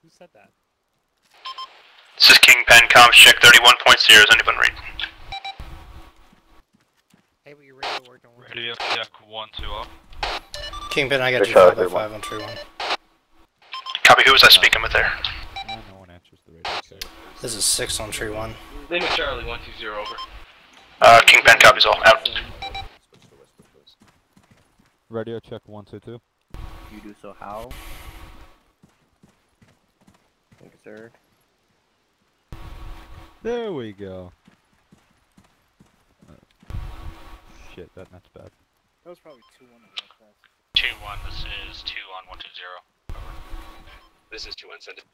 Who said that? This is Kingpin, comms check 31.0, is anyone read? Hey, but your radio worked on 1. Radio check 1-2 off. Kingpin, I got you 505 on tree 1. Copy, who was I speaking with there? No one answers the radio. So. This is 6 on tree 1. Lima Charlie 120 over. Kingpin, copies all, out. Radio check 122. You do so how? Thank you, sir. There we go. Shit, that's bad. That was probably 2-1 on that class. 2-1, this is 2 on 120. Over. This is 2-1, send it.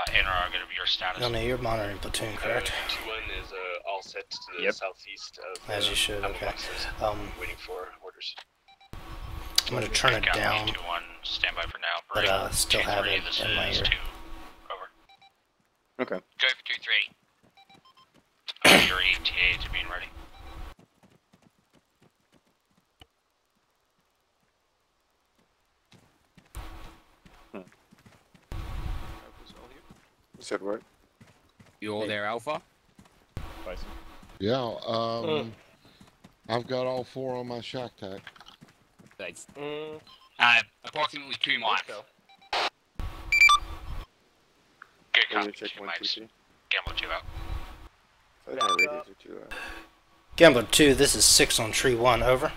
Interrogative, your status. No, you're monitoring platoon, correct? 2-1 is all set to the southeast of as you should, okay. Waiting for orders. I'm gonna turn it down. 2-1, stand by for now. But still have it this in my is ear. 2. Over. Okay. Go for 2-3. Your ETA to being ready. You said what? You all there, Alpha? Bison. Yeah, I've got all 4 on my shock tack. Thanks. Approximately 2 miles. Good copy, Check 2 1, mics. 2, 2. Gambler 2 out. I thought my radios are 2 out. Gambler 2, this is 6 on tree 1, over.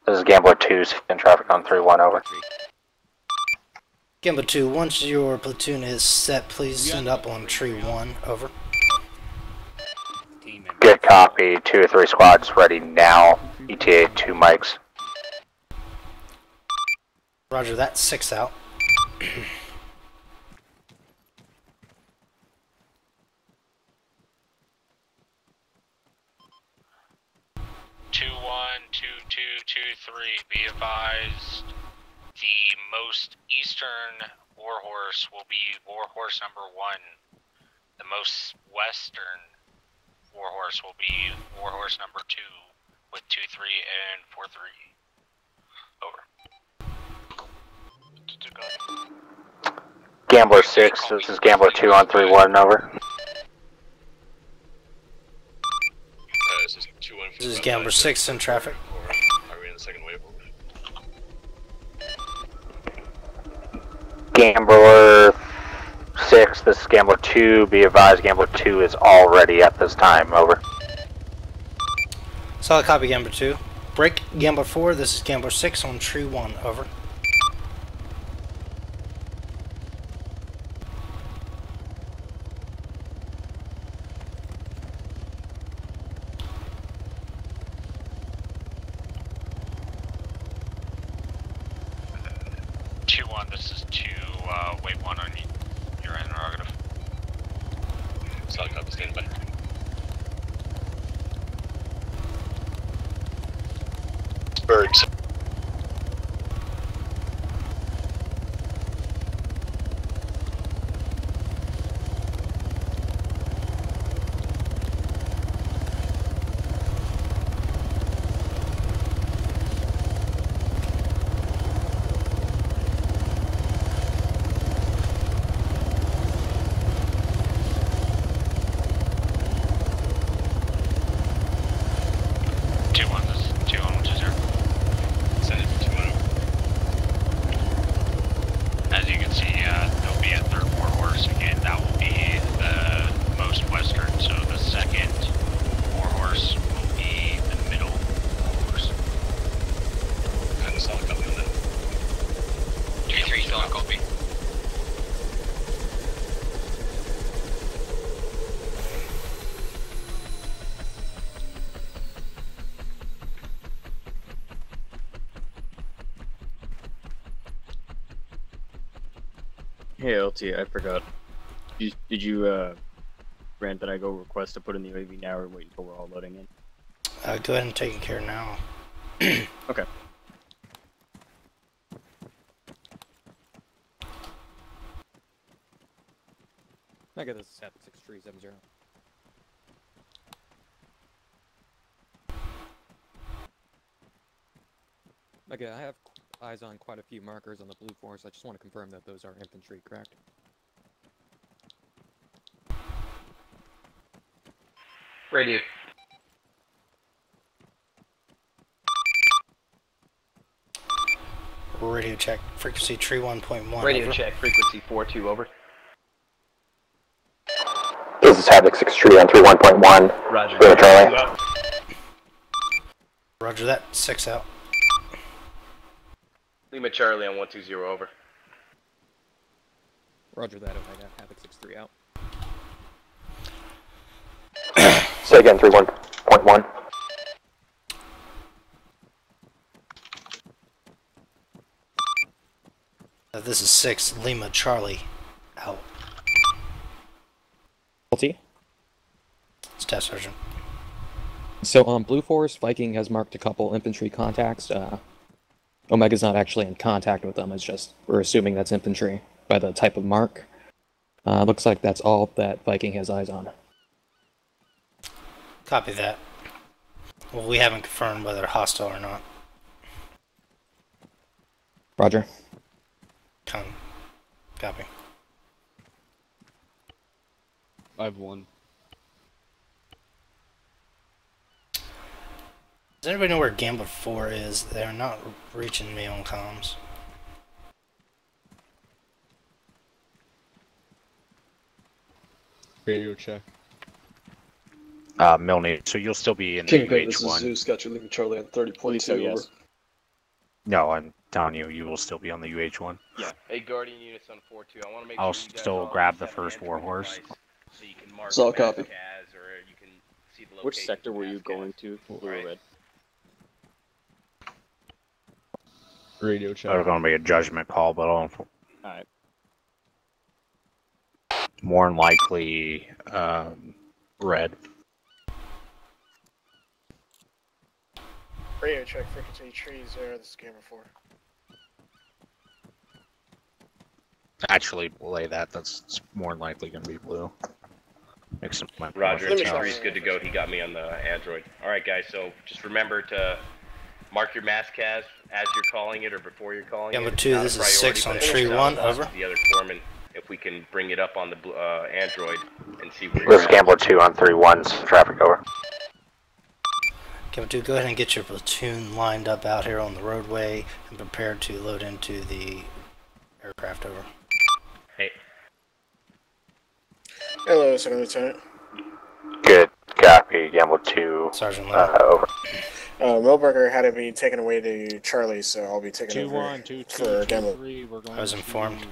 This is Gambler 2, in traffic on 3-1, over. Gambler 2, once your platoon is set, please send up on tree 1, over. Good copy, 2 or 3 squads ready now. ETA 2 mics. Roger that, 6 out. 2-1, 2-2, 2-3, be advised, the most eastern warhorse will be warhorse number 1. The most western warhorse will be warhorse number 2 with 2-3 and 4-3. Over. Gambler 6, this is Gambler 2 on 3-1, over. This is 2-1. This is Gambler 6 in traffic. Are we in the second wave? Gambler 6, this is Gambler 2, be advised Gambler 2 is all ready at this time, over. Solid copy, Gambler 2. Break Gambler 4, this is Gambler 6 on tree 1, over. This is 2, wave 1 on your interrogative. Solid copy, stand by. Birds. Hey LT, I forgot. Did you grant that I go request to put in the UAV now or wait until we're all loading in? Go ahead and take care now. Okay. I got this set 6370. Okay, I have eyes on quite a few markers on the blue force. I just want to confirm that those are infantry, correct? Radio. Radio check. Frequency tree 1.1. Radio over. check. Frequency 4-2 over. This is Havoc 6 Tree on 31.1. Roger. Go to Charlie. Roger that. 6 out. Lima Charlie on 120 over. Roger that, Omega. Havoc 6-3 out. Say again, 31.1. This is 6 Lima Charlie. Out. Staff Sergeant. So on Blue Force, Viking has marked a couple infantry contacts. Omega's not actually in contact with them, it's just, we're assuming that's infantry by the type of mark. Looks like that's all that Viking has eyes on. Copy that. Well, we haven't confirmed whether hostile or not. Roger. Copy. I have one. Does anybody know where Gambler 4 is? They're not reaching me on comms. Radio check. Milne, so you'll still be in the Kingpin, this is UH1. Zeus, got you leaving Charlie on 30.2 So, yes. over. No, I'm telling you, you will still be on the UH1. Yeah. Hey, Guardian units on 4-2. I want to make I'll sure you guys still all grab the have an first Android warhorse. device so you can mark Saw the copy. Vasquez, or you can see the Which location sector of were you Vasquez. going to? Blue or red? Radio check. I was going to make a judgment call, but Alright. more than likely, red. Radio check frequency tree 0, this is Gamer 4. Actually, belay that. That's more than likely going to be blue. Make some Roger, Let me try. T3's good to go. He got me on the Android. Alright guys, so just remember to mark your Mascaz as you're calling it or before you're calling Gamma it. It's 2, not this a is 6 priority, on but it's tree not 1, a loss over. to the other foreman if we can bring it up on the Android and see where This you're is at. Gambler 2 on 3-1's traffic over. Gamma 2, go ahead and get your platoon lined up out here on the roadway and prepared to load into the aircraft, over. Hey. Hello, Second Lieutenant. Good copy, Gambler 2. Sergeant Lima. Over. Milberger had to be taken away to Charlie, so I'll be taking 2-1, over 2-2, for Gambler. 2-3. We're going I was to, informed.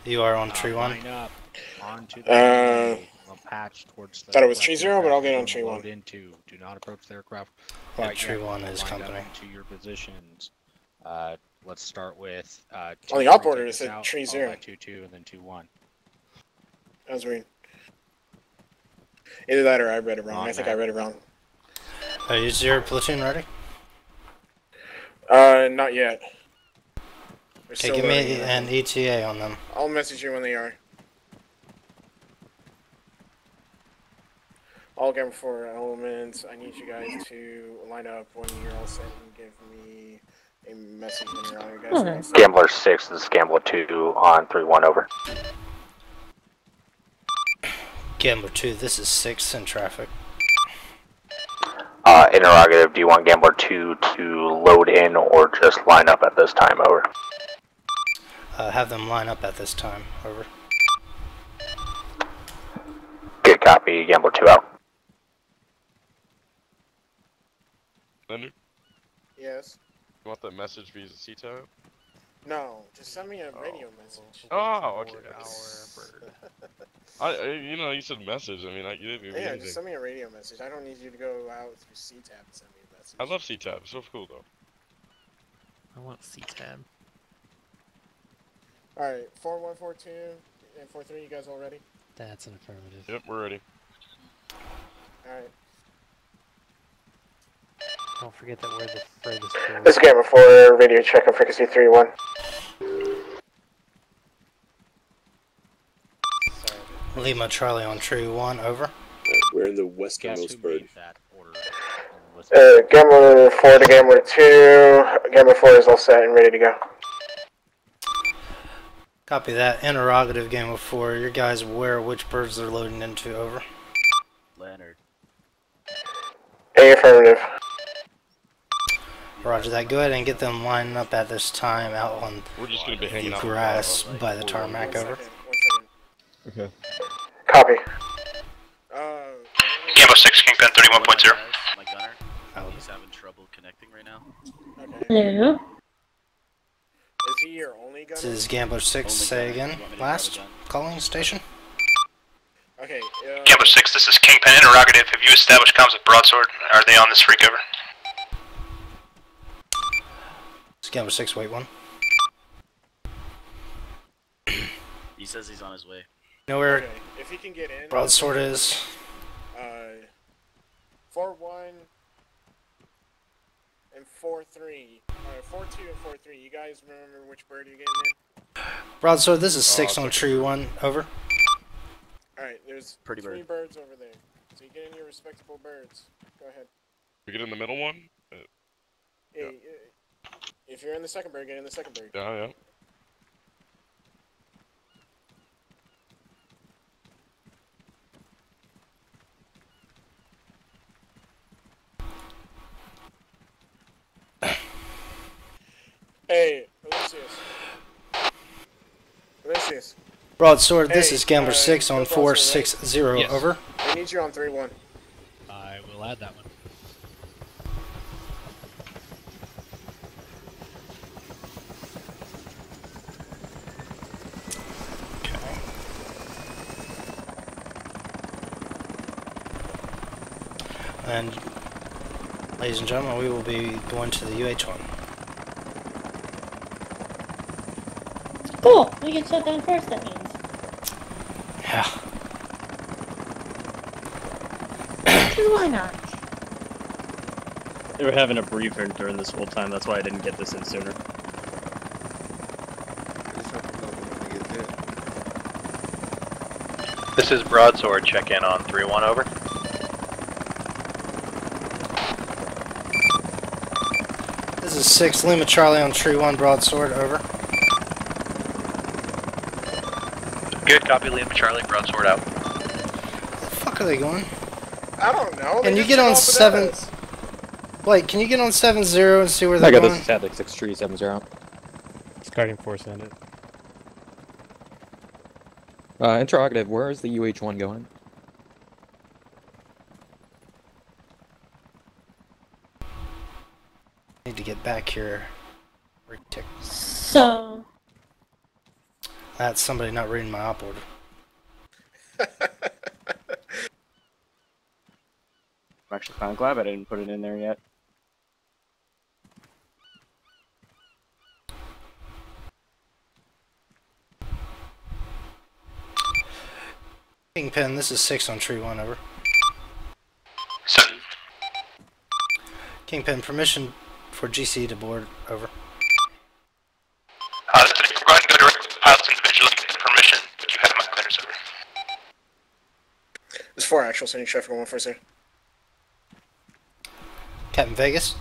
You are on tree 1? Line up onto the we'll patch towards the Thought it was tree left 0, but I'll get on aircraft tree you're 1. gonna load into. Do not approach the aircraft. Yeah, Quite tree yet. 1 is Lined up company. To your positions. Let's start with On the 2-3 op order, take it us said out, tree followed 0. by 2-2 and then 2-1. That was weird. Either that or I read it wrong. Wrong, I think man. I read it wrong. Is your platoon ready? Not yet. We're Okay, still give me loading. an ETA on them. I'll message you when they are. All Gamma 4 elements, I need you guys to line up when you're all set and give me a message when you're on your guys. Okay. All set. Gambler 6, this is Gambler 2 on 3-1, over. Gambler 2, this is 6 in traffic. Interrogative, do you want Gambler 2 to load in or just line up at this time, over? Have them line up at this time, over. Good copy, Gambler 2 out. Leonard, Yes? you want that message via CTAB? No, just send me a radio message. Oh, okay. You know, you said message. I mean, you didn't do Yeah, anything. just send me a radio message. I don't need you to go out through CTAB and send me a message. I love CTAB. It's so cool, though. I want C-tab. Alright, 4142 and 43, you guys all ready? That's an affirmative. Yep, we're ready. Alright. Don't forget that we're the furthest forward. This is Gamma 4, radio check on frequency 3-1. Lima Charlie on tree 1, over. We're in the westernmost bird. Gamma 4 to Gamma 2. Gamma 4 is all set and ready to go. Copy that. Interrogative Gamble 4. Your guys aware of which birds they're loading into, over. Leonard. A affirmative. Roger that. Go ahead and get them lining up at this time out on We're just gonna be hanging the out grass by the tarmac, over. Okay. Copy. Gambo 6, Kingpin 31.0. My gunner. He's having trouble connecting right now. Hello? Is he your only gunner? This is Gambler 6. Say again. Last calling station. Okay. Gambo 6, this is Kingpin Interrogative. Have you established comms with Broadsword? Are they on this freak, over? This is Gambler 6. Wait 1. He says he's on his way. Know where Okay. If he can get in. Broadsword is? 4-1 and 4-3. 4-2 and 4-3. You guys remember which bird you're getting in? Broadsword, this is 6 on tree 1. Over. Alright, there's Pretty three bird. birds over there. So you get in your respectable birds. Go ahead. We get in the middle one? Yeah. If you're in the second bird, get in the second bird. Yeah. Hey, Elysius. Broadsword, this Hey, is Gambler 6 on Broadsword, 460. right? Over. I need you on 3-1. I will add that one. And, ladies and gentlemen, we will be going to the UH1. Cool. We get shut down first, that means. Yeah. Why not? They were having a briefer during this whole time, that's why I didn't get this in sooner. This is Broadsword, check in on 3-1, over. This is 6 Lima Charlie on tree 1, Broadsword. Over. Good, copy, Lima Charlie, Broadsword out. Where the fuck are they going? I don't know. Can you get on 7... Blake, can you get on 7-0 and see where they're I got going? this static 6 tree 7-0. Guardian Force and it. Interrogative, where is the UH1 going? Need to get back here. So... That's somebody not reading my op order. I'm actually kind of glad I didn't put it in there yet. Kingpin, this is 6 on tree 1, over. 7. Kingpin, permission for GC to board, over. Go ahead and go direct to the pilots individually and permission, but you have my clearance, over. There's 4 actual, sending traffic on 1 first there. Captain Vegas,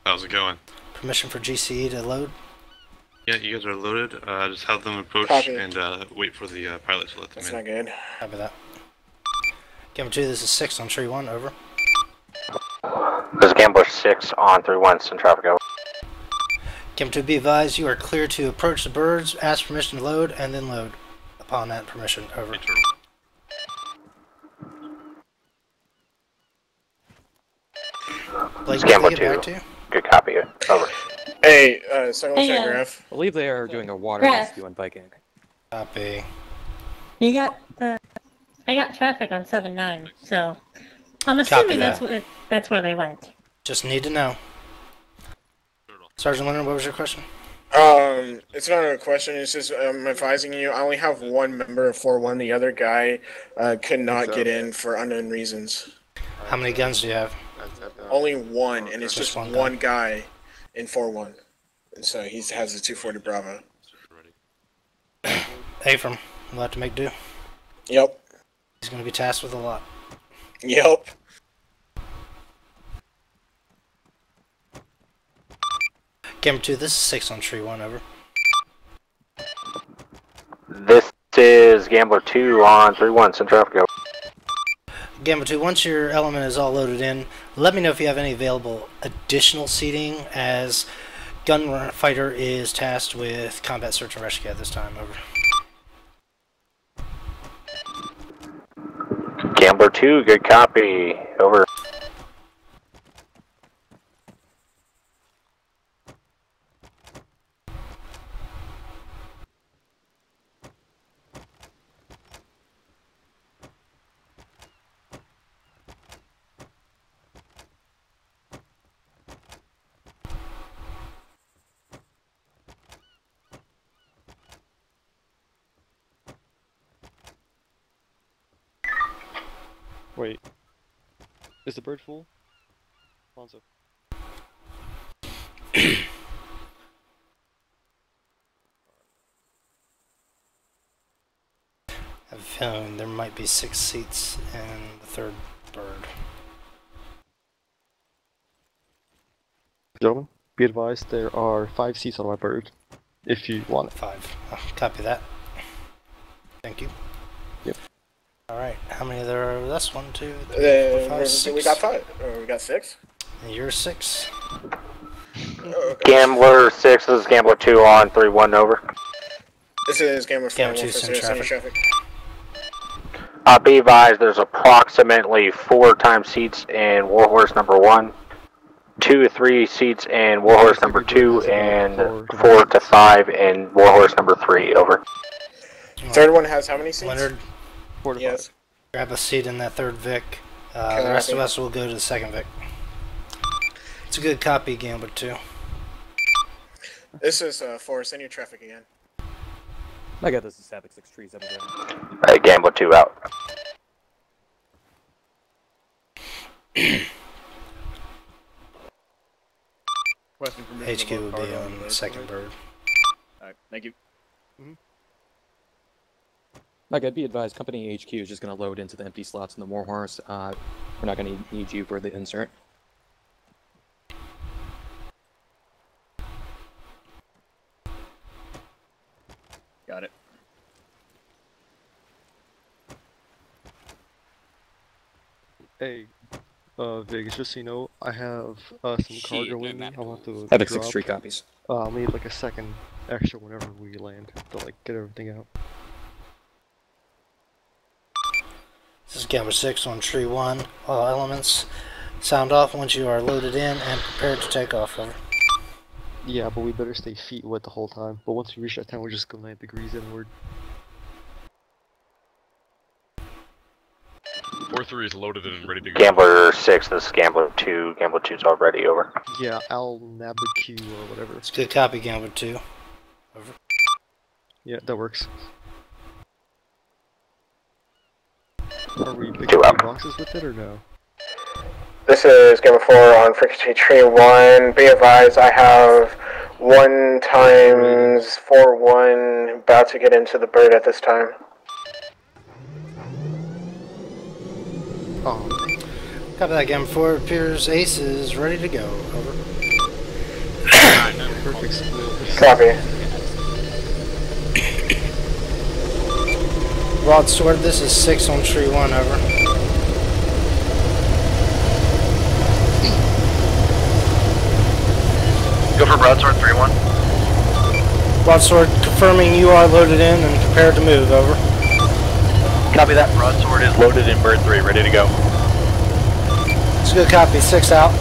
How's it going? permission for GCE to load. Yeah, you guys are loaded. Just have them approach Copy. and wait for the pilot to let them That's in. not good. Copy that. Gamble 2, this is 6 on tree 1, over. This is Gambler 6 on 3-1, send traffic over. Gamble 2, be advised, you are clear to approach the birds, ask permission to load, and then load. Upon that permission, over. Blake, This is did they Gambler get 2. back to you? Good copy, over. Hey, second Hey, check, Graff. I believe they are doing a water Graff. rescue on Viking. Copy. You got, I got traffic on 7-9, so... I'm assuming that. that's where they went. Just need to know. Sergeant Leonard, what was your question? It's not a question, it's just I'm advising you, I only have one member of 4-1, the other guy could not get in for unknown reasons. How many guns do you have? Only one, and it's Just just one one guy in 4-1. And so he has a 240 Bravo. Afram, we'll have to make do. Yep. He's going to be tasked with a lot. Yep. Camera 2, this is 6 on tree 1, over. is Gambler 2 on 3-1, send traffic over. Gambler 2, once your element is all loaded in, let me know if you have any available additional seating, as Gunfighter is tasked with combat search and rescue at this time. Over. Gambler 2, good copy. Over. Wait. Is the bird full? Alonso. I have a feeling there might be 6 seats in the third bird. Gentlemen, be advised there are 5 seats on my bird, if you want it. 5. Oh, copy that. Thank you. Yep. Alright, how many are there? That's 1, 2, 3, 4, 5, 6. We got 5. Or we got 6. And you're 6. Gambler 6, this is Gambler 2 on 3-1, over. This is Gambler 4 Gambler 2, for send serious traffic. traffic. Be advised, there's approximately 4 time seats in Warhorse number 1, 2 to 3 seats in Warhorse number 2, and 4 to 5 in Warhorse number 3, over. Third one has how many seats? Leonard, 4 to 5. Yes. grab a seat in that third Vic. The rest of us will go to the second Vic. It's a good copy, Gambler 2. This is Forrest, send your traffic again. I got this is Havoc 6 trees everywhere. Alright, Gambler 2 out. HQ will be on the second bird. Alright, thank you. Okay, be advised, Company HQ is just going to load into the empty slots in the Warhorse. We're not going to need you for the insert. Got it. Hey, Vegas, just so you know, I have some cargo in me. I'll have to Havoc drop. 6 tree copies. I'll need like a second extra whenever we land to like get everything out. This is Gambler 6 on Tree 1. All elements sound off once you are loaded in and prepared to take off. Over. Yeah, but we better stay feet wet the whole time. But once we reach that time, we're just going 9 degrees inward. 4-3 is loaded and ready to go. Gambler 6, this is Gambler 2. Gambler 2's already over. Yeah, I'll nab the Q or whatever. It's a good copy, Gambler 2. Over. Yeah, that works. Are we picking up boxes with it or no? This is Gambler 4 on frequency tree 1. Be advised, I have 1 times 4-1 about to get into the bird at this time. Oh. Copy that, Gambler 4. It appears Ace is ready to go. Over. Perfect split. Copy. Broadsword, this is 6 on Tree 1. Over. Go for broadsword 3-1. Broadsword confirming you are loaded in and prepared to move. Over. Copy that. Broadsword is loaded in bird 3, ready to go. It's a good copy. 6 out.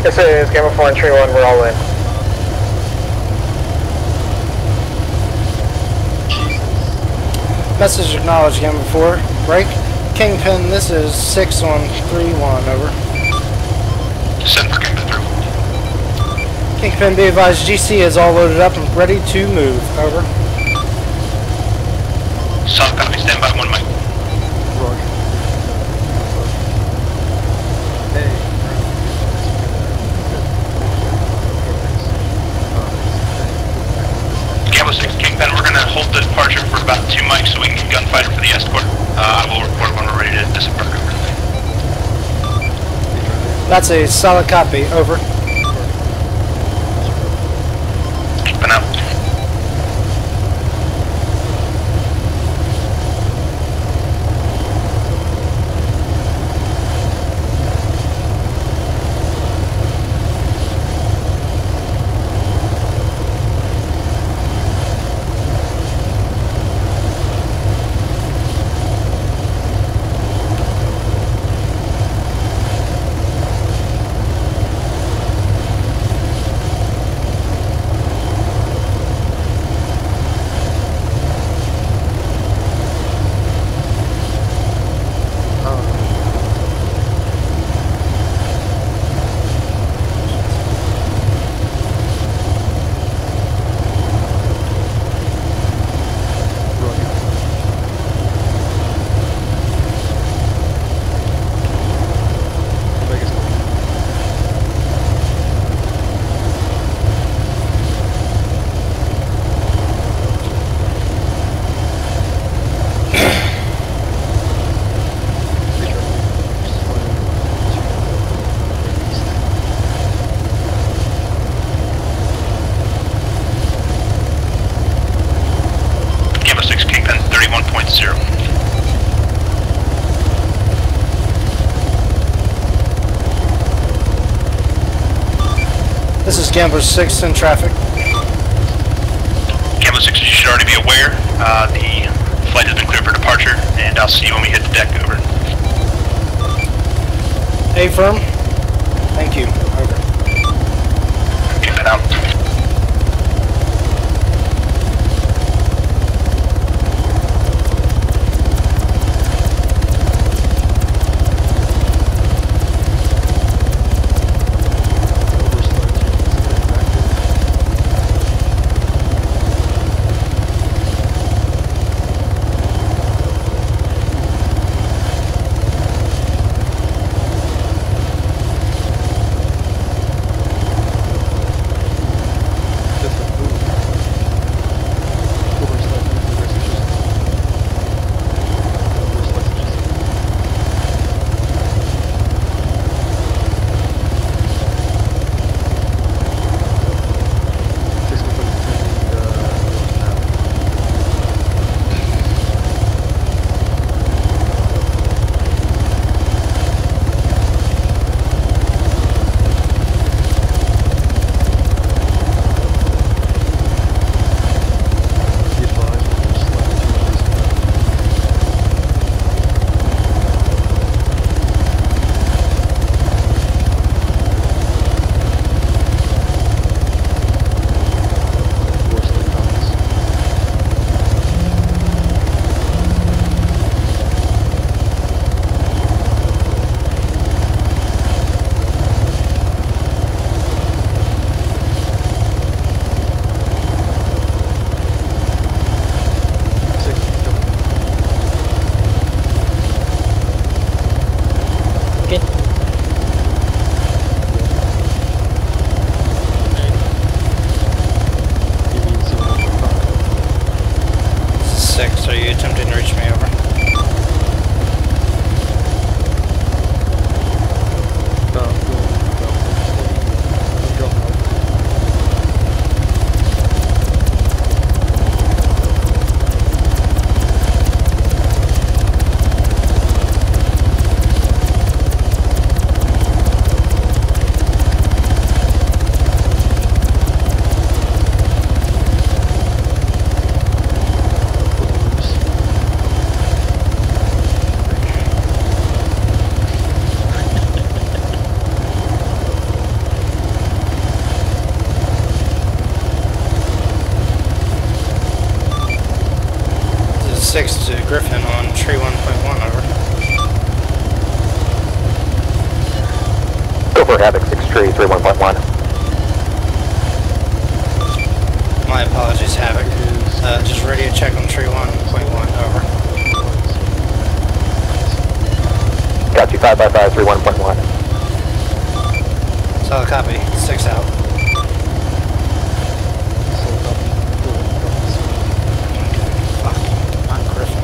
This is Gambler 4 on tree 1, we're all in. Message acknowledged, Gambler 4. Break. Kingpin, this is 6 on 3-1. Over. Send the Kingpin through. Kingpin, be advised, GC is all loaded up and ready to move. Over. Solid copy, stand by 1 mic. Roger. Hey. Gamma 6, Kingpin, we're gonna hold the departure for about 2 mics so we can get gunfighter for the escort. I will report when we're ready to disembark. That's a solid copy. Over. Keeping up. This is Gambler 6 in traffic. Gambler 6, you should already be aware. The flight has been cleared for departure, and I'll see you when we hit the deck. Over. A-firm. Thank you. Over. Keep it out. Are you attempting to reach me? Over. This is 6 to Griffin on tree 1.1. Over. Go for Havoc 6 tree 31.1. My apologies, Havoc. Just radio check on tree 1.1, over. Got you, 5x5, 31.1. Solid copy, 6 out. Fuck, not Griffin.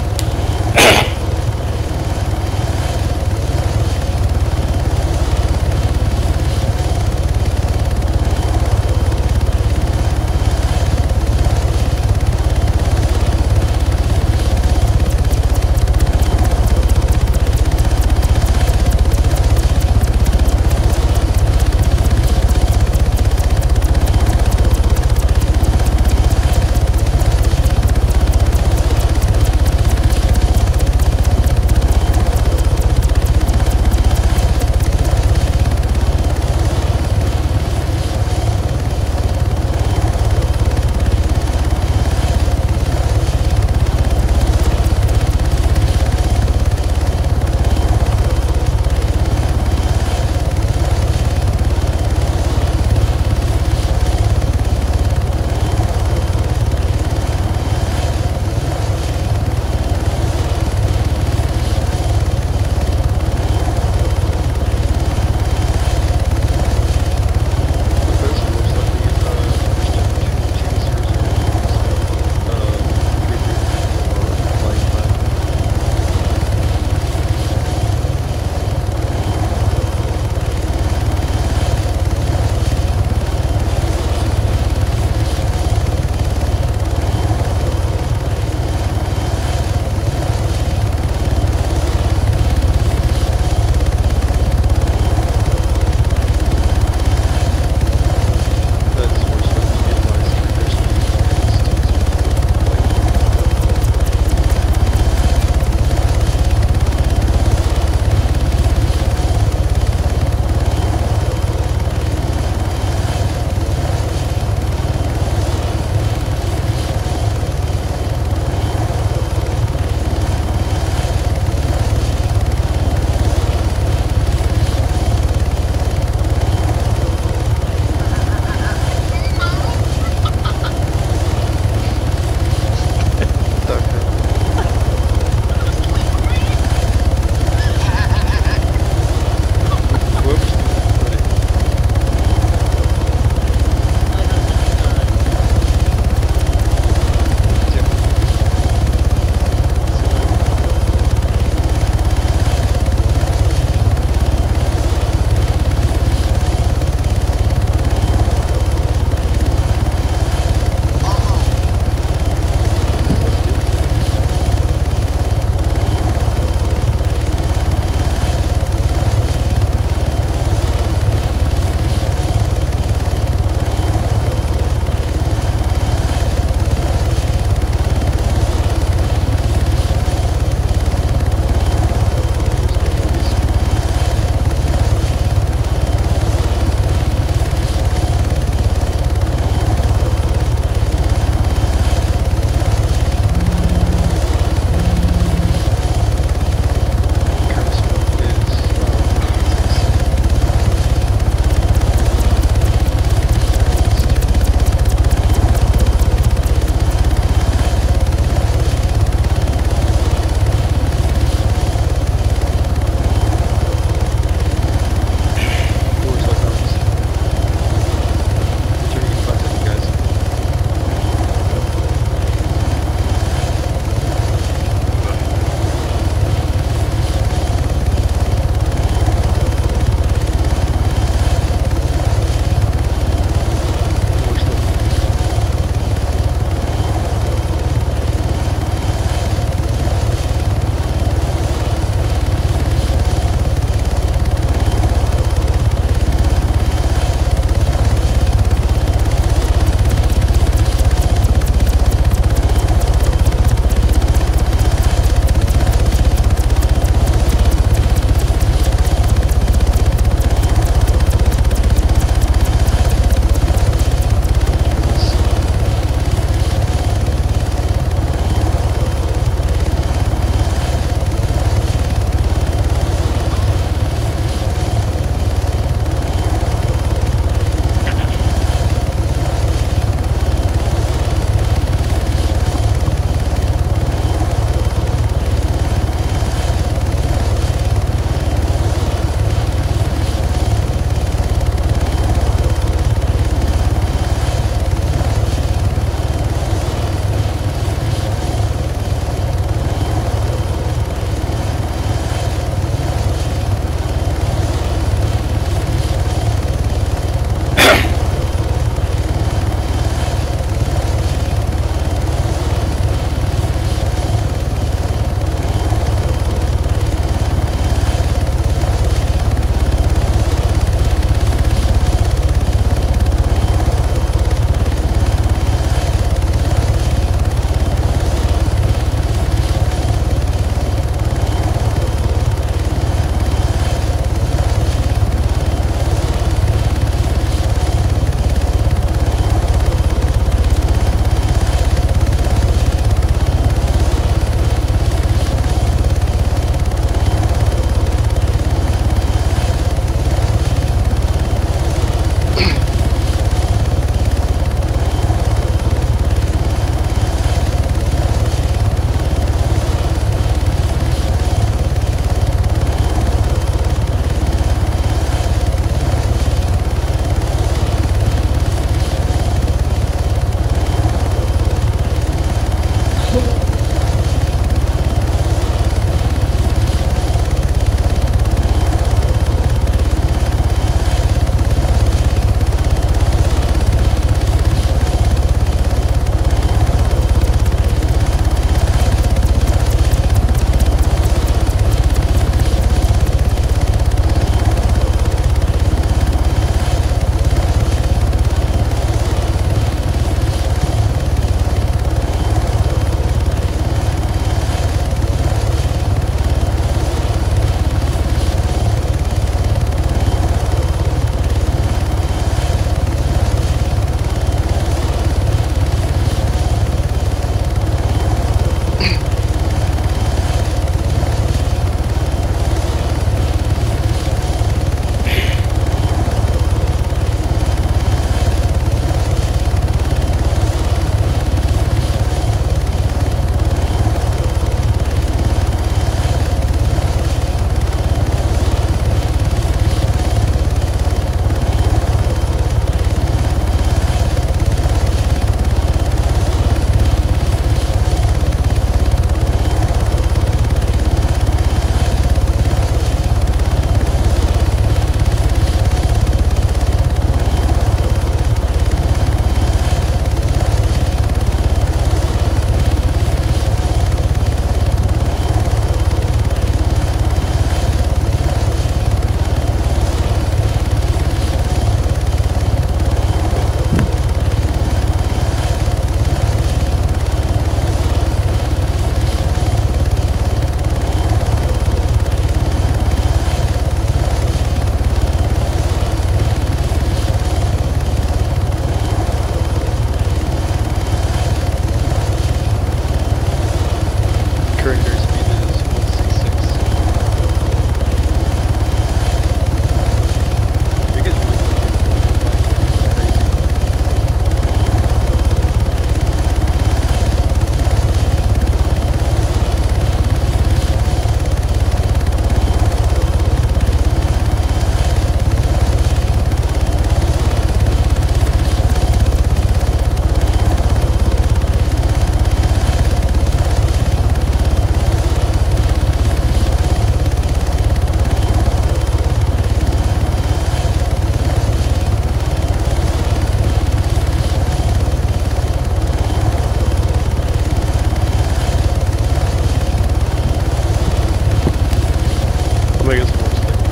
Omega's force, thank you.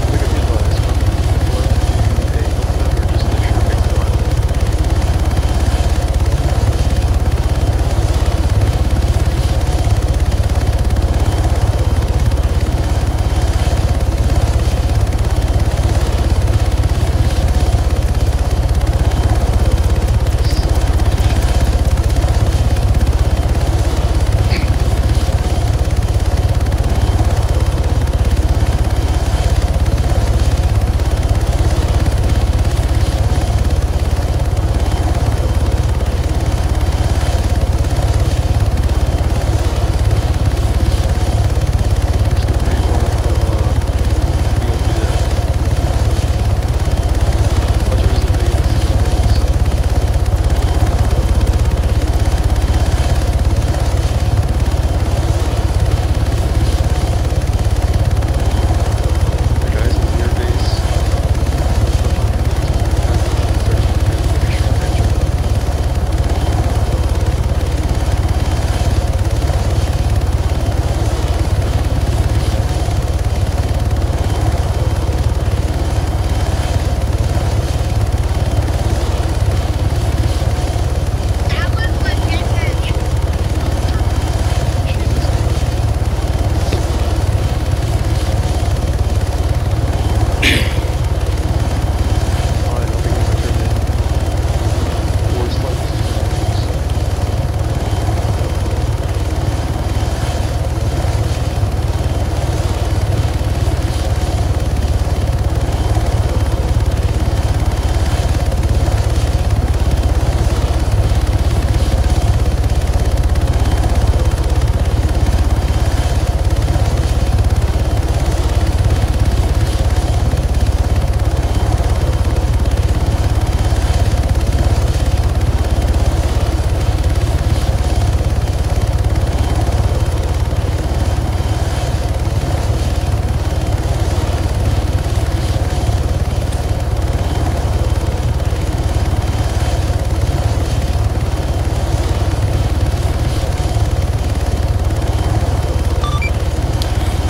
Omega be advised, are we allowed to do a combat or just a short base run?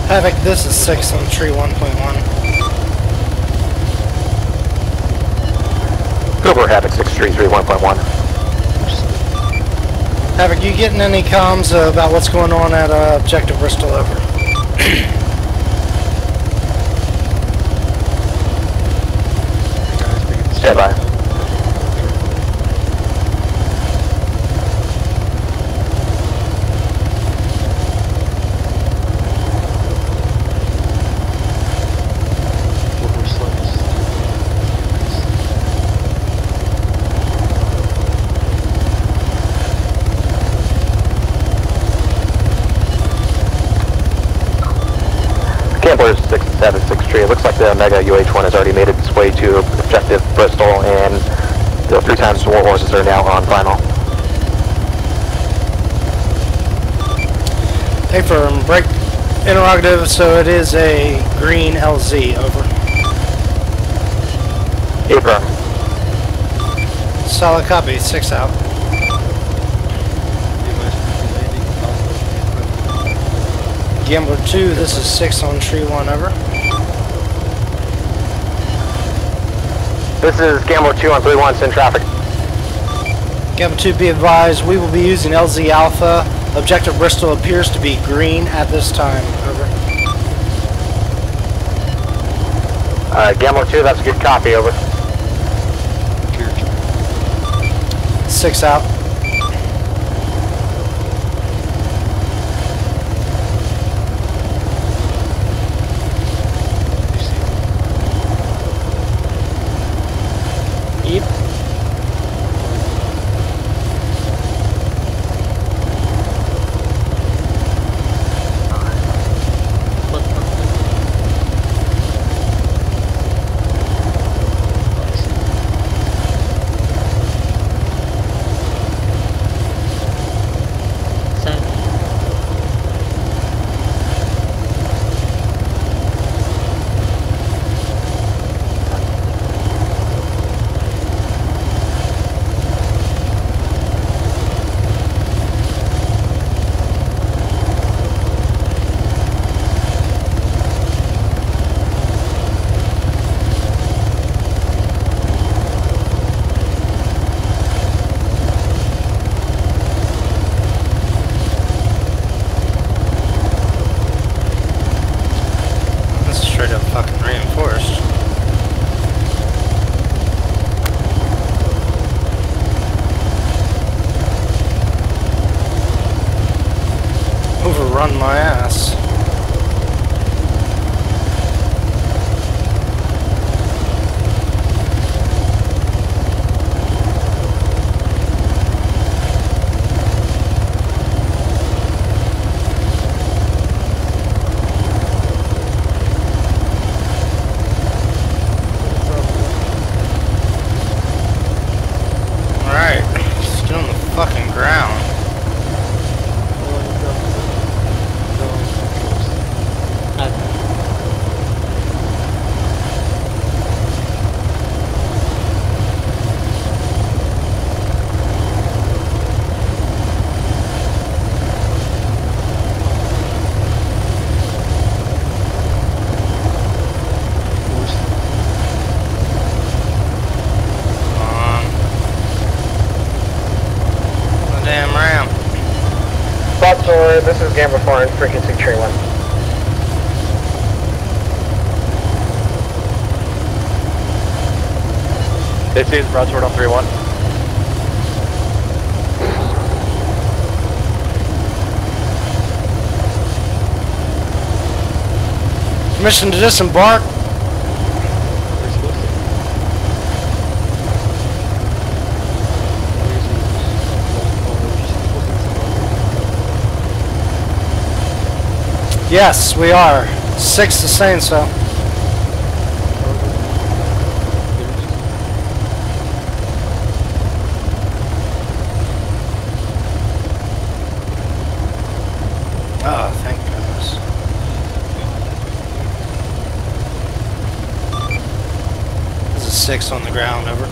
Havoc, this is 6 on tree 1.1. Cooper, Havoc 633 1.1. Havoc, you getting any comms about what's going on at Objective Bristol? Over. Stand by. Gambler 673. It looks like the Omega UH-1 has already made its way to Objective Bristol, and the 3 times war horses are now on final. Hey, firm, break interrogative, so it is a green LZ, over. Hey, firm. Solid copy, 6 out. Gambler 2, this is 6 on tree 1, over. This is Gambler 2 on 3-1, send traffic. Gambler 2, be advised, we will be using LZ Alpha. Objective Bristol appears to be green at this time, over. Gambler 2, that's a good copy, over. 6 out. Yep. run my ass. Alright, still on the fucking ground. Damn ramp. Broadsword, this is Gamma 4 on frequency tree 1. This is Broadsword on 3-1. Permission to disembark. Yes, we are. 6 is saying so. Oh, thank goodness. This is 6 on the ground, over.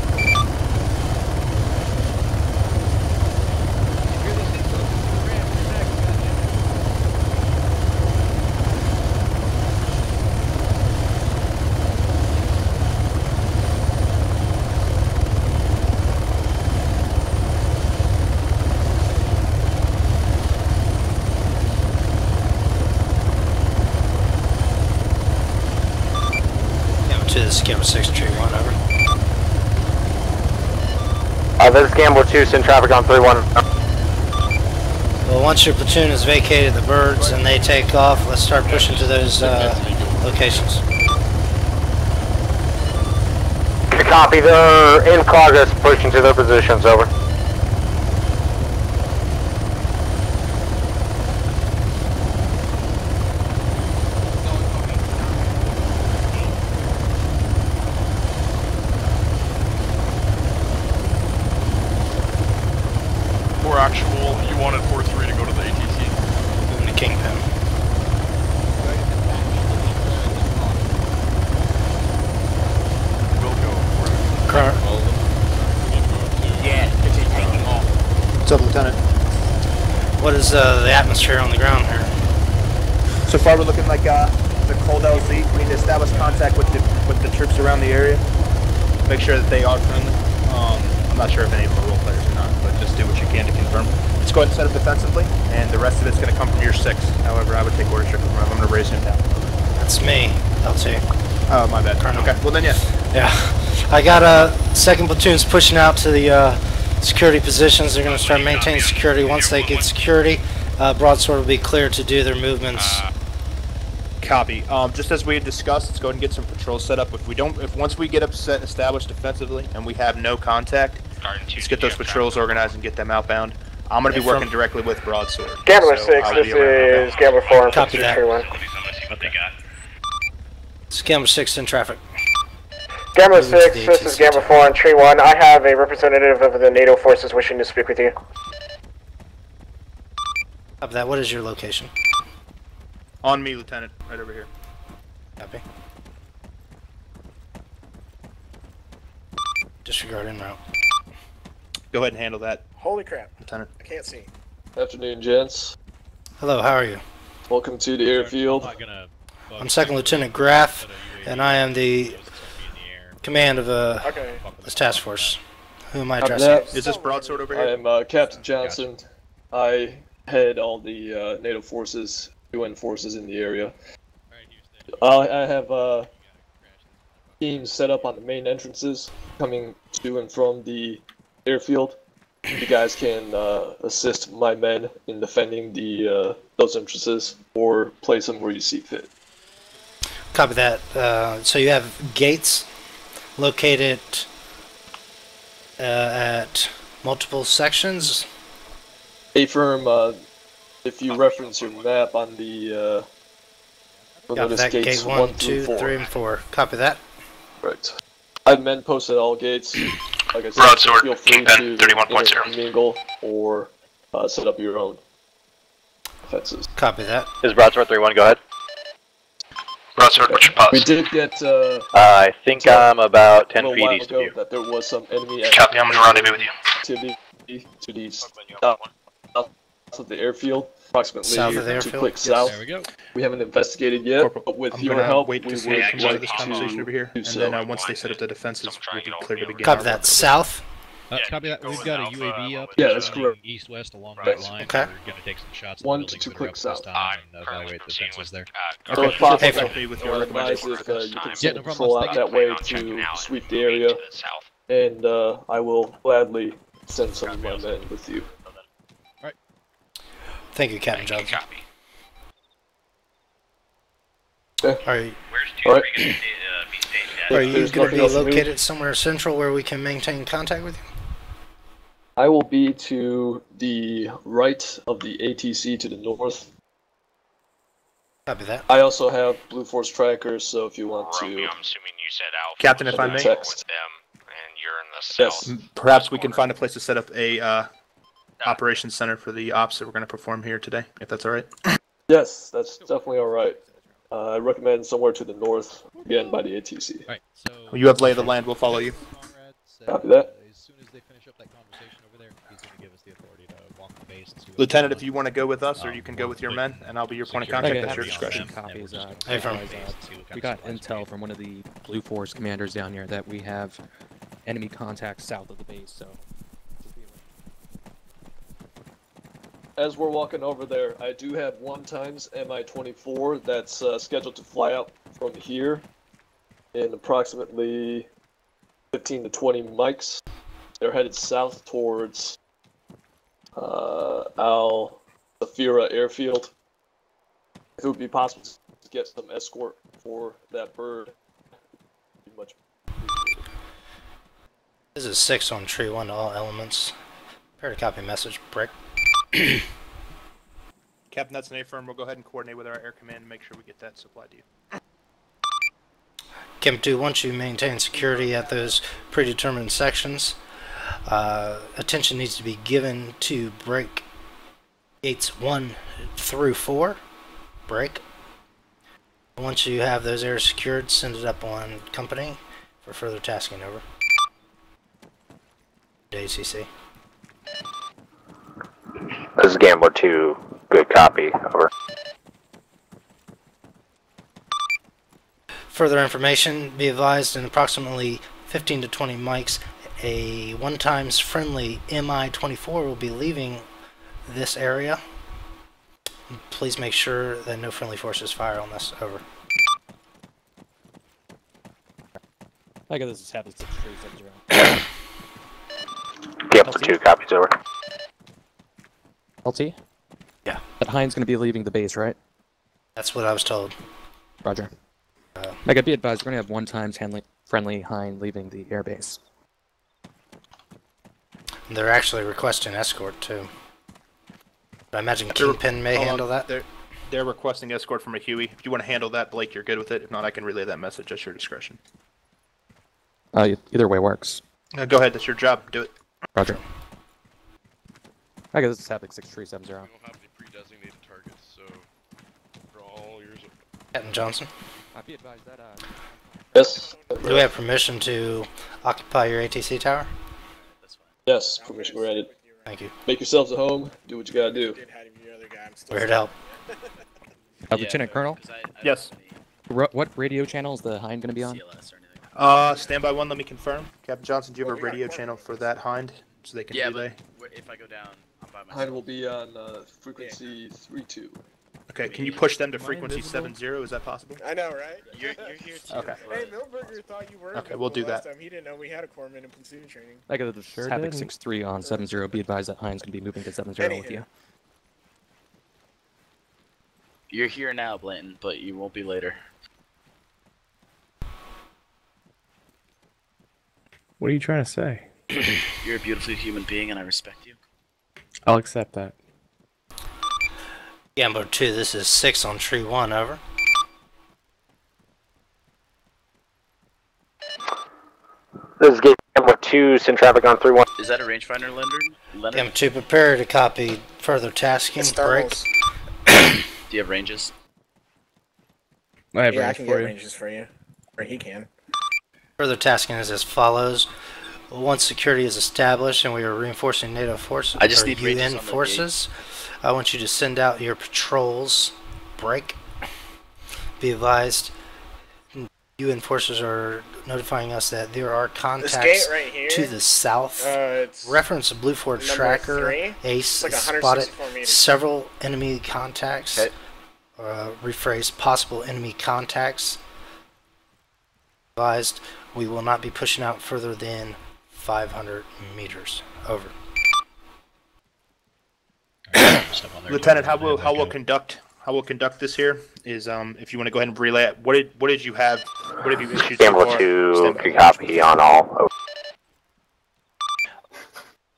To this Gamma 6 tree 1, over. This is Gamble 2, send traffic on 3-1. Well, once your platoon has vacated the birds and they take off, let's start pushing to those locations. Copy, they're in progress, pushing to their positions, over. For actual, you wanted 4-3 to go to the ATC. Moving to Kingpin. We'll go for it. Current. Yeah, take them off. What's up, Lieutenant? What is the atmosphere on the ground here? So far, we're looking like the cold LZ. We need to establish contact with the troops around the area. Make sure that they are friendly. I'm not sure if any of them are role players or not, but just do what you can to confirm. Let's go ahead and set up defensively, and the rest of it's going to come from your 6. However, I would take order strictly from him. I'm going to raise him down. That's me, LT. Oh, my bad. Colonel. Okay, well then, yes. Yeah. I got second platoons pushing out to the security positions. They're going to start maintaining security. Once they get security, Broadsword will be clear to do their movements. Copy. Just as we had discussed, let's go ahead and get some patrols set up. If once we get established defensively and we have no contact, let's get those patrols organized and get them outbound. I'm going to be working directly with Broadsword. Gamma 6, this is Gamma 4 on Copy that. tree 1. It's Gamma 6 in traffic. Gamma 6, this is Gamma 4 on tree 1. I have a representative of the NATO forces wishing to speak with you. Copy that. What is your location? On me, Lieutenant. Right over here. Copy. Disregard en route. Go ahead and handle that. Holy crap. Lieutenant. I can't see. Afternoon, gents. Hello, how are you? Welcome to the airfield. I'm Second Lieutenant Graff, and I am the command of this task force. Who am I addressing? Is this Broadsword over I here? am Captain Johnson. I head all the NATO forces, UN forces in the area. I have teams set up on the main entrances, coming to and from the airfield. you guys can assist my men in defending the those entrances or place them where you see fit. Copy that. So you have gates located at multiple sections. A-firm, if you reference your map on the Copy that. gates Gate 1, 2, 3, and 4. Copy that. Right. I have men posted at all gates. Like I said, Broadsword, feel free Kingpin, to 31.0. mingle or set up your own defenses. Copy that. Is Broadsword 3-1, go ahead. Broadsword, what's your pause? We did get, I think I'm about 10 a little feet while east of ago you. that there was some enemy Copy, I'm gonna rendezvous with you. activity to the south of the airfield, approximately South of the 2 airfield? clicks Yes. south. There we go. We haven't investigated yet, but with your help, wait we to would see it come out like of this conversation over here, do and so. then once they set up the defenses, we'll be clear to begin. Copy that. South. Copy that. We've got a UAV up. Yeah, that's correct. East-west along Right. that line. Okay. We're going to take some shots. 1 to 2 clicks south. Time and evaluate the defenses there. So if Okay, possible, help me with your advise recommendation. if you can Yeah, send no a problem. patrol Let's out take that way to sweep the area, and I will gladly send some of my men with you. Thank you, Captain Johnson. Okay. Are you, All right. are you There's going to nothing be else to do. located somewhere central where we can maintain contact with you? I will be to the right of the ATC to the north. Copy that. I also have Blue Force trackers, so if you want to. I'm assuming you said Alpha. Captain, if I may? Text. With them, and you're in the south. Yes. Perhaps we can find a place to set up a operations center for the ops that we're going to perform here today, if that's all right. Yes, that's definitely all right. I recommend somewhere to the north, again by the ATC. Right. So You have lay of the land. We'll follow you. Copy that. As soon as they finish up that conversation over there, he's going to give us the authority to walk the base and see what's Lieutenant, going if you want to go with us, or you can go with your men, and I'll be your point of contact. That's your discretion. Copies. Hey, from- We got intel from one of the Blue Force commanders down here that we have enemy contacts south of the base. So As we're walking over there, I do have 1x Mi-24 that's scheduled to fly out from here in approximately 15 to 20 mics. They're headed south towards Al Safira Airfield. If it would be possible to get some escort for that bird, it'd be much appreciated. This is 6 on tree 1 to all elements. Prepare to copy message. Brick. Captain, that's an A-firm. We'll go ahead and coordinate with our air command and make sure we get that supplied to you. Kim 2, once you maintain security at those predetermined sections, attention needs to be given to break gates 1 through 4. Break. Once you have those areas secured, send it up on company for further tasking. Over. ACC. This is Gambler 2. Good copy. Over. Further information, be advised in approximately 15 to 20 mics, a 1x friendly Mi-24 will be leaving this area. Please make sure that no friendly forces fire on this. Over. I guess this is happening 6-3-7-0. Gambler 2 copies. Over. LT? Yeah. That Hein's going to be leaving the base, right? That's what I was told. Roger. Mega, be advised, we're going to have 1x friendly Hein leaving the airbase. They're actually requesting escort too. I imagine Kingpin may handle that. They're requesting escort from a Huey. If you want to handle that, Blake, you're good with it. If not, I can relay that message. That's your discretion. Either way works. Go ahead. That's your job. Do it. Roger. I guess this is happening 6-3-7-0. We don't have any pre-designated targets, so for all yours. Captain Johnson. I'd be advised that. Yes. Do we have permission to occupy your ATC tower? Yes, permission granted. Thank you. Make yourselves at home. Do what you gotta do. We're here to help. Lieutenant Colonel? Yes. What radio channel is the Hein going to be on? Standby 1, let me confirm. Captain Johnson, do you have a radio channel for that Hind so they can relay? But if I go down, I'm by myself. Hind will be on frequency 3-2. Okay, can you push them to frequency 70? Is that possible? I know, right? You're here too. Okay. Hey, Milberger thought you were. Okay, we'll do last that. Time. He didn't know we had a corpsman in platoon training. I got this Havoc 6-3 on 7-0. Be advised that Heinz can be moving to 7-0 with you. You're here now, Blanton, but you won't be later. What are you trying to say? You're a beautiful human being, and I respect you. I'll accept that. Gambler 2, this is 6 on tree 1, over. This is Gambler 2, send traffic on 3-1. Is that a rangefinder, Leonard? Gambler 2, prepare to copy further tasking. Break. Do you have ranges? I have Yeah, I range can for get you. ranges for you. Or he can. Further tasking is as follows. Once security is established and we are reinforcing NATO forces, I just or need ranges UN on the forces, I want you to send out your patrols. Break. Be advised, UN forces are notifying us that there are contacts gate right here, to the south. it's Reference the Blue Fort number tracker. 3. Ace It's like spotted 164 meters. several enemy contacts. Okay. Rephrase, possible enemy contacts. Advised, we will not be pushing out further than 500 meters. Over. Lieutenant, how we'll conduct this here is if you want to go ahead and relay it. What did you have? What have you issued so Gambler far? 2, good copy on all.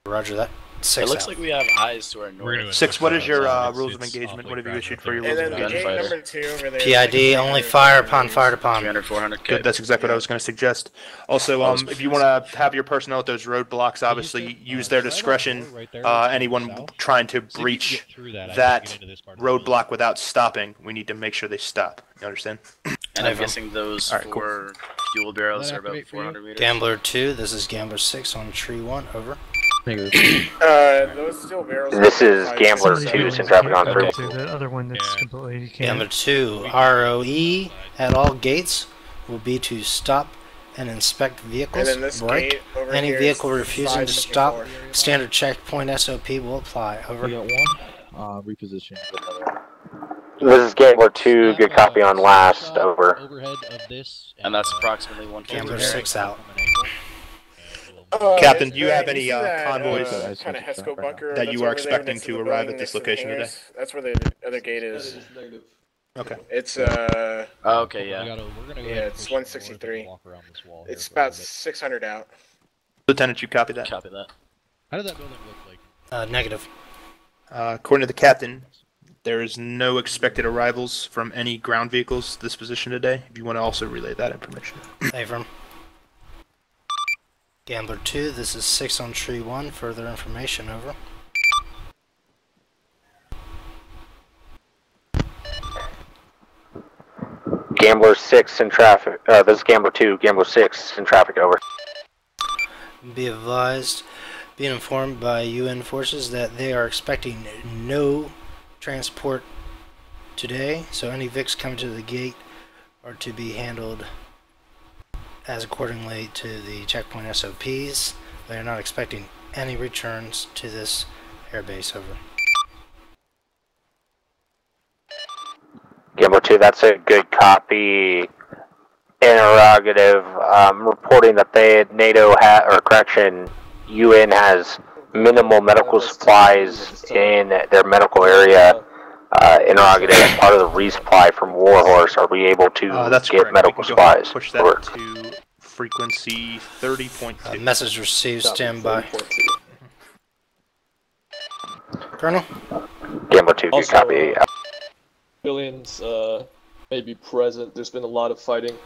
Roger that. 6 It looks out. like we have eyes to our north. 6, what is your rules of engagement? What have you issued for your rules of And then the gate engagement? number 2 over there. PID, only fire upon fired upon. 300, 400. Good, that's exactly what I was going to suggest. Also, if you want to have your personnel at those roadblocks, obviously use their discretion. Anyone trying to breach that roadblock without stopping, we need to make sure they stop. You understand? And I'm guessing those All right, cool. 4 fuel barrels are about 400 meters. Gambler 2, this is Gambler 6 on tree 1. Over. Those steel barrels. This is Gambler 2, send traffic on 3. The other one that's completely Gambler 2, ROE at all gates will be to stop and inspect vehicles. And then this Break. gate over Any here vehicle is refusing to 554. stop, standard checkpoint SOP will apply. Over. We got one. Reposition. This is Gambler 2, good copy on last, over. Overhead of this. And that's approximately 150. Gambler 6 out. Captain, do you have any convoys kind of Hesco bunker that that's you are over there expecting next to the arrive building at this next to the location today? hangars? That's where the other gate is. Negative. Okay. It's Oh, okay, yeah. We're gonna go yeah, ahead and it's push 163. walk around this wall here It's for a about little bit. 600 out. Lieutenant, you copy that? Copy that. How did that building look like? Negative. According to the captain, there is no expected arrivals from any ground vehicles this position today. If you want to also relay that information. Avram. Gambler 2, this is 6 on tree 1. Further information. Over. Gambler 6 in traffic. This is Gambler 2, Gambler 6 in traffic, over. Be advised, being informed by UN forces that they are expecting no transport today, so any VICs coming to the gate are to be handled as accordingly to the checkpoint SOPs. They are not expecting any returns to this airbase. Over. Gambler 2, that's a good copy. Interrogative, reporting that NATO UN has minimal medical supplies in their medical area. Interrogative, as part of the resupply from Warhorse, are we able to That's get correct. medical We can go ahead and supplies? push that Over. to frequency 30.2. Message received. Stand by. Colonel? Gambler 2, good Also, copy. Civilians may be present. There's been a lot of fighting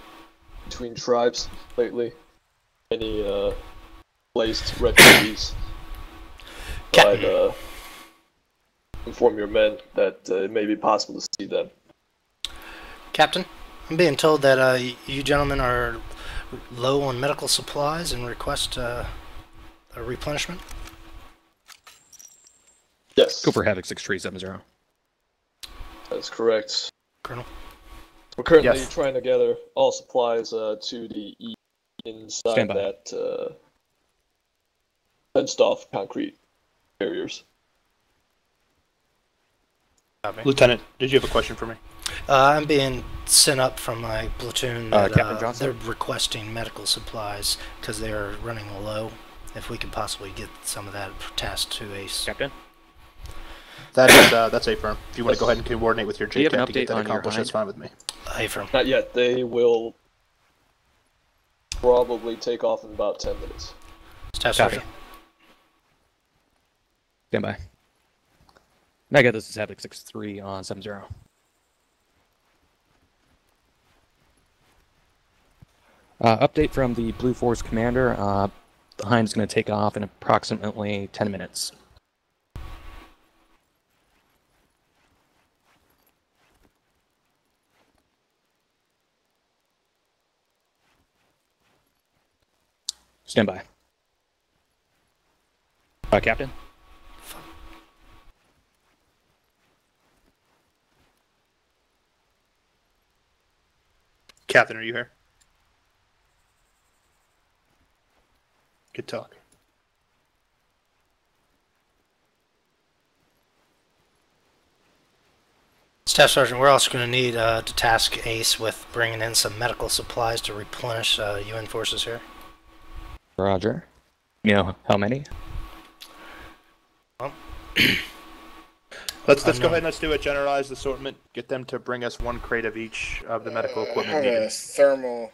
between tribes lately. Many placed refugees. So I'd inform your men that it may be possible to see them. Captain, I'm being told that you gentlemen are low on medical supplies and request a replenishment. Yes. Cooper Havoc 6370. That's correct. Colonel. We're currently Yes. trying to gather all supplies to the inside Stand by. that fenced off concrete barriers. Copy. Lieutenant, did you have a question for me? I'm being sent up from my platoon that Captain Johnson? they're requesting medical supplies because they are running low. If we could possibly get some of that tasked to Ace. Captain? That's A-firm. If you want to go ahead and coordinate with your Do you have an JCAT to get update that on your accomplished, that's hind? fine with me. A-firm. Not yet. They will probably take off in about 10 minutes. Staff Copy. Sergeant. Stand by. Mega, this is Havoc 6-3 on 7-0. Update from the Blue Force commander. The Hind's going to take off in approximately 10 minutes. Stand by. Captain? Captain, are you here? Good talk. Staff Sergeant, we're also going to need to task Ace with bringing in some medical supplies to replenish UN forces here. Roger. You know how many? Well, Let's go ahead and let's do a generalized assortment. Get them to bring us 1 crate of each of the medical I equipment have needed. a thermal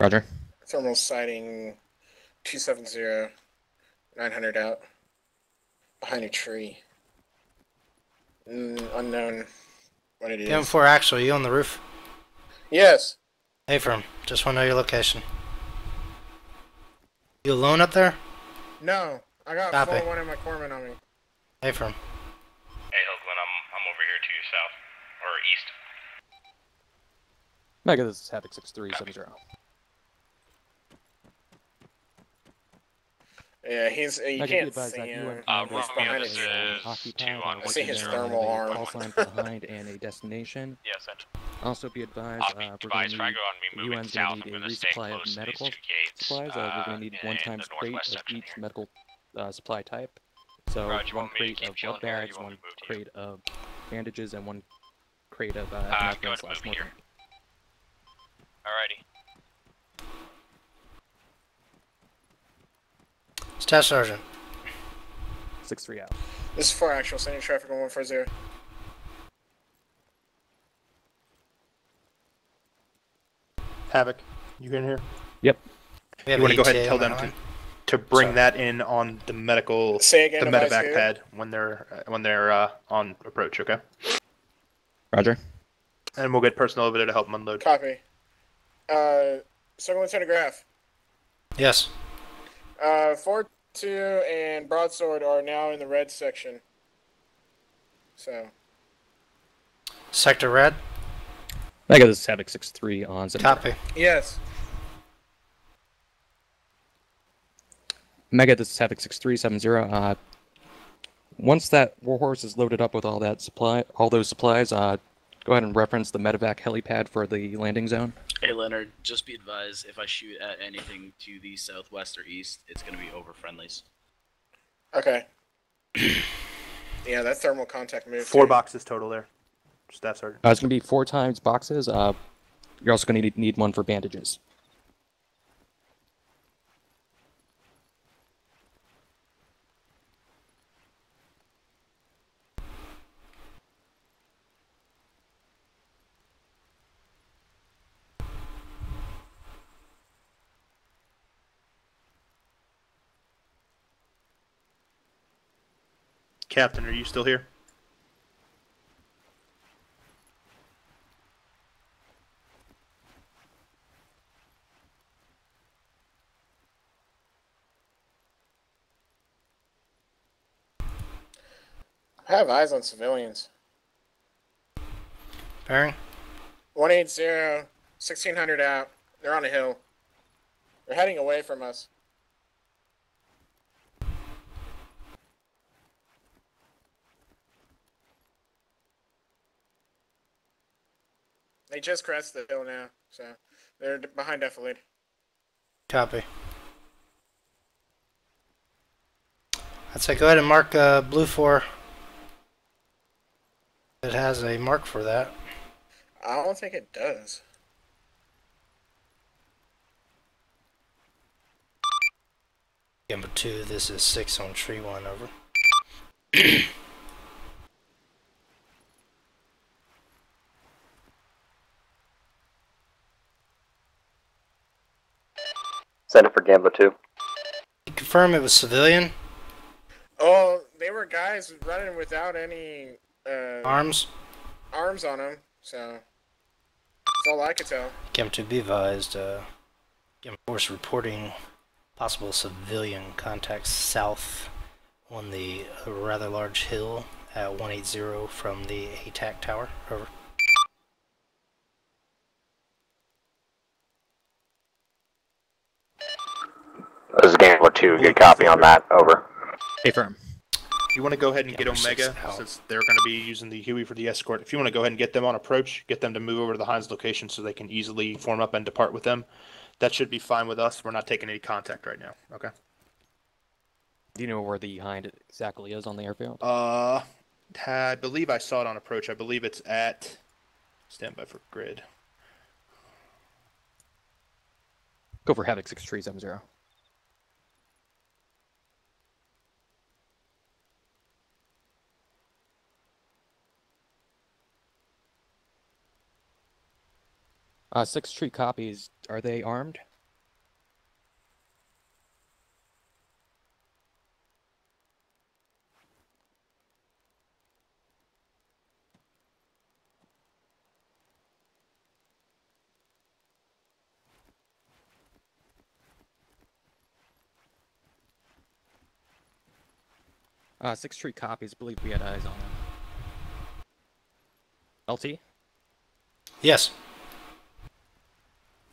Roger. sighting 270, 900 out behind a tree. Unknown what it is. M4 Axel, are you on the roof? Yes. A-firm, just want to know your location. You alone up there? No, I got Copy. 4-1 in my corpsman on me. A-firm. Hey, Oakland, I'm over here to your south or east. Mega, this is Havoc 6-3, 7-0. Yeah, he's. You Mega, be can't advised see that him. UN Romeo, behind this a tree. is occupied 2 on and I see his working thermal on a arm. call sign for the Hind and a destination. Yes, Ed. Also be advised, we're going Advise to Franco need, on me the moving UN's south. going to I'm need a going to stay resupply close of to these medical 2 gates supplies. We're going to need in 1 the times crate northwest of section each here. medical supply type. So Roger, 1 want me to crate keep of chilling blood here, or bags, you want 1 me to move to crate of bandages, and 1 crate of go ahead and epinephrine move / me here. morphine. Alrighty. Staff Sergeant. 6-3 out. This is 4 actual, sending traffic on 140. Havoc, you in here? Yep. We You have want to go ahead and ETA tell on them that line? to bring that in on the medical, Say again, the advise medevac who? pad when they're on approach. Okay. Roger. And we'll get personnel over there to help them unload. Copy. Second Lieutenant Graff. Yes. 4-2 and Broadsword are now in the red section. So. Sector Red? Mega, this is Havoc 6-3 on 7-0. Copy. Yes. Mega, this is Havoc 6-3, 7-0. Once that Warhorse is loaded up with all those supplies, go ahead and reference the medevac helipad for the landing zone. Hey Leonard, just be advised, if I shoot at anything to the southwest or east, it's going to be over friendlies. Okay. Yeah, that thermal contact moved. 4 boxes total there. Staff Sergeant. It's going to be 4 times boxes. You're also going to need 1 for bandages. Captain, are you still here? I have eyes on civilians. Bearing? 180, 1600 out. They're on a hill. They're heading away from us. They just crested the hill now, so they're behind Defilade. Copy. I'd say go ahead and mark Blue 4. It has a mark for that. I don't think it does. Number 2, this is 6 on tree 1, over. Send it for Gambler 2. Confirm it was civilian. Oh, they were guys running without any Arms. arms on them, so that's all I could tell. Gamma 2, be advised. Gamma Force reporting possible civilian contacts south on the rather large hill at 180 from the ATAC tower. Over. This is Gambler 2. Good copy on that. Over. Affirm. If you want to go ahead and get Omega, since they're going to be using the Huey for the escort, if you want to go ahead and get them on approach, get them to move over to the Heinz location so they can easily form up and depart with them, that should be fine with us. We're not taking any contact right now. Okay. Do you know where the Hind exactly is on the airfield? I believe I saw it on approach. I believe it's at standby for grid. Go for Havoc 6370. Six Street copies. Are they armed? Six Street copies. Believe we had eyes on them. LT? Yes.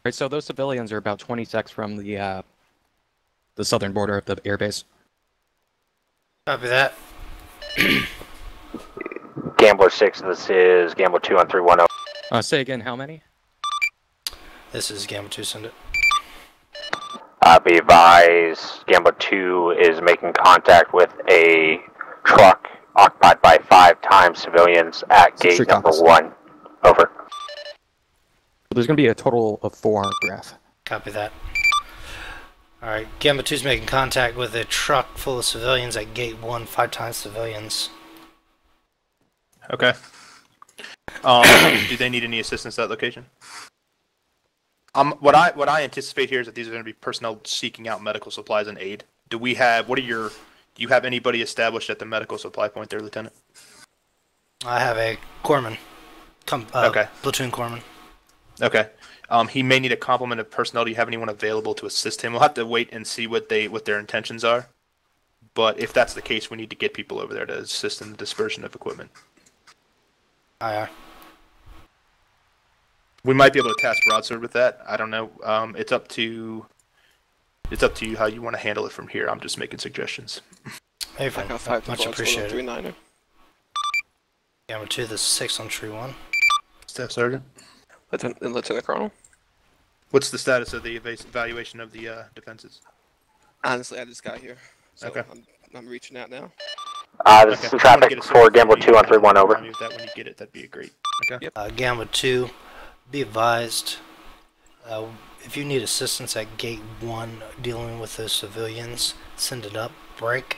Right, so those civilians are about 20 secs from the southern border of the airbase. Copy that. Gambler 6, this is Gambler 2 on 310. Say again, how many? This is Gamma 2, send it. Be advised, Gambler 2 is making contact with a truck occupied by 5 times civilians at gate number 1. Over. There's going to be a total of 4 on Graff. Copy that. Alright, Gamma 2's making contact with a truck full of civilians at gate 1, 5 times civilians. Okay. Do they need any assistance at that location? What I anticipate here is that these are going to be personnel seeking out medical supplies and aid. Do we have? Do you have anybody established at the medical supply point there, Lieutenant? I have a corpsman. Okay. Platoon corpsman. Okay. He may need a complement of personnel. Do you have anyone available to assist him? We'll have to wait and see what their intentions are. But if that's the case, we need to get people over there to assist in the dispersion of equipment. Aye. We might be able to task broadsword with that. I don't know. It's up to you how you want to handle it from here. I'm just making suggestions. Hey, much appreciated. Gamma 2, this is 6 on tree 1. Staff Sergeant. Lieutenant Colonel. What's the status of the evaluation of the defenses? Honestly, I just got here, so okay. I'm reaching out now. This is traffic for Gambler 2 on 3-1, over. That when you get it, that'd be great. Okay. Yep. Gamma 2, be advised, if you need assistance at gate 1 dealing with those civilians, send it up, break.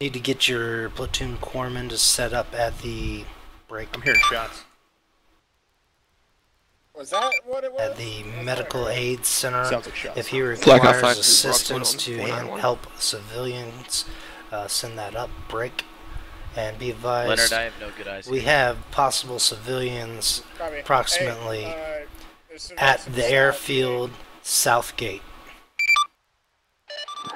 Need to get your platoon corpsman to set up at the break. I'm hearing shots. Was that what it was? At the medical aid center. Sounds like shots. If he requires assistance to help civilians, send that up, break. And be advised, Leonard, I have no good eyes. We have possible civilians approximately at the airfield south gate.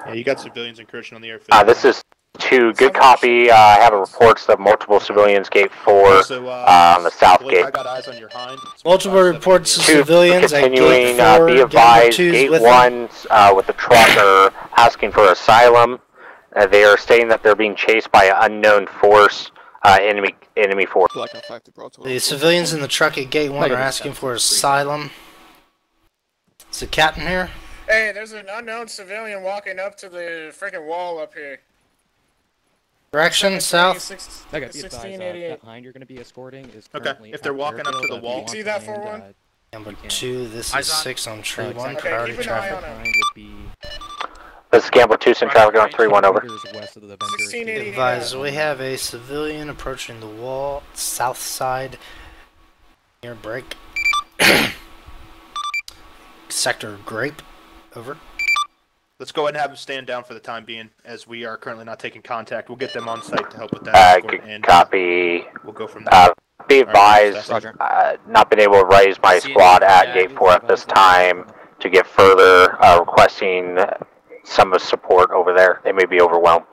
Yeah, you got civilians encroaching on the airfield. This is 2. Good copy. I have reports of multiple civilians, gate 4, on the south gate. I got eyes on your hind. Multiple reports of civilians continuing, at gate 4. Be advised, gate 1 with the truck are asking for asylum. They are stating that they're being chased by an unknown force, enemy force. The civilians in the truck at gate 1 are asking for asylum. Is the captain here? Hey, there's an unknown civilian walking up to the freaking wall up here. Direction south. Okay, be advised, that hind you're going to be escorting is currently if they're at walking up to airfield, the if you wall. want See to that land, 4-1? Number you can. 2, this is 6 on tree 1, exactly. priority keep an eye traffic. on Hind would be This is Gambler 2, send traffic on 3-1 over. west of the vendor. 1688. Advise, we have a civilian approaching the wall, south side, near break. Sector Grape, over. Let's go ahead and have them stand down for the time being, as we are currently not taking contact. We'll get them on site to help with that. Copy. We'll go from there. Be advised, not been able to raise my squad at Gate 4 at this time to get further, requesting some support over there. They may be overwhelmed.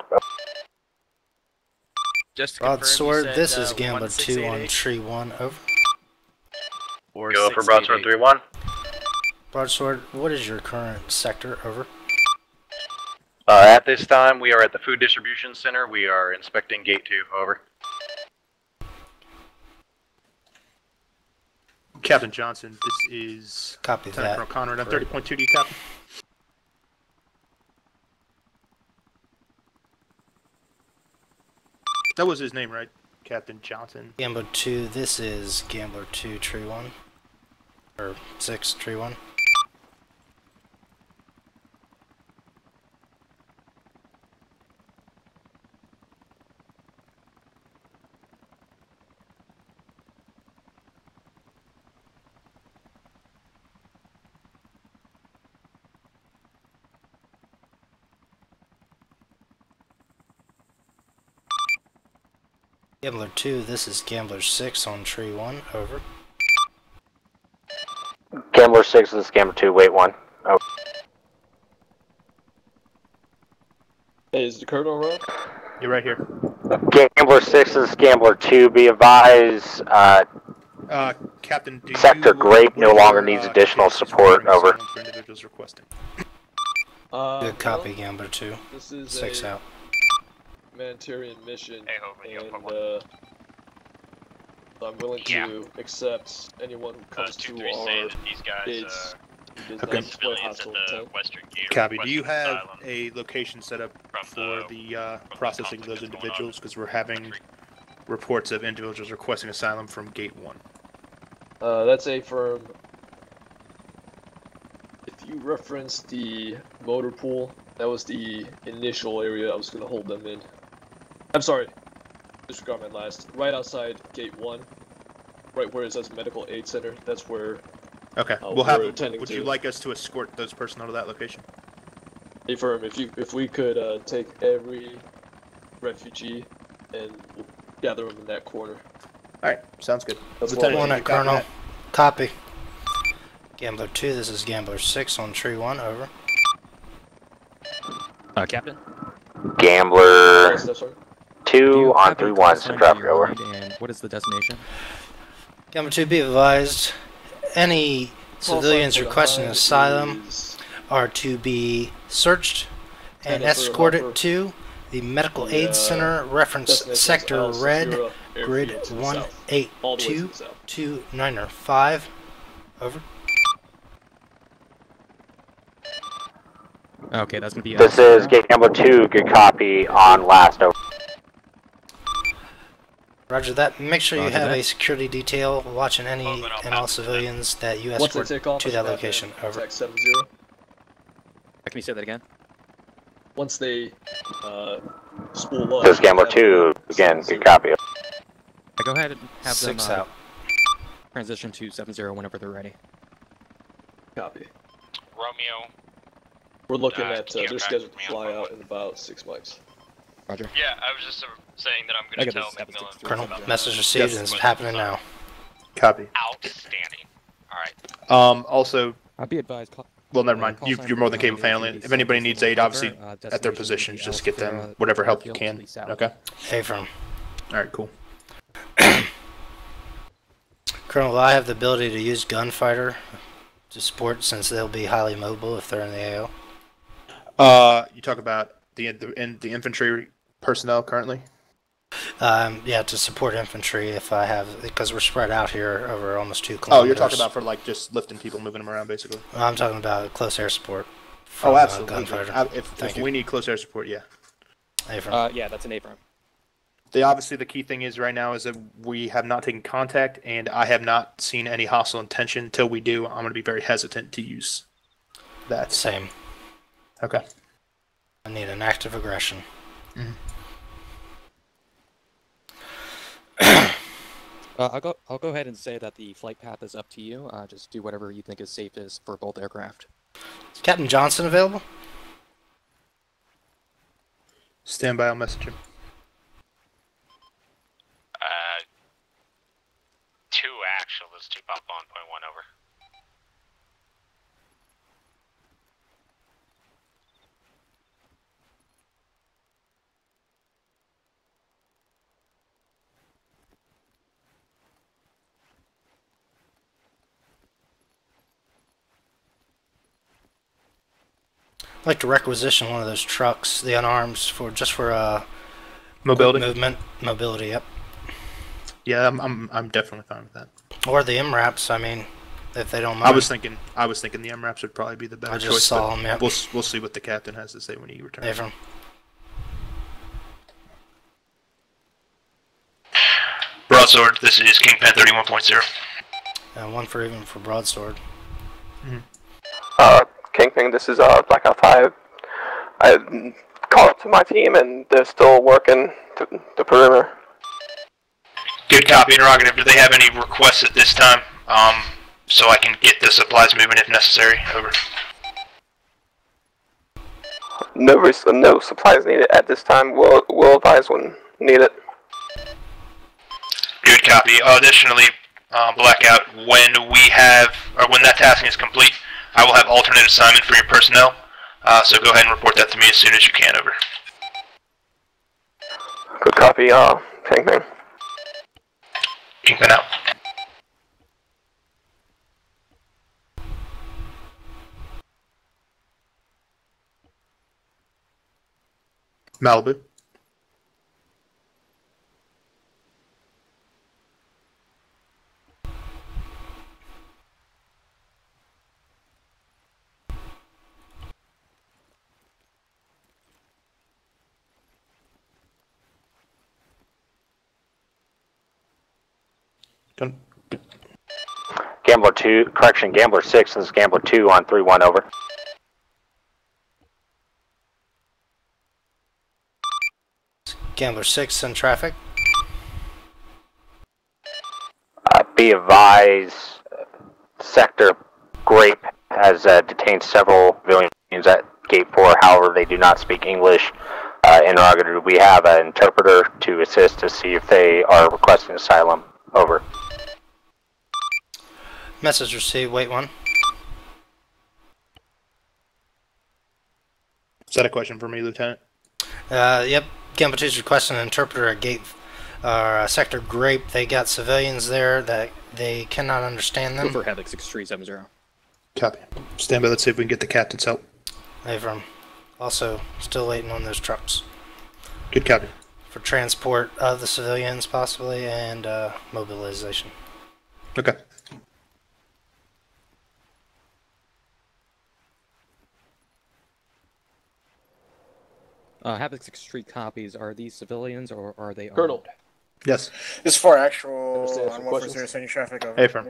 Just to Broadsword, confirm, this is Gambler 2 on tree 1, over. Go for Broadsword 3-1. Broadsword, what is your current sector, over? At this time, we are at the Food Distribution Center. We are inspecting Gate 2, over. Captain Johnson, this is Copy Lieutenant that. Colonel Conrad on 30.2. Do you copy? That was his name, right? Captain Johnson. Gambler 2, this is Gambler 2, tree 1. Or 6, tree 1. Gambler 2, this is Gambler 6 on tree 1, over. Gambler 6, this is Gambler 2, wait 1. Over. Hey, is the Colonel around? You're right here. Gambler 6, this is Gambler 2, be advised, Captain, do Sector Grape no longer needs additional support, over. For individuals requesting. Good copy, Gambler 2. This is 6 a out. humanitarian mission, and I'm willing to accept anyone who comes to our gates. Okay. Copy. Do you have a location set up for the processing of those individuals? Because we're having reports of individuals requesting asylum from Gate 1. That's a firm. If you reference the motor pool, that was the initial area I was going to hold them in. I'm sorry, disregard my last. Right outside Gate 1, right where it says Medical Aid Center, that's where Okay, we'll have. Would you like us to escort those personnel to that location? Hey, firm, if we could take every refugee and we'll gather them in that corner. All right, sounds good. That's One at Colonel. Copy. Gambler 2, this is Gambler 6 on tree 1, over. Captain? Gambler 2 on 3-1, send traffic over. And what is the destination? Gambler 2, be advised, any civilians requesting asylum are to be searched and escorted to the Medical Aid Center, reference Sector Red, Grid 1822905, over. Okay, that's gonna be. This is Gambler 2, good copy on last, over. Roger that. Make sure you Roger have that. a security detail watching any and all civilians that you escort to that location. Over. Can you say that again? Once they spool up. This is Gambler 2, again, good copy. Go ahead and have 6 them out. transition to 7-0 whenever they're ready. Copy. Romeo. We're looking at they're scheduled to fly out in about 6 months. Roger. Yeah, I was just saying that I'm going to tell McMillan. Colonel, message received and it's happening now. Copy. Outstanding. Alright. Also, I'd be advised. well, never mind. You're more than capable of handling it. If anybody needs aid, obviously, at their positions, just get them whatever help you can. Okay? Hey, from. Alright, cool. Colonel, I have the ability to use gunfighter to support since they'll be highly mobile if they're in the AO. You talk about the infantry personnel currently? Yeah, to support infantry if I have, because we're spread out here over almost 2 Oh, kilometers. you're talking about for like just lifting people, moving them around, basically. I'm talking about close air support. From, Oh, absolutely. Gunfighter. If we need close air support, yeah. A-frame. Yeah, that's an A-frame. Obviously the key thing is right now is that we have not taken contact, and I have not seen any hostile intention. Until we do, I'm going to be very hesitant to use that. Same. Okay. I need an active aggression. Mm-hmm. I'll go ahead and say that the flight path is up to you. Just do whatever you think is safest for both aircraft. Is Captain Johnson available? Stand by, I'll message him. 2 actual, let's keep up on point 1 over. I'd like to requisition one of those trucks, the unarmed, for mobility. Mobility. Yep. Yeah, I'm definitely fine with that. Or the MRAPs. I mean, if they don't mind. I was thinking the MRAPs would probably be the better choice. I just saw them. Yep. We'll see what the captain has to say when he returns. Affirm. Broadsword, this is Kingpin 31.0. One for even for broadsword. Kingpin, this is Blackout 5. I called to my team and they're still working the perimeter. Good copy, interrogative. Do they have any requests at this time? So I can get the supplies moving if necessary. Over. No supplies needed at this time. We'll advise when needed. Good copy. Additionally, Blackout, when that tasking is complete, I will have alternate assignment for your personnel. So go ahead and report that to me as soon as you can. Over. Good copy. Kingpin. Kingpin out. Malibu. Gambler 2, correction, Gambler 6, this is Gambler 2 on 3-1, over. Gambler 6 in traffic. Be advised, Sector Grape has detained several civilians at Gate 4, however they do not speak English. Interrogator, we have an interpreter to assist to see if they are requesting asylum, over. Message received, wait 1. Is that a question for me, Lieutenant? Yep. Gambler 2 is requesting an interpreter at Gate Sector Grape. They got civilians there that they cannot understand them. For Havoc 6370. Copy. Stand by, let's see if we can get the captain's help. Affirm. Also, still waiting on those trucks. Good copy. For transport of the civilians, possibly, and mobilization. Okay. Havoc 63 copies. Are these civilians or are they Colonel. armed? Yes. This is for actual on questions? 140 sending traffic over. Affirm.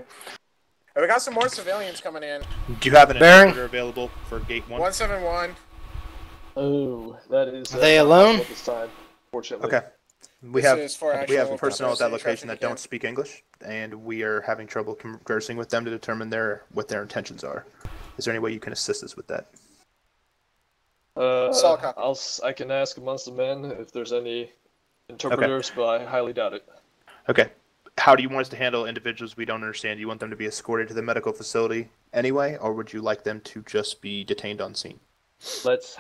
We got some more civilians coming in. Do you have an Bearing? interpreter available for Gate 1? 171. Oh, that is. Are they alone? At this time, fortunately. Okay. We This have is for personnel at that actual location that traffic don't speak English, and we are having trouble conversing with them to determine what their intentions are. Is there any way you can assist us with that? I can ask amongst the men if there's any interpreters, but I highly doubt it. Okay. How do you want us to handle individuals we don't understand? Do you want them to be escorted to the medical facility anyway, or would you like them to just be detained on scene? Let's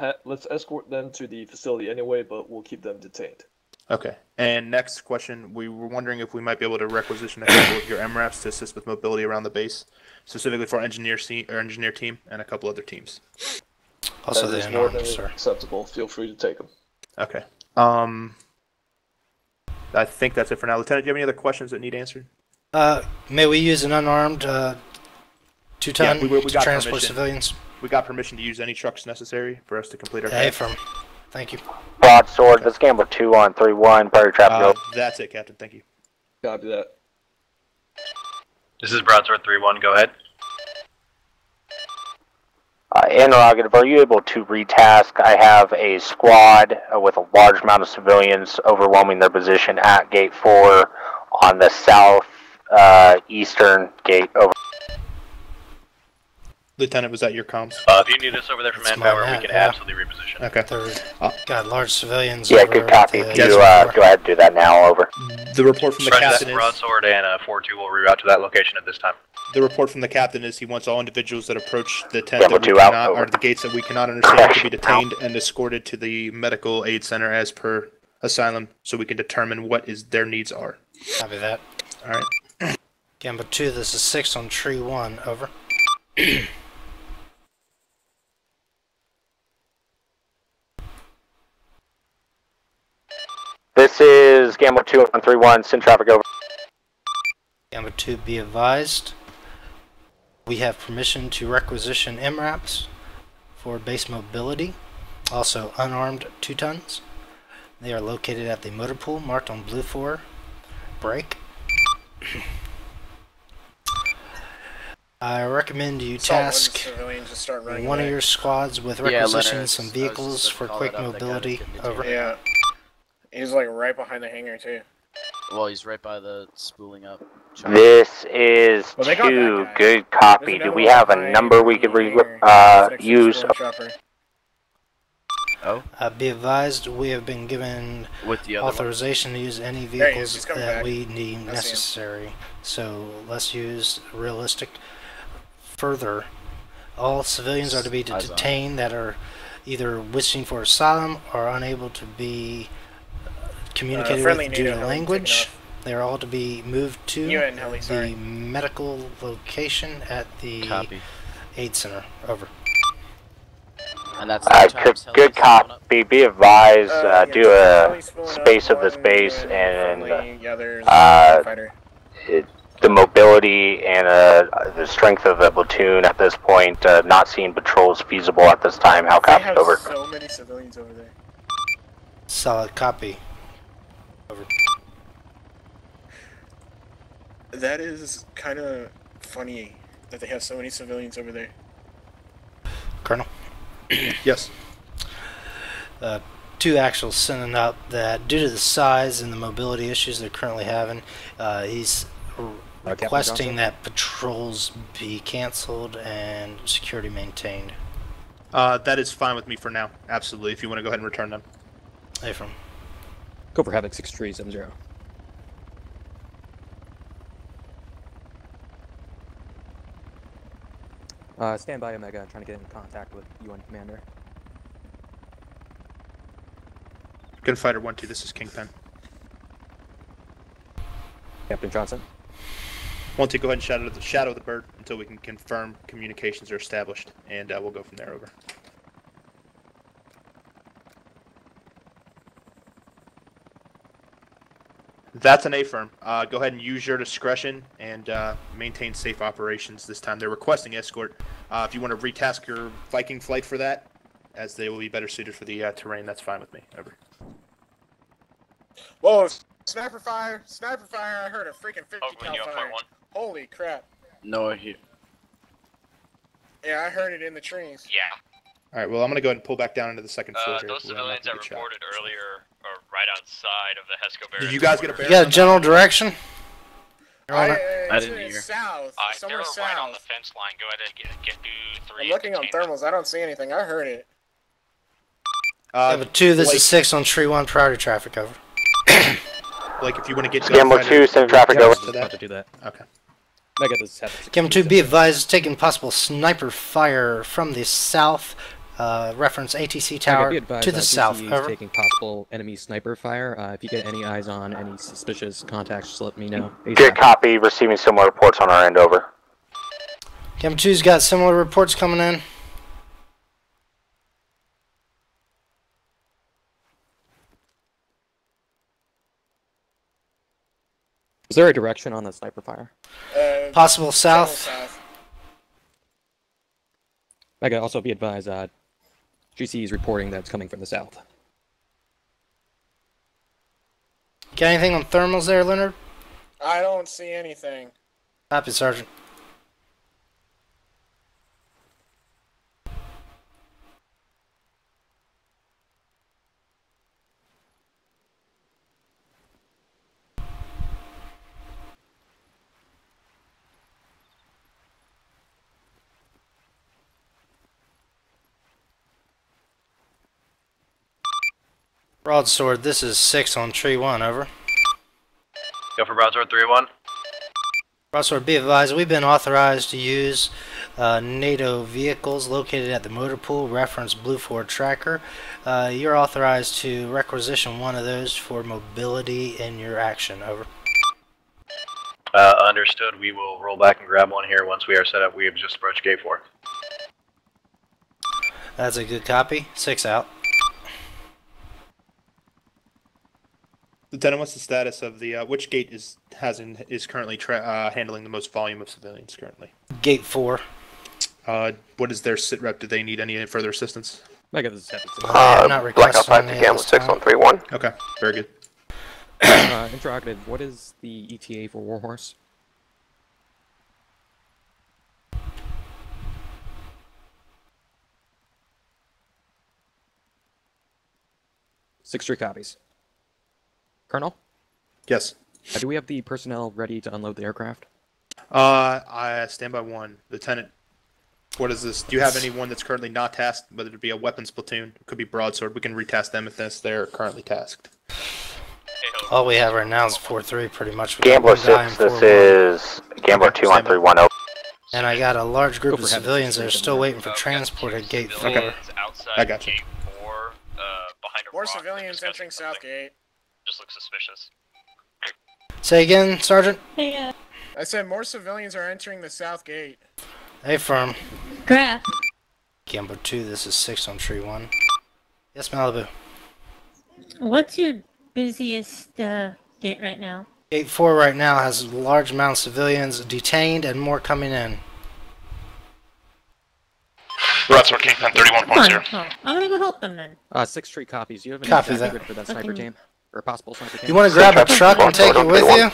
escort them to the facility anyway, but we'll keep them detained. Okay. And next question, we were wondering if we might be able to requisition a couple of your MRAPs to assist with mobility around the base, specifically for our engineer team and a couple other teams. Also, that the is more unarmed, than sir. acceptable. Feel free to take them. Okay. I think that's it for now. Lieutenant, do you have any other questions that need answered? May we use an unarmed 2-ton we to got transport permission. civilians? We got permission to use any trucks necessary for us to complete our task. Affirm. Thank you. Broadsword, let's gamble 2 on 3-1, prior traffic over. That's it, Captain. Thank you. Copy that. This is Broadsword 3-1, go ahead. Interrogative, are you able to retask? I have a squad with a large amount of civilians overwhelming their position at Gate 4 on the south eastern gate. Over. Lieutenant, was that your comms? If you need us over there for manpower, we can yeah. absolutely reposition. Okay. Got large civilians. Yeah, over good copy. at the- You, go ahead and do that now, over. The report from the captain is... Broadsword and 4-2 will reroute to that location at this time. The report from the captain is he wants all individuals that approach the tent Gamble that we 2 out, cannot, over. or the gates that we cannot understand to be detained and escorted to the medical aid center as per asylum, so we can determine what their needs are. Copy that. All right. Gamble 2, this is 6 on tree 1, over. This is Gamble 2 on 3-1, send traffic over. Gamble 2, be advised. We have permission to requisition MRAPs for base mobility, also unarmed 2 tons. They are located at the motor pool marked on Blue 4. Break. I recommend you task one of your squads with requisitioning some vehicles for quick mobility. Over. Yeah. He's like right behind the hangar too. Well, he's right by the spooling up. This is Well, they got 2, that guy. good copy. Do we have a number we could use? Oh. Be advised, we have been given With the other authorization to use any There he is. vehicles He's coming that back. we deem I see him. necessary. So let's use realistic. Further, all civilians are to be Eyes on. detained that are either wishing for asylum or unable to be communicated friendly with due NATO to heli language. taking They are all to be moved to UN heli, the sorry. medical location at the Copy. aid center. Over. And that's Good copy. Be advised, do a space of this base and the mobility and the strength of the platoon at this point. Not seeing patrols feasible at this time. How They copy? have Over. so many civilians over there. Solid copy. Over. That is kind of funny that they have so many civilians over there. Colonel. Yes. 2 actuals sending up that due to the size and the mobility issues they're currently having, he's requesting that patrols be canceled and security maintained. That is fine with me for now. Absolutely. If you want to go ahead and return them. Hey, from. Go for Havoc 6370. Stand by, Omega. I'm trying to get in contact with UN Commander. Gunfighter 1-2, this is Kingpin. Captain Johnson. 1-2, go ahead and shadow the bird until we can confirm communications are established, and we'll go from there. Over. That's an A-firm. Go ahead and use your discretion and maintain safe operations this time. They're requesting escort. If you want to retask your Viking flight for that, as they will be better suited for the terrain, that's fine with me. Over. Whoa! Sniper fire! Sniper fire! I heard a freaking 50 cal fire. Holy crap! No, I hear. Yeah, I heard it in the trees. Yeah. All right. Well, I'm gonna go ahead and pull back down into the second floor here. Those civilians that reported earlier are right outside of the Hesco barracks. Did you guys get a You barracks? got a general direction? I didn't hear. South. They Somewhere were south. right on the fence line. Go ahead and get to 3. I'm looking on thermals. I don't see anything. I heard it. Number 2, this Blake, is 6 on tree 1, priority traffic. Over. Blake, if you want to get Gamble 2, send traffic over. to that. To do that. Okay. Mega, this is Havoc Gamble 2, be advised, taking possible sniper fire from the south. Reference ATC tower to the south. Over. Taking possible enemy sniper fire. If you get any eyes on any suspicious contacts, just let me know. Good copy. Receiving similar reports on our end. Over. Gamble 2's got similar reports coming in. Is there a direction on the sniper fire? Possible south. Mega, also be advised, GC is reporting that it's coming from the south. Got anything on thermals there, Leonard? I don't see anything. Copy, Sergeant. Broadsword, this is 6 on tree 1, over. Go for broadsword 3-1. Broadsword, be advised, we've been authorized to use NATO vehicles located at the motor pool, reference Blue Ford Tracker. You're authorized to requisition one of those for mobility in your action, over. Understood. We will roll back and grab one here once we are set up. We have just approached gate 4. That's a good copy. 6 out. Lieutenant, what's the status of the which gate is currently handling the most volume of civilians currently? Gate 4. What is their sit rep? Do they need any further assistance? I guess it's not Blackout 5 to Gamma 6 on 3-1. Okay, very good. Interrogative, what is the ETA for Warhorse? Six tree copies. Colonel? Yes. Do we have the personnel ready to unload the aircraft? I stand by 1. Lieutenant, what is this? Do you have anyone that's currently not tasked, whether it be a weapons platoon? It could be broadsword. We can retask them if they're currently tasked. All we have right now is 4-3, pretty much. Gambler 6, this is Gambler 2 on 3-1. And I got a large group of civilians that are still waiting for transport at gate 4. Okay. I got you. More civilians entering South Gate. Just looks suspicious. Say again, Sergeant? Hey, I said more civilians are entering the South Gate. Hey, firm. Graff. Gambler 2, this is 6 on tree 1. Yes, Malibu. What's your busiest gate right now? Gate 4 right now has a large amount of civilians detained and more coming in. Broadsword Kingpin 31.0. Oh, I'm gonna go help them then. 6 tree copies. Do you have any Copy that. grid for that sniper team? Or possible sniper team? You want to grab a truck and take it with you?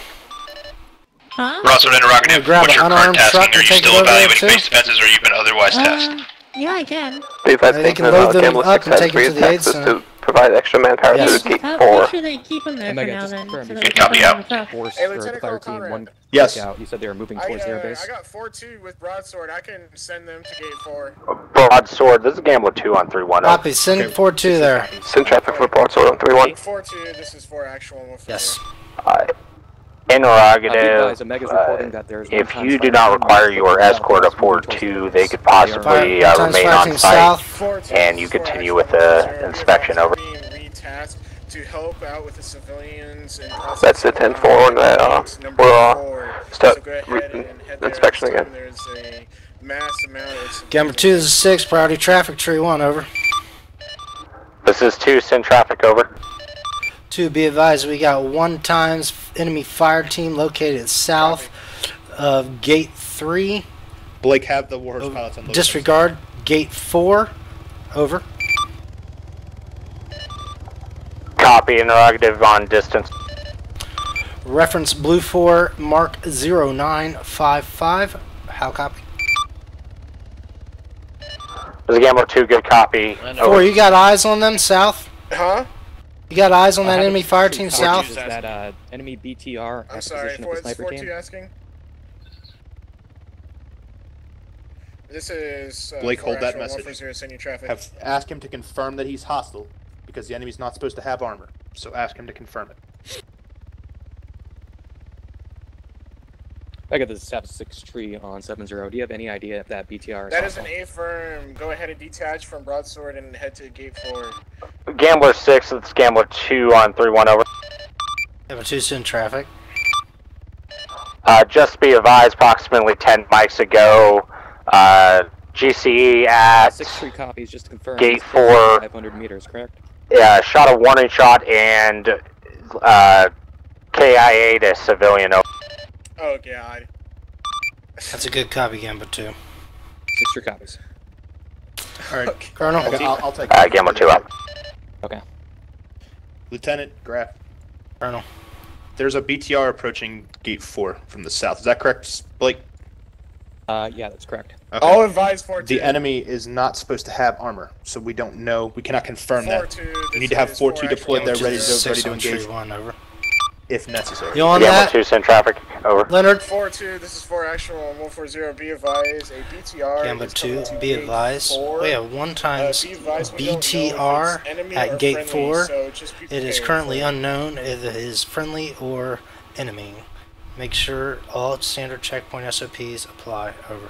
Huh? Broadsword interrogative, grab what's your an current unarmed tasking? truck Are and you take still it over there evaluating too? base defenses or have you been otherwise tasked? Yeah, I can. They can load them up and take it to the aid center. To provide extra manpower Yes. to gate Make 4. sure they keep them there for now then. So Good copy out. Force Hey, or the Lieutenant fire Colonel team, one Yes. out. You said they were moving towards the airbase. I got 4-2 with broadsword. I can send them to gate 4. Broadsword, this is Gambler 2 on 3-1. Copy, send 4-2 there. Send traffic for broadsword on 3-1. 4-2, this is 4 actual. Yes. Interrogative, Omega's reporting that there's if you do not require your escort of 4-2, they could possibly remain on site, and you continue with the inspection, over. To help out with the civilians and That's the 10-4 and we'll start inspection again. There's a mass amount of Gambler 2, this is 6, priority traffic, tree 1, over. This is 2, send traffic, over. 2, be advised, we got 1 times enemy fire team located south of gate 3. Blake, have the Warhorse pilots unload. Disregard, gate 4, over. Copy, interrogative on distance. Reference Blue 4, Mark 0955. How copy? This is Gambler 2, good copy. 4, you got eyes on them south? Huh? You got eyes on that enemy fire team south? Is that enemy BTR I'm at sorry, position of the sniper team? asking? This is Blake, hold that 4 message. 140, sending traffic. Ask him to confirm that he's hostile, because the enemy's not supposed to have armor. So ask him to confirm it. I got this step 6 tree on 7-0. Do you have any idea if that BTR is That is hostile? an A firm. Go ahead and detach from broadsword and head to gate 4. Gambler 6, it's Gambler 2 on 3-1, over. Gambler 2, send traffic. Just be advised, approximately 10 mics ago, GCE at 6 tree copies, just to confirm. gate it's 4. 500 meters, correct? Shot a warning shot and KIA to civilian, over. Oh god. That's a good copy, Gambler 2. 6 tree copies. Alright. Colonel? Okay, I'll take Gambler 2 up. Okay. Lieutenant, Graff. Colonel. there's a BTR approaching Gate 4 from the south. Is that correct, Blake? Yeah, that's correct. Okay. I'll advise 4-2. The enemy is not supposed to have armor, so we don't know. We cannot confirm that. 4-2, We need to have 4-2 deployed there, ready Six to on engage tree one, over. if necessary. You on Gamble that? 2, send traffic. Over. Leonard. 4-2, this is 4 actual on 140. Be advised, a BTR. Gamble is 2, coming to be Gate advised. 4. Oh yeah, 1 times be advised, we don't know if BTR it's enemy at or Gate friendly, 4. so just be It is prepared currently for it. unknown if it is friendly or enemy. Make sure all standard checkpoint SOPs apply. Over.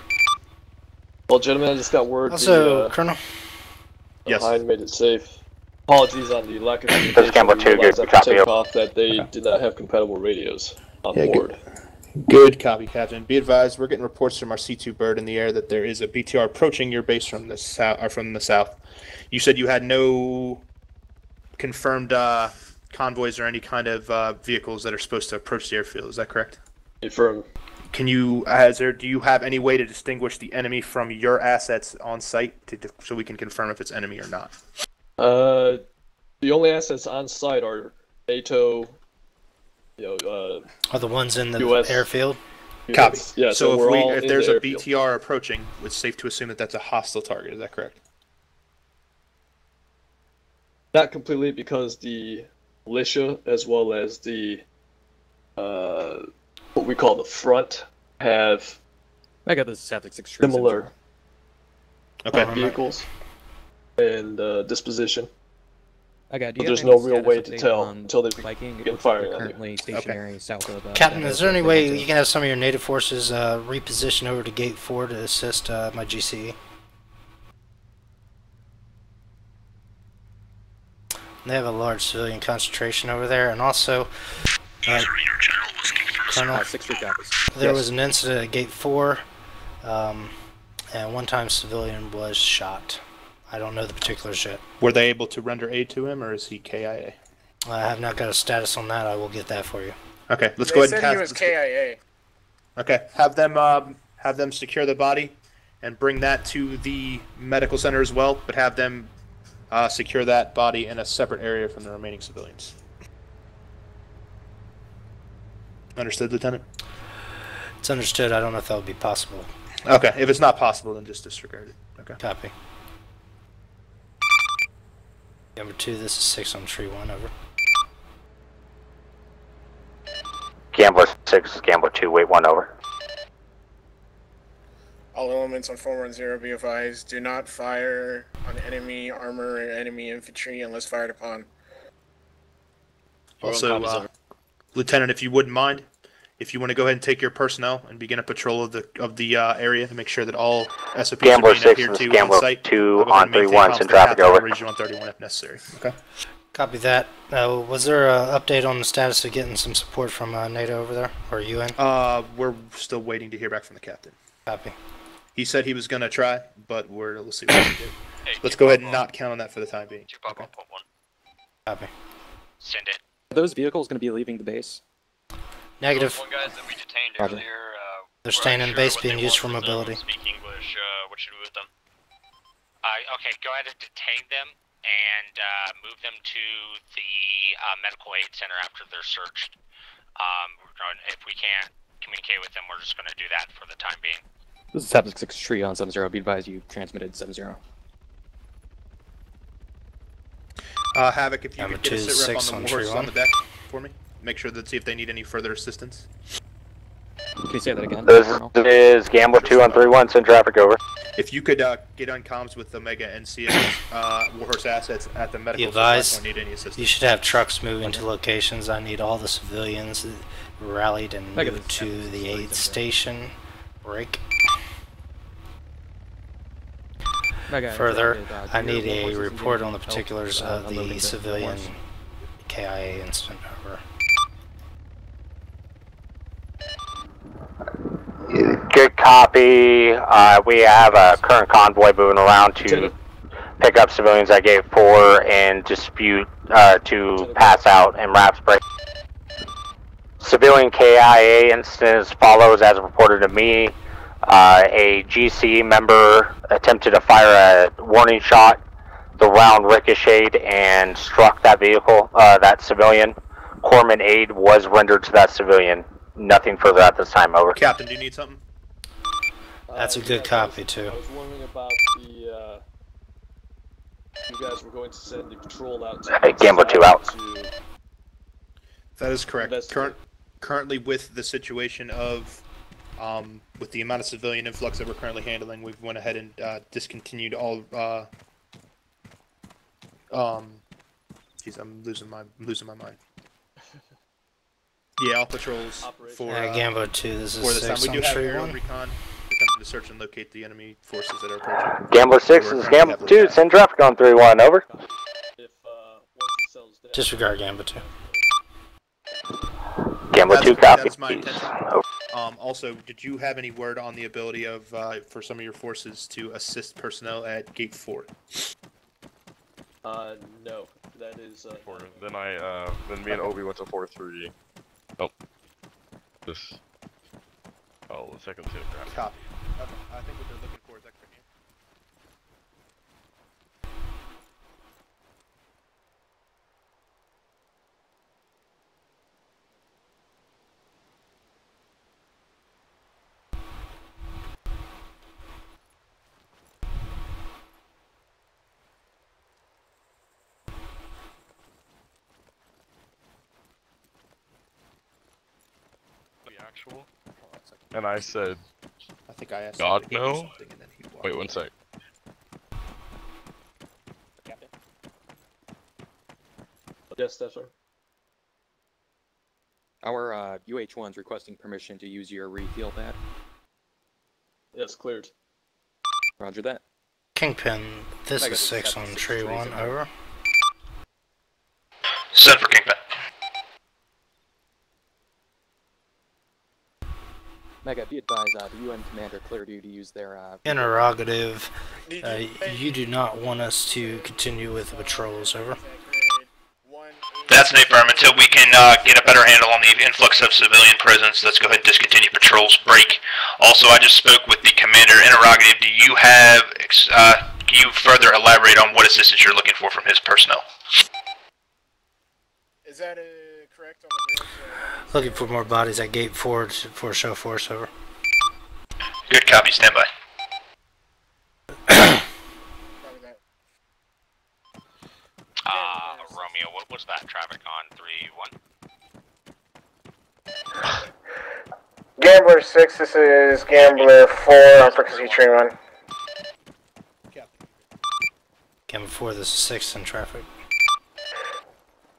Well, gentlemen, I just got word. Also, Colonel. Yes. Behind made it safe. Apologies on the lack of This is communication. Gamble We 2, realized good after copy. takeoff that they did not have compatible radios on board. Good copy, Captain. Be advised, we're getting reports from our C2 bird in the air that there is a BTR approaching your base from the south. You said you had no confirmed convoys or any kind of vehicles that are supposed to approach the airfield. Is that correct? Confirmed. Can you, do you have any way to distinguish the enemy from your assets on site so we can confirm if it's enemy or not? The only assets on site are NATO, Are the ones in the US airfield? Copy. Yeah, So we're all if in there's the a airfield. BTR approaching, it's safe to assume that that's a hostile target. Is that correct? Not completely, because the militia as well as the what we call the front have I got this South Extreme. similar Okay. vehicles and disposition. I got. But there's no real way to tell until they begin firing on you. Currently stationary south of. Captain, is there any way you can have some of your native forces reposition over to Gate 4 to assist my GCE? They have a large civilian concentration over there, and also, Colonel, there was an incident at Gate 4, and one time civilian was shot. I don't know the particulars yet. Were they able to render aid to him, or is he KIA? I have not got a status on that. I will get that for you. Okay, let's go ahead and They said he was KIA. Okay, have them secure the body, and bring that to the medical center as well. But have them secure that body in a separate area from the remaining civilians. Understood, Lieutenant? It's understood. I don't know if that would be possible. Okay, if it's not possible, then just disregard it. Okay. Copy. Number 2, this is 6 on tree 1, over. Gambler 6, Gambler 2, wait 1, over. All elements on 410, be advised, do not fire on enemy armor or enemy infantry unless fired upon. Also, Lieutenant, if you wouldn't mind, if you want to go ahead and take your personnel and begin a patrol of the area to make sure that all SOPs Gambler are being 6 adhered and to on Gambler site. 2 I'll go ahead on and maintain 3-1, comms send with traffic Captain over. Region 131 if necessary. Okay. Copy that. Was there an update on the status of getting some support from NATO over there, or UN? We're still waiting to hear back from the captain. Copy. He said he was going to try, but we'll see what we can do. Let's go ahead and not count on that for the time being. Okay. Copy. Send it. Are those vehicles going to be leaving the base? Negative. Those one guys that we detained Roger. earlier. They're we're staying in unsure base, what being they used want for with them. mobility. Speak English. What should we do with them? Okay, go ahead and detain them and move them to the medical aid center after they're searched. If we can't communicate with them, we're just going to do that for the time being. This is South 6 tree on 70. Be advised, you transmitted 70. Havoc, if you Number could get a 2 sit rep 6 on on the tree warhorse 1. on the deck for me. Make sure that see if they need any further assistance. Can you say that again? This is Gambler 2 on 3-1, send traffic over. If you could get on comms with Omega and see if warhorse assets at the medical Be advised, don't need any assistance. you should have trucks moving to locations. I need all the civilians rallied and moved to the aid station. Break. Further, I need a report on the particulars of the civilian KIA incident. Over. Good copy. We have a current convoy moving around to pick up civilians at Gate 4 and dispute to pass out and wrap spray. Civilian KIA instance follows as reported to me. A GC member attempted to fire a warning shot. The round ricocheted and struck that vehicle, that civilian, Corpsman aid was rendered to that civilian. Nothing further at this time, over. Captain, do you need something? That's a good copy, too. I was wondering about the, you guys were going to send the patrol out to... Hey, Gambler 2 out. That is correct. Currently with the situation of, with the amount of civilian influx that we're currently handling, we've went ahead and discontinued all, geez, I'm losing my mind. Yeah, all patrols for, Gambo 2, this is for this 6 time. We do on have tree aerial 1. recon attempting to search and locate the enemy forces that are approaching. Gambler 6, this is Gambler 2, send traffic on 3-1, over. Disregard Gambo 2. Gambler 2, copy. That's my intention. Also, did you have any word on the ability of, for some of your forces to assist personnel at Gate 4? No. That is, Then then me and Obi went to 4-3. Oh. This. Oh, the second tip. Copy. Okay. I think what they're looking for is extra hands. Actual, and I said, I think I asked God him to give me no. something and then he walked Wait away. 1 sec. Yes, that's right. Our UH-1's requesting permission to use your refuel pad. Yes, cleared. Roger that. Kingpin, this is 6 on tree 1, over. Send for Kingpin. Mega, be advised, the UN commander cleared you to use their, Interrogative. You do not want us to continue with the patrols, over. That's an affirm. Until we can get a better handle on the influx of civilian presence, let's go ahead and discontinue patrols. Break. Also, I just spoke with the commander. Interrogative, do you have, can you further elaborate on what assistance you're looking for from his personnel? Is that correct on the bridge? Looking for more bodies at Gate 4 for show force, over. Good copy, stand by. Romeo, what was that traffic on 3-1? Gambler 6, this is Gambler 4 on frequency tree 1. Gambler 4, this is 6 in traffic.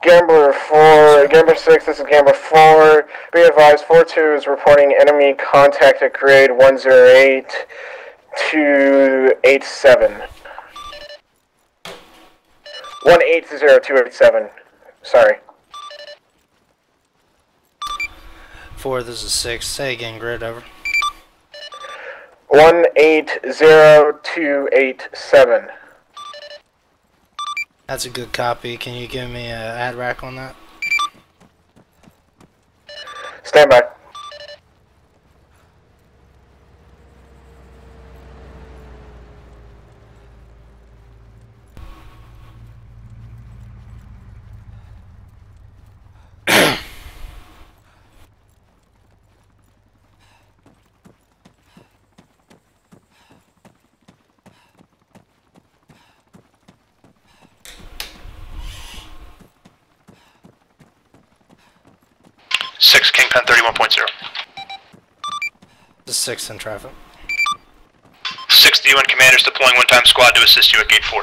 Gambler 6, this is Gambler 4. Be advised, 4-2 is reporting enemy contact at grade 108-287. 180-287. Sorry. 4, this is 6. Say again, grid, over. 180-287. That's a good copy. Can you give me an ad rack on that? Stand by. Six Kingpin 31.0. This is 6 in traffic. 6 UN commanders deploying one-time squad to assist you at Gate 4.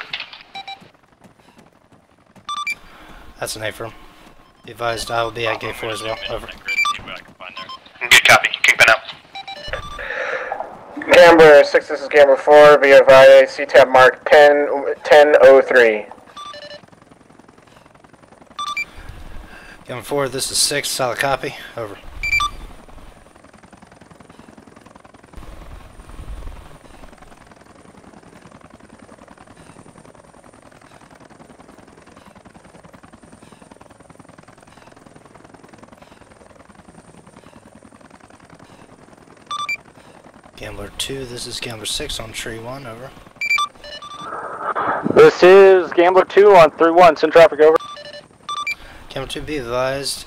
That's an affirm. Be advised, I will be at Gate 4 as well, over. Good copy, Kingpin out. Gambler 6, this is Gambler 4. Be advised, CTAB mark 1003. Gambler 4, this is 6. Solid copy, over. Gambler 2, this is Gambler 6 on tree 1, over. This is Gambler 2 on 3-1, send traffic over. Camera 2, be advised,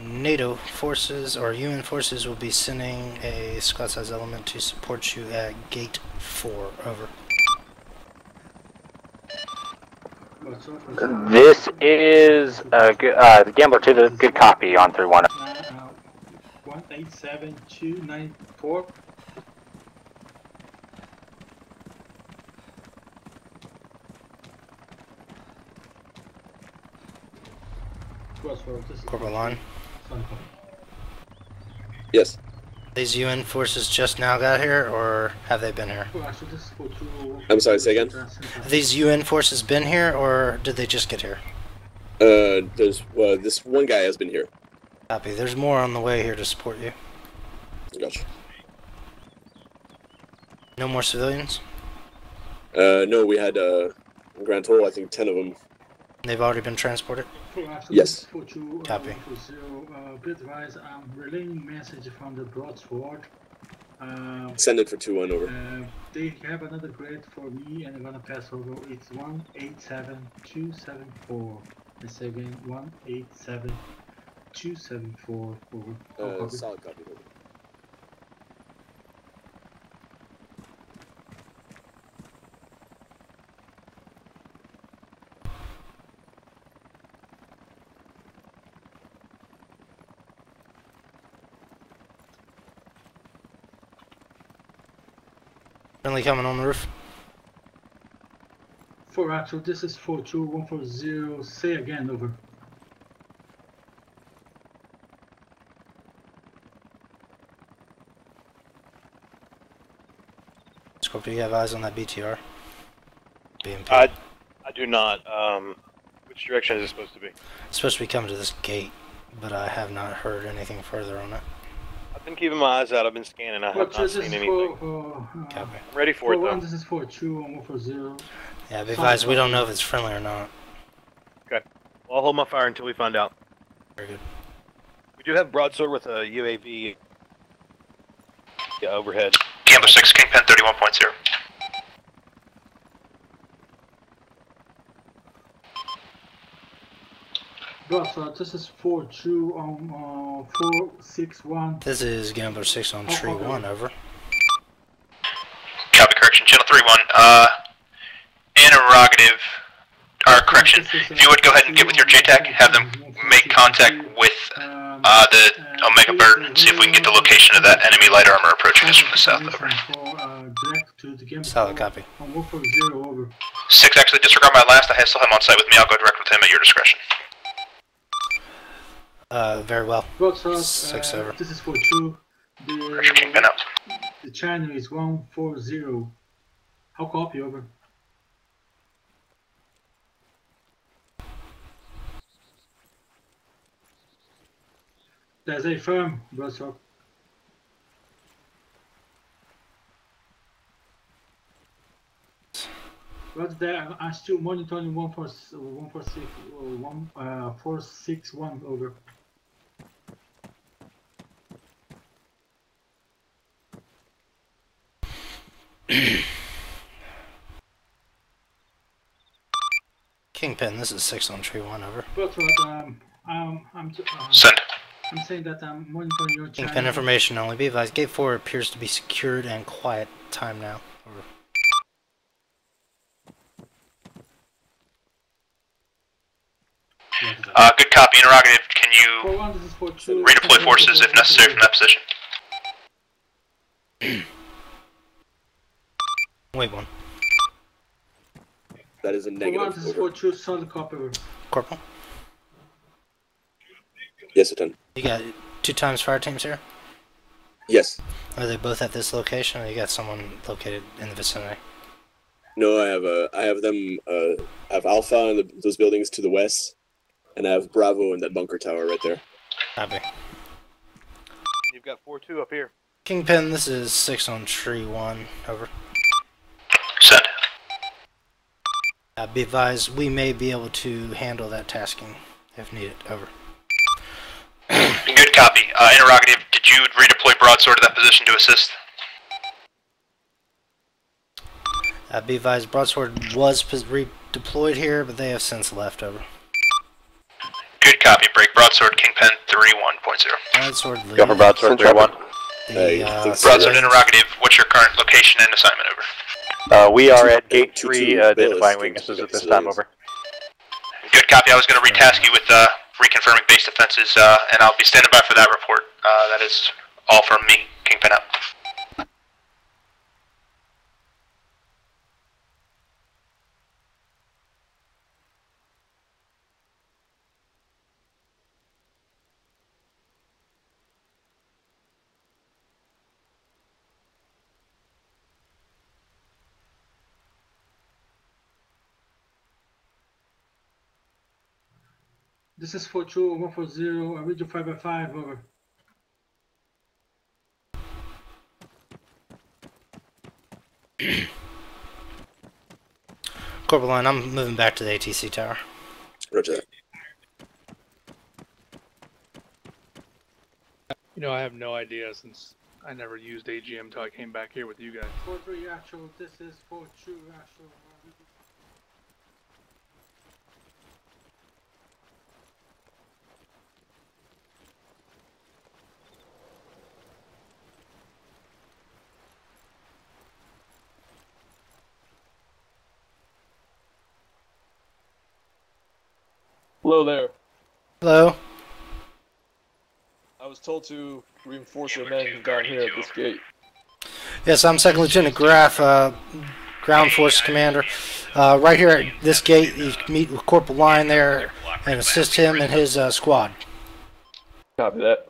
NATO forces or UN forces will be sending a squad-size element to support you at Gate 4. Over. This is Gambler 2, the good copy on 3-1. 187294. Corporal Line. Yes. These UN forces just now got here, or have they been here? I'm sorry, say again? Have these UN forces been here, or did they just get here? This one guy has been here. Copy. There's more on the way here to support you. Gotcha. No more civilians? No, we had, grand total, I think 10 of them. They've already been transported? Yes. Copy. Be advised, I'm relaying message from the broadsword. Send it for 2-1 over. They have another grade for me, and I'm gonna pass over. It's 187274. I say again, 187274. Over. Solid copy. Over. Friendly coming on the roof. 4 actual, this is 42140. Say again, over. Scorp, do you have eyes on that BTR? BMP. I do not. Which direction is it supposed to be? It's supposed to be coming to this gate, but I have not heard anything further on it. I've been keeping my eyes out. I've been scanning. I have not seen anything. Copy. I'm ready for it, though. This is 42140. Yeah, be advised, we don't know if it's friendly or not. Okay. Well, I'll hold my fire until we find out. Very good. We do have broadsword with a UAV overhead. Gambler 6, Kingpin 31.0. This is 461. This is Gambler 6 on tree 1, over. Copy, correction, channel 3-1. Interrogative, or correction, if you would go ahead and get with your JTAC, have them make contact with the Omega Bird and see if we can get the location of that enemy light armor approaching us from the south, over. Solid copy. 6, actually disregard my last, I still have him on site with me, I'll go direct with him at your discretion. Very well. 6 over. This is 42. The channel is 140. How copy, over? There's a firm, Broadsock. Right there, I'm still monitoring 461 over. Kingpin, this is 6 on tree 1, over. Send. I'm saying that I'm monitoring your channel. Kingpin information only. Be advised, gate 4 appears to be secured and quiet. Time now. Over. Good copy, interrogative. Can you redeploy forces if necessary from that position? Wait one. That is a negative. This is 42, solid copy. Corporal? Yes, Lieutenant. You got 2 times fire teams here? Yes. Are they both at this location, or you got someone located in the vicinity? No, I have them. I have Alpha in those buildings to the west, and I have Bravo in that bunker tower right there. Copy. You've got 4-2 up here. Kingpin, this is 6 on tree 1. Over. Send. Be advised, we may be able to handle that tasking if needed. Over. Good copy. Interrogative, did you redeploy broadsword to that position to assist? Be advised, broadsword was redeployed here, but they have since left. Over. Good copy. Break broadsword, Kingpin 3-1.0. Broadsword lead. Go for broadsword 3-1. Broadsword interrogative. What's your current location and assignment? Over. We are at gate 3, identifying weaknesses at this time. Over. Good copy. I was going to retask you with reconfirming base defenses, and I'll be standing by for that report. That is all from me. Kingpin out. This is 4-2, 140, I read you 5x5, over. Corporal Line, I'm moving back to the ATC tower. Roger that. You know, I have no idea since I never used AGM until I came back here with you guys. 4-3 actual, this is 4-2 actual. Hello there. Hello. I was told to reinforce your men down here at this gate. Yes, I'm Second Lieutenant Graff, Ground Force Commander. Right here at this gate, you can meet with Corporal Line there and assist him and his squad. Copy that.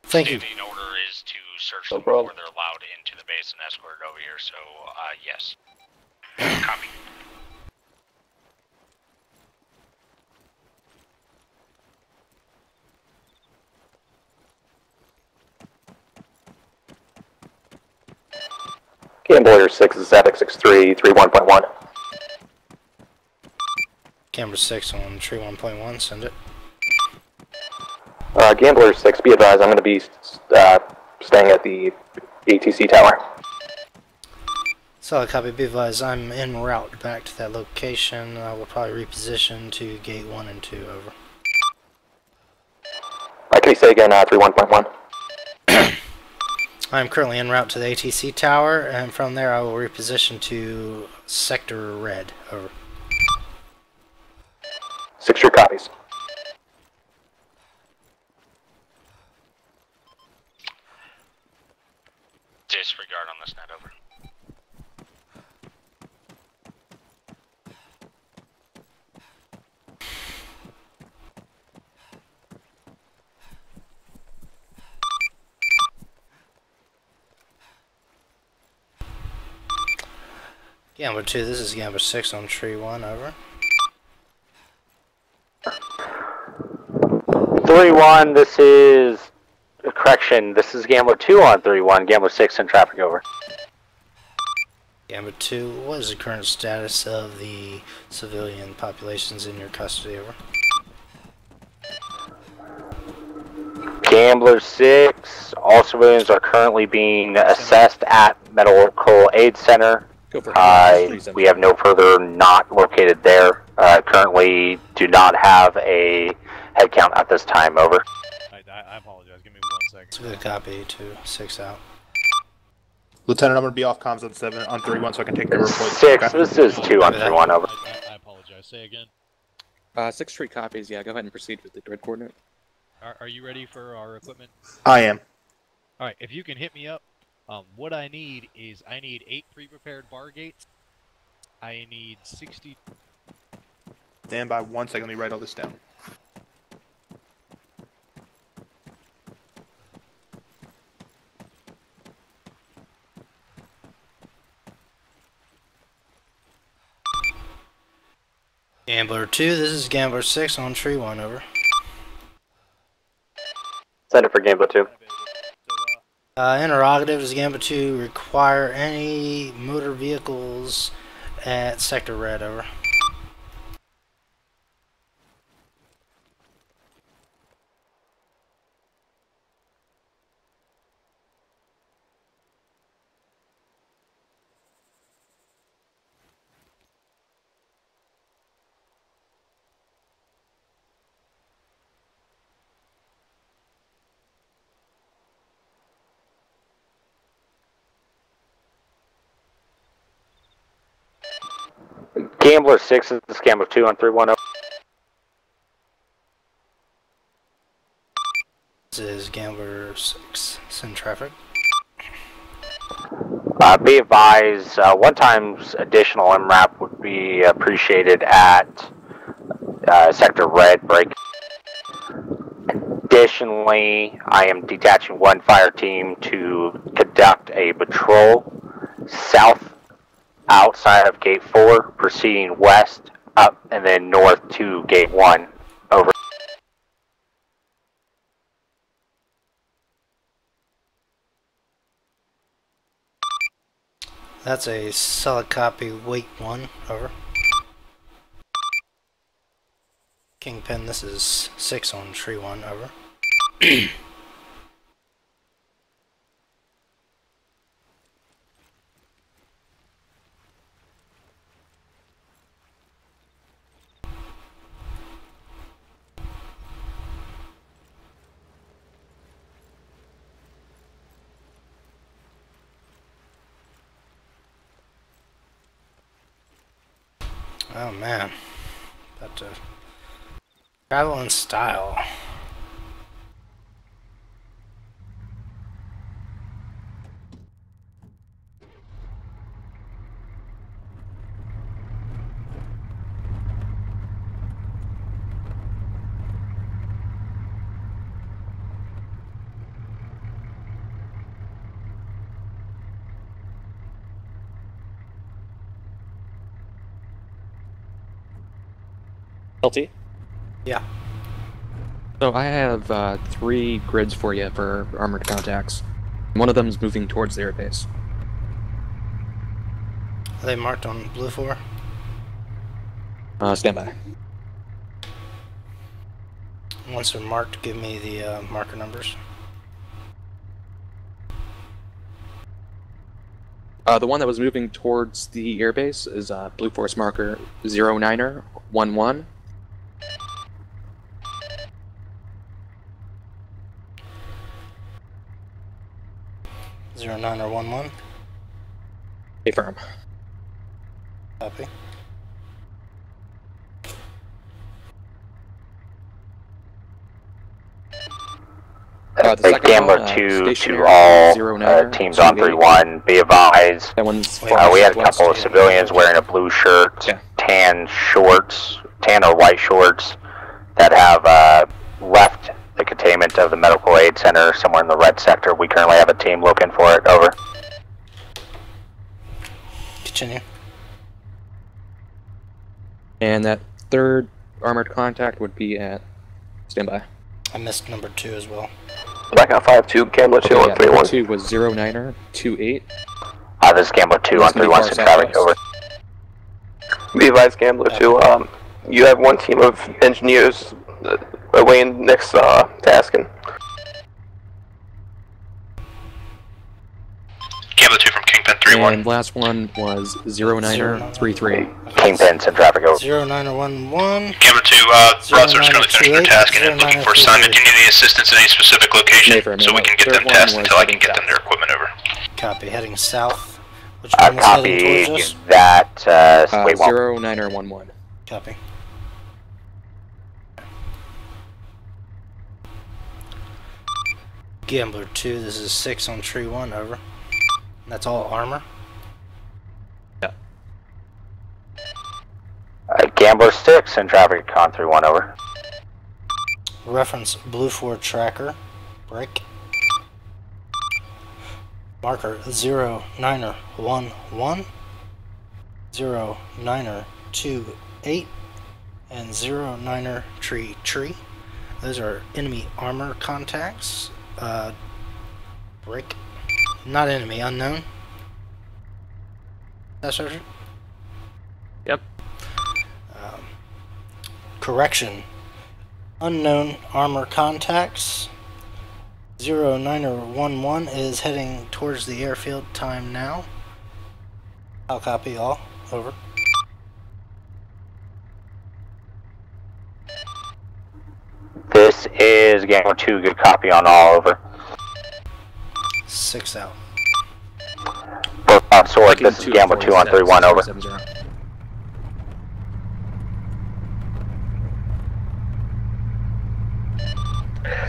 Thank you. Standing order is to search them problem. before they're allowed into the base and escorted over here, so yes. Copy. Gambler 6 is Zabic 63, 31.1. Camera 6 on tree 1.1, send it. Gambler 6, be advised, I'm going to be staying at the ATC tower. Solid copy, be advised, I'm en route back to that location. I will probably reposition to gate 1 and 2, over. Can you say again, 31.1? I am currently en route to the ATC tower, and from there I will reposition to Sector Red, over. 6 true copies. Disregard on this net, over. Gambler 2, this is Gambler 6 on tree 1, over. 3-1, this is... Correction, this is Gambler 2 on 3-1, Gambler 6 in traffic, over. Gambler 2, what is the current status of the civilian populations in your custody, over? Gambler 6, all civilians are currently being assessed at Medical Aid Center. We have no further not located there. Currently do not have a head count at this time, over. I apologize, give me 1 second. It's a good copy, 2-6 out. Lieutenant, I'm going to be off comms on 7 on 3-1 so I can take the report. 6, this is 2 on 3-1, over. I apologize, say again. 6 tree copies, yeah, go ahead and proceed with the grid coordinate. Are you ready for our equipment? I am. Alright, if you can hit me up, what I need is, I need 8 pre-prepared bar gates. I need 60... Stand by 1 second, let me write all this down. Gambler 2, this is Gambler 6 on tree 1, over. Send it for Gambler 2. Interrogative, does Gambler 2 require any motor vehicles at Sector Red, over? Gambler 6 is Gambler 2 on 310. This is Gambler 6. Send traffic. Be advised, one time's additional MRAP would be appreciated at Sector Red break. Additionally, I am detaching one fire team to conduct a patrol south outside of Gate 4, proceeding west, up, and then north to Gate 1. Over. That's a solid copy, weight 1, over. Kingpin, this is 6 on tree 1, over. Oh man, about to travel in style. LT? Yeah. So I have 3 grids for you for armored contacts. One of them is moving towards the airbase. Are they marked on blue 4? Stand by. Once they're marked, give me the marker numbers. The one that was moving towards the airbase is Blue Force marker 09er 11. Zero 9 or 1-1. Affirm. Copy. The Gambler 2 to all teams on 3-1. Be advised, we had a couple of civilians wearing a blue shirt, tan shorts, tan or white shorts, that have left the containment of the medical aid center somewhere in the red sector. We currently have a team looking for it. Over. Continue. And that 3rd armored contact would be at standby. I missed number 2 as well. Blackout 5-2, Gambler 2 on 3-1. 2 was 09er 28. This is Gambler 2 on 3-1, send traffic, over. Be advised, Gambler 2, you have one team of engineers away in next tasking. Gambler 2 from Kingpin 3-1. And last one was 09er 33. Kingpin, send traffic, over. 09er 1-1. Gambler 2, Broads are currently finishing their tasking and looking for assignment. Do you need any assistance in any specific location so we can get them tasked until I can get them their equipment over? Copy, heading south. Which one is heading Copy towards us? that, wait, 09er 11. Copy. Gambler 2, this is 6 on tree 1, over. That's all armor? Yeah. Gambler 6, send traffic, con 3-1, over. Reference Blue 4 tracker, break. Marker 09er 11, 09er 28, and 09er tree. Those are enemy armor contacts. Break. Not enemy, unknown. That Sergeant? Yep. Correction. Unknown armor contacts. 09er 11 is heading towards the airfield. Time now. I'll copy all. Over. This is Gambler 2, good copy on all, over. 6 out. On sword, this is Gambler 2 on 3-1, over.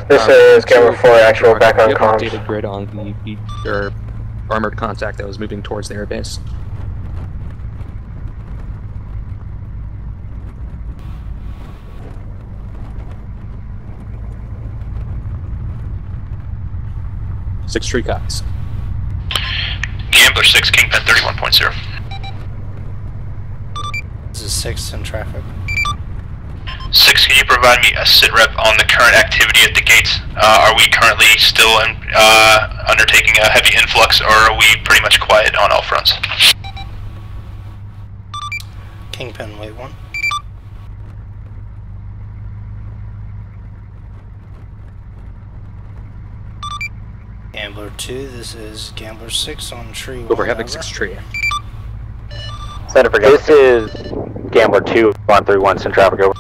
This is Gamma 4 actual back on comms. Do you have an comms. updated grid on the armored contact that was moving towards the airbase? Six tree cots. Gambler 6, Kingpin 31.0. This is 6 in traffic. 6, can you provide me a sit rep on the current activity at the gates? Are we currently still undertaking a heavy influx, or are we pretty much quiet on all fronts? Kingpin, wait 1. Gambler 2, this is Gambler 6 on tree 1. Over having 6 tree. Center for This is Gambler 2 on 3-1, send traffic over.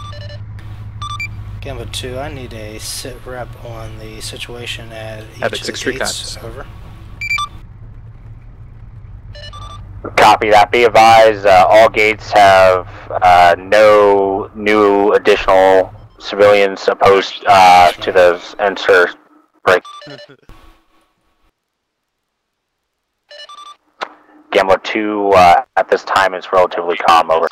Gambler 2, I need a sit rep on the situation at each Having of 6 the tree gates. cots. Over. Copy that. Be advised, all gates have no new additional civilians opposed to those enter break. Gambler 2 at this time is relatively calm, over.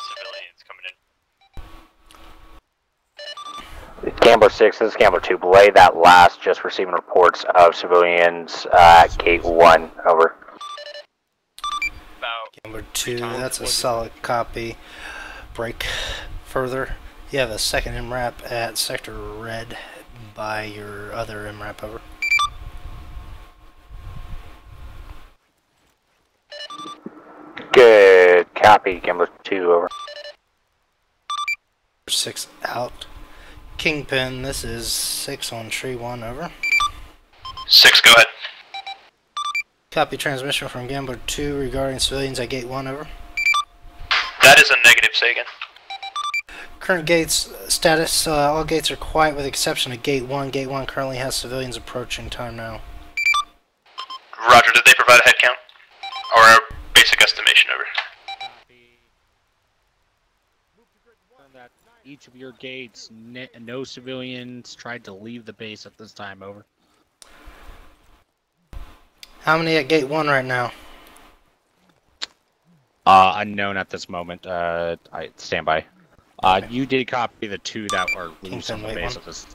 Gambler 6, this is Gambler 2. Belay that last, just receiving reports of civilians at gate 1, over. Gambler 2, that's a solid copy. Break further. You have a second MRAP at sector red by your other MRAP, over. Good copy, Gambler 2, over. 6 out. Kingpin, this is 6 on tree 1, over. 6, go ahead. Copy transmission from Gambler 2 regarding civilians at gate 1, over. That is a negative, say again. Current gates status, all gates are quiet with the exception of gate 1. Gate 1 currently has civilians approaching time now. Roger, did they provide a head count? Or a basic estimation, over? That each of your gates, no civilians tried to leave the base at this time, over. How many at gate 1 right now? Unknown at this moment. I stand by. You did copy the 2 that were loose on the base of this.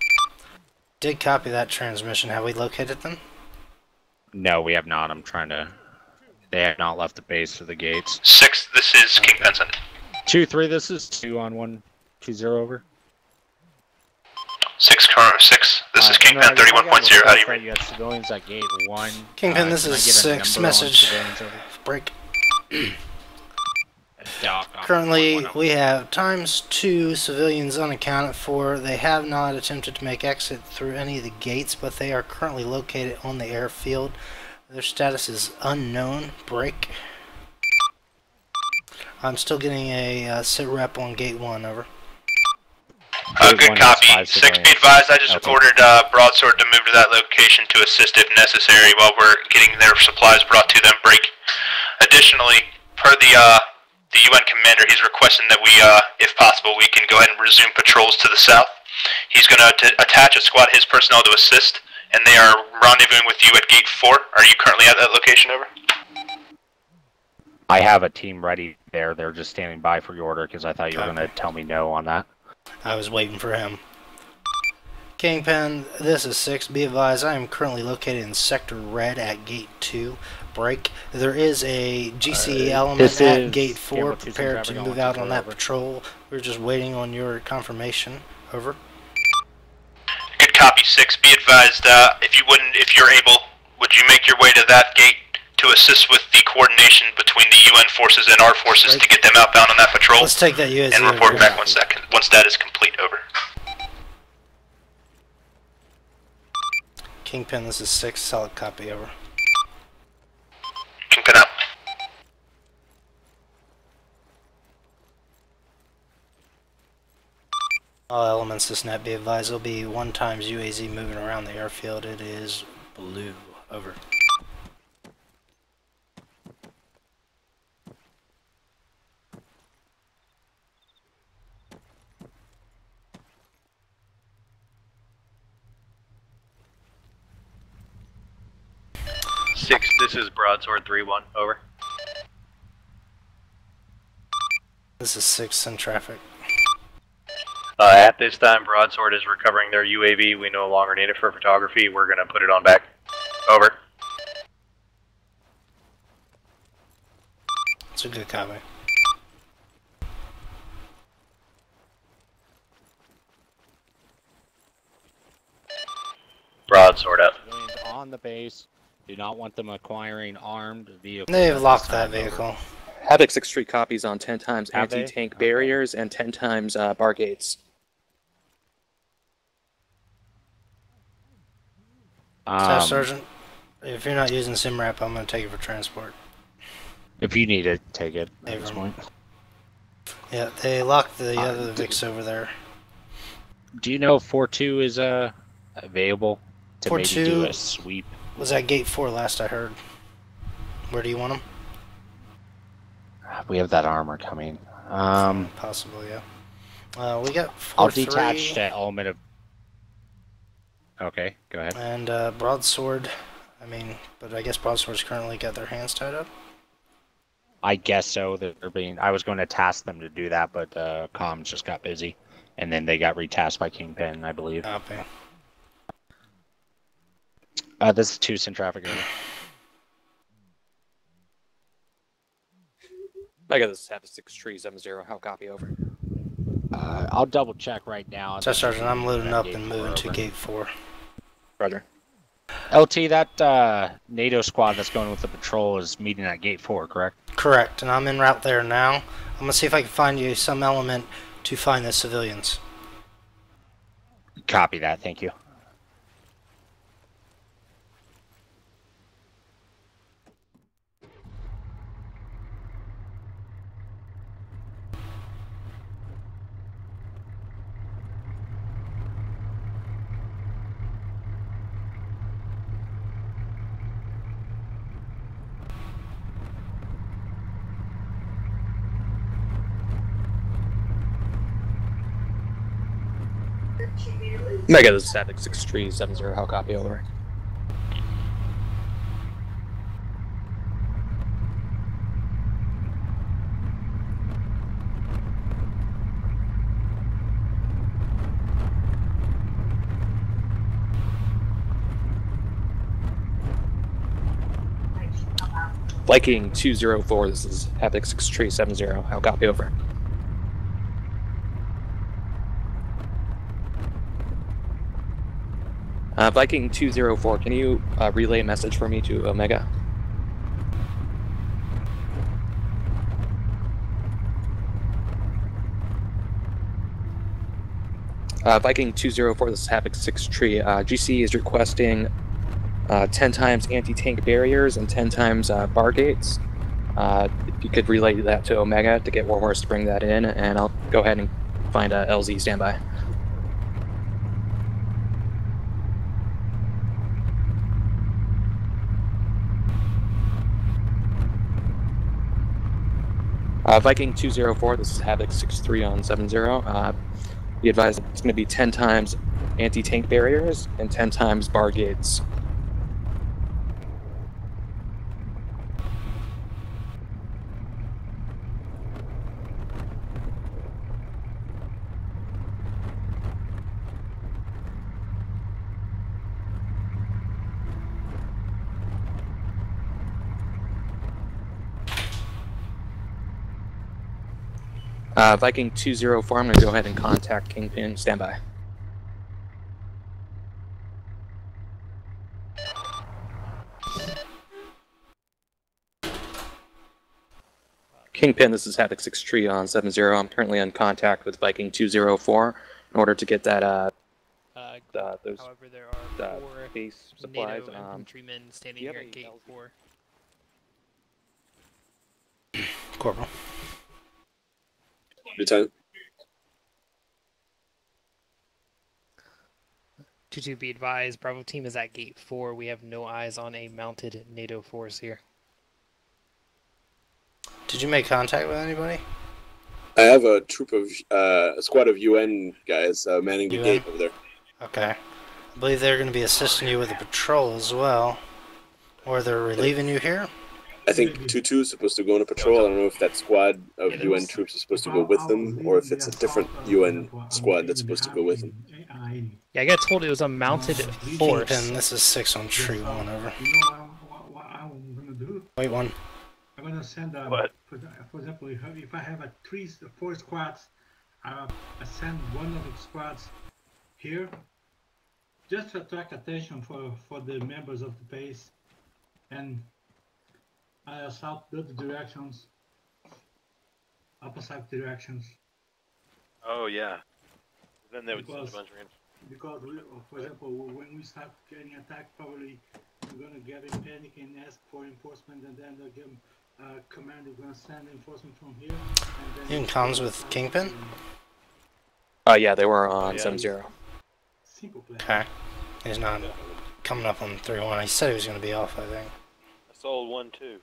Did copy that transmission. Have we located them? No, we have not. I'm trying to. They have not left the base or the gates. 6, this is Kingpin send. 2-3, this is 2 on 1-2-0, over. 6, this is Kingpin 31.0. How do you read? You had civilians at gate 1. Kingpin, this is 6. Message. Break. Currently, we have ×2 civilians unaccounted for. They have not attempted to make exit through any of the gates, but they are currently located on the airfield. Their status is unknown. Break. I'm still getting a sit rep on gate 1, over. Good copy. 6, be advised, I just ordered Broadsword to move to that location to assist if necessary while we're getting their supplies brought to them. Break. Additionally, per the UN commander, he's requesting that we, if possible, we can go ahead and resume patrols to the south. He's going to attach a squad of his personnel to assist, and they are rendezvousing with you at gate 4. Are you currently at that location, over? I have a team ready there. They're just standing by for your order because I thought you were going to tell me no on that. I was waiting for him. Kingpin, this is 6. Be advised, I am currently located in sector red at gate 2. Break. There is a GCE element at gate 4 prepared to move out on that patrol. We're just waiting on your confirmation. Over. Good copy, 6. Be advised, if you're able, would you make your way to that gate to assist with the coordination between the UN forces and our forces to get them outbound on that patrol? Let's take that USC and report back once that is complete, over. Kingpin, this is 6. Solid copy, over. Kingpin out. All elements this net, be advised, there'll be 1 times UAZ moving around the airfield. It is blue. Over. 6, this is Broadsword 3-1, over. This is 6 in traffic. At this time, Broadsword is recovering their UAV. We no longer need it for photography. We're going to put it on back. Over. It's a good copy. Broadsword out. On the base. Do not want them acquiring armed vehicles. They've locked that vehicle. Havoc 6-3 copies on 10 times Have they? anti-tank barriers and 10 times bar gates. Staff Sergeant, if you're not using SIMRAP, I'm going to take it for transport. If you need it, take it at this point. Yeah, they locked the other VIX over there. Do you know if 4-2 is available to maybe 4-2 do a sweep? was at gate 4 last I heard. Where do you want them? We have that armor coming. Possibly, yeah. We got 4-3. I'll detach that element of... Okay, go ahead. And Broadsword, but I guess Broadsword's currently got their hands tied up. I guess so. I was going to task them to do that, but comms just got busy. And then they got retasked by Kingpin, I believe. Okay. This is 2 in traffic area. I got this Havoc 6-3-70. How copy over? I'll double check right now. Staff Sergeant, I'm loading up and moving to gate 4. Roger. LT, that NATO squad that's going with the patrol is meeting at gate 4, correct? Correct, and I'm en route there now. I'm going to see if I can find you some element to find the civilians. Copy that, thank you. Mega, this is Havoc 6-3-70. How copy over? Viking 204, this is Havoc 6-3-70. How copy over? Viking 204, can you relay a message for me to Omega? Viking 204, this is Havoc 6-3. GC is requesting 10 times anti-tank barriers and 10 times bar gates. If you could relay that to Omega to get Warhorse to bring that in, and I'll go ahead and find LZ standby. Viking 204, this is Havoc 6-3 on 70. Be advised it's going to be 10 times anti-tank barriers and 10 times bar gates. Viking 204, I'm going to go ahead and contact Kingpin. Standby. Kingpin, this is Havoc 6-3 on 70. I'm currently in contact with Viking 204 in order to get that those however, there are 4 base supplies. NATO infantrymen standing here at gate 4. Corporal. Lieutenant. 2-2, be advised, Bravo team is at gate 4. We have no eyes on a mounted NATO force here. Did you make contact with anybody? I have a troop of a squad of UN guys manning the gate over there. Okay. I believe they're going to be assisting you with the patrol as well. Or they're relieving you here? I think 2-2 is supposed to go on a patrol. I don't know if that squad of UN troops is supposed to go with them, or if it's a different UN squad that's supposed to go with them. Yeah, I got told it was a mounted force. Kingpin, this is 6 on tree 1, over. What I'm gonna do? Wait, 1. I'm gonna send for example, if I have 4 squads, I send one of the squads here, just to attract attention for the members of the base, and I assault the directions, opposite directions. Oh yeah. Then they would send a Because, bunch of because for example, when we start getting attacked, probably we're gonna get in panic and ask for enforcement, and then they'll give command. We're gonna send enforcement from here. And then You in comms with Kingpin? Yeah, they were on 7-0. Okay. He's not coming up on 3-1. He said he was going to be off, I think. I sold 1-2.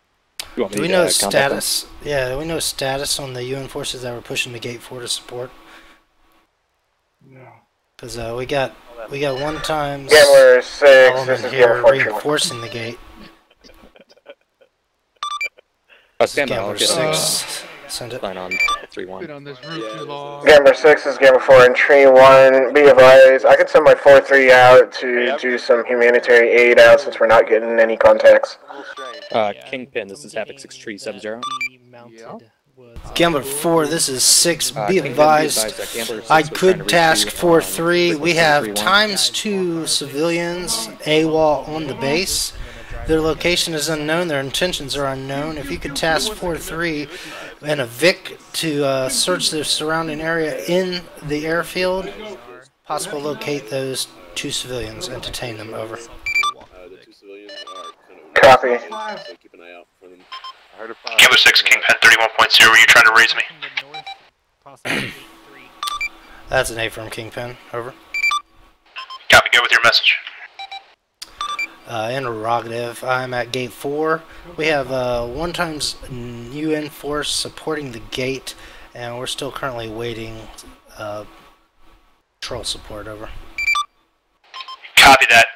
Do we know status? Yeah, do we know status on the UN forces that were pushing the gate 4 to support? No. Because we got 1 times Gambler 6, this element is here Gambler 4. reinforcing the gate. Stand by, Gambler okay. 6. Send it. Sign on 3-1. Been on this route too long. Gambler 6 is Gambler 4 in tree 1. Be advised, I could send my 4-3 out to do some humanitarian aid out since we're not getting any contacts. Kingpin, this is Havoc 6 Tree 7-0. Gambler 4, this is 6. Be advised, I could task 4-3. We have ×2 civilians AWOL on the base. Their location is unknown, their intentions are unknown. If you could task 4-3 and a Vic to search the surrounding area in the airfield, possible locate those 2 civilians and detain them, over. The 2 civilians are Copy. So keep an eye out for them. Gambler 6, Kingpin 31.0, were you trying to raise me? That's an A from Kingpin, over. Copy, go with your message. Interrogative. I'm at gate 4. We have 1 times UN force supporting the gate, and we're still currently waiting patrol support, over. Copy that.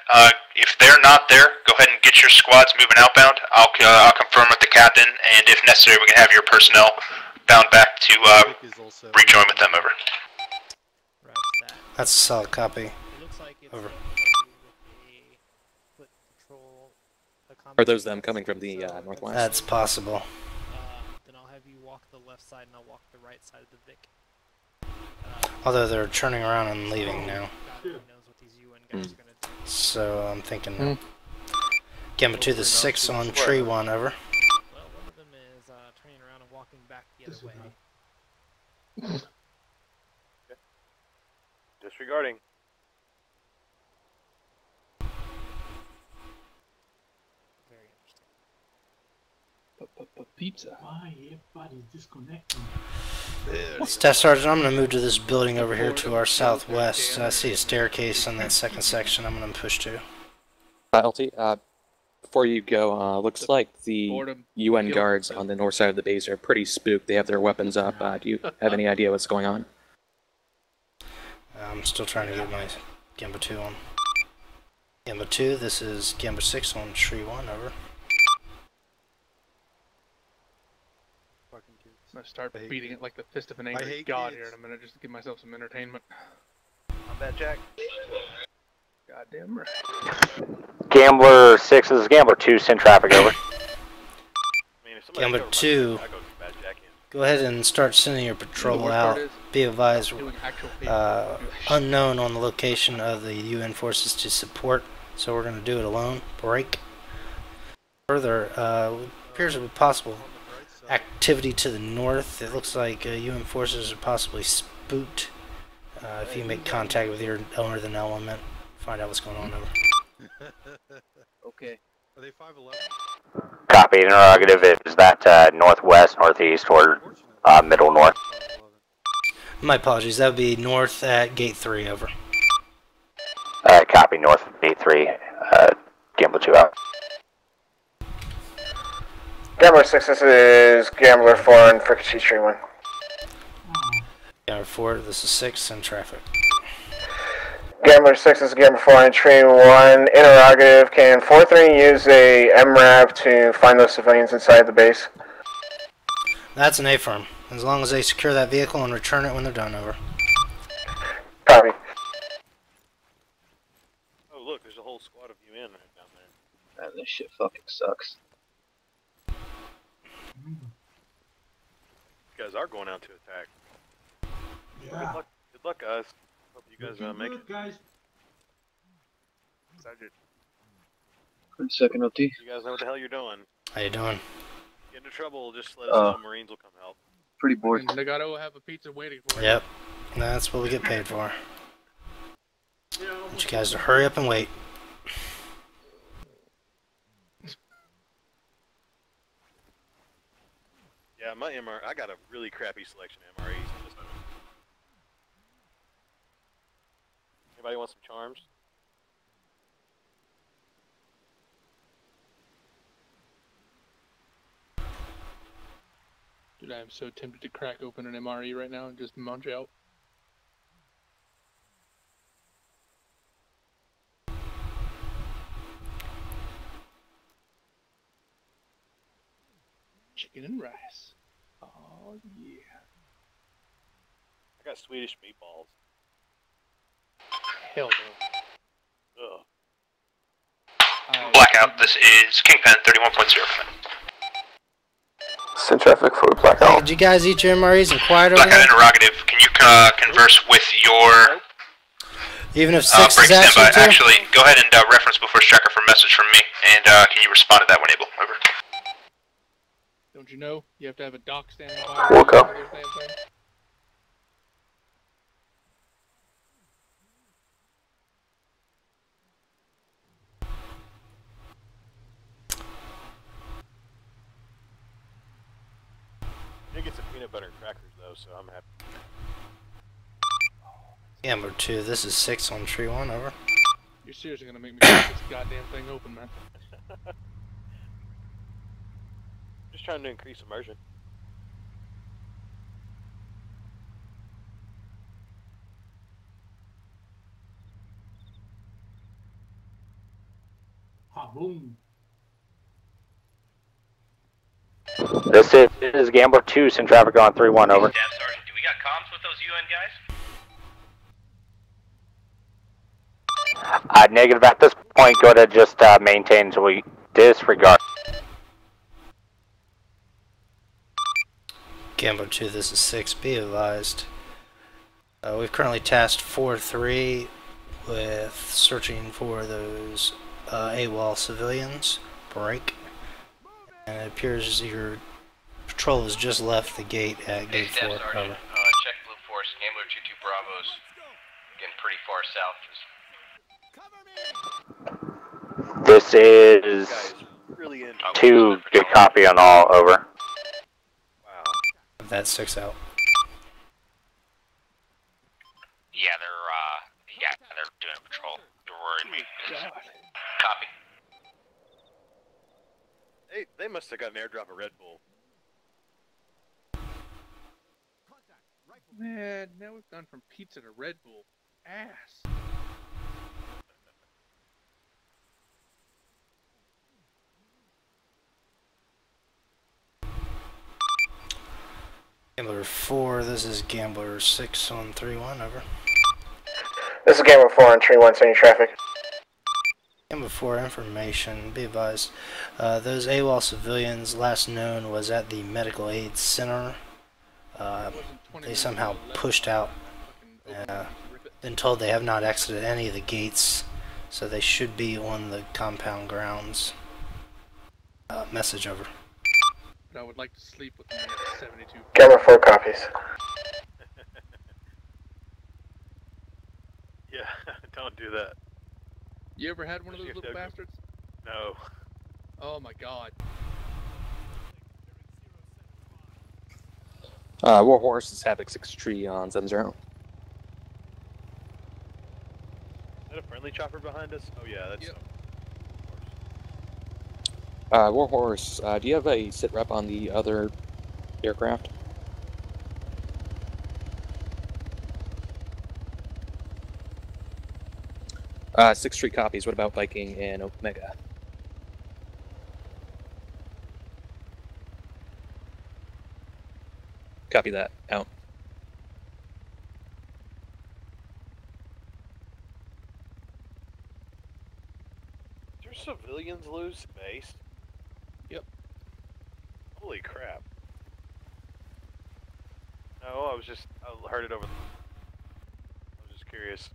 If they're not there, go ahead and get your squads moving outbound. I'll confirm with the captain, and if necessary, we can have your personnel bound back to rejoin with them, over. That's a solid copy, over. Are those them coming from the northwest? That's possible. Then I'll have you walk the left side and I'll walk the right side of the Vic. Although they're turning around and leaving now. So I'm thinking Gamma 2 the 6 on tree 1, over. Well, one of them is turning around and walking back the other way. Disregarding. Pizza. Why everybody's disconnecting? Staff Sergeant, I'm going to move to this building over here to our southwest. I see a staircase in that second section I'm going to push to. LT, before you go, looks like the UN guards on the north side of the base are pretty spooked. They have their weapons up. Do you have any idea what's going on? I'm still trying to get my Gamba 2 on. Gamba 2, this is Gamba 6 on tree 1, over. I'm gonna start beating it like the fist of an angry god here in a minute just to give myself some entertainment. Combat Jack. Goddamn right. Gambler 6, this is Gambler 2, send traffic, over. Gamba 2, go ahead and start sending your patrol out. Be advised, unknown on the location of the UN forces to support, so we're going to do it alone. Break. Further, appears to be possible activity to the north. It looks like UN forces are possibly spooked. If you make contact with your owner, then element, find out what's going on, over. Okay. Are they 5'11"? Copy, interrogative, is that northwest, northeast, or middle north? My apologies, that would be north at gate 3, over. Copy, north of gate 3, Gambler 2 out. Gambler 6, this is Gambler 4 on Frequency Tree 1. Gambler 4, this is 6, and traffic. Gambler 6 is Gambler 4 on Tree 1. Interrogative, can 4-3 use a MRAP to find those civilians inside the base? That's an affirm, as long as they secure that vehicle and return it when they're done, over. Copy. Oh, look, there's a whole squad of UN right down there. Man, this shit fucking sucks. You guys are going out to attack. Yeah. Good luck, guys. Hope you guys make it. Guys. Sergeant. Good second OT. You guys know what the hell you're doing. How you doing? Get into trouble, just let us know. Marines will come help. Pretty bored. And Legato will have a pizza waiting for you. Yep. That's what we get paid for. Want you guys to hurry up and wait. Yeah, my I got a really crappy selection of MREs in this one. Anybody want some charms? Dude, I am so tempted to crack open an MRE right now and just munch out. Chicken and rice. Oh, yeah. I got Swedish meatballs. Hell no. Ugh. Blackout, this is Kingpin 31.0. Send traffic for blackout. Did you guys eat your MREs and quiet over Blackout there? interrogative, can you converse with your Even if 6 break is actually standby? 2? Actually, go ahead and reference before striker for message from me, and can you respond to that when able? Over. Don't you know? You have to have a dock standing by. Woke up. I did get some peanut butter and crackers though, so I'm happy. Gambler 2, this is 6 on Tree 1, over. You're seriously gonna make me crack this goddamn thing open, man. Just trying to increase immersion. Ha boom. This is Gambler 2, send traffic on 3-1, over. Staff Sergeant, do we got comms with those UN guys? Negative at this point, go to just maintain until we disregard. Gambler 2, this is 6, be advised. We've currently tasked 4-3 with searching for those AWOL civilians. Break. And it appears your patrol has just left the gate at gate 4. Staff Sergeant, check Blue Force, Gambler 2-2 Bravos. Getting pretty far south. This is really 2, good copy on all, over. That's 6 out. Yeah, they're doing patrol. You're worried me. Copy. They must have got an airdrop of Red Bull. Man, now we've gone from pizza to Red Bull. Ass. Gambler 4, this is Gambler 6 on 3-1, over. This is Gambler 4 on Tree 1, sending traffic. Gambler 4, information, be advised. Those AWOL civilians last known was at the Medical Aid Center. They somehow pushed out. Been told they have not exited any of the gates, so they should be on the compound grounds. Message over. But I would like to sleep with them at 72. Gambler 4 copies. Yeah, don't do that. You ever had one of those little bastards? No. Oh my god. Warhorse is Havoc 6 Tree on 7-0. Is that a friendly chopper behind us? Oh yeah, that's. Yep. Warhorse, do you have a sit rep on the other aircraft? 6 Street copies. What about Viking in Omega? Copy that. Out. Did your civilians lose base? Yep. Holy crap. No, I heard it over the... I was just curious.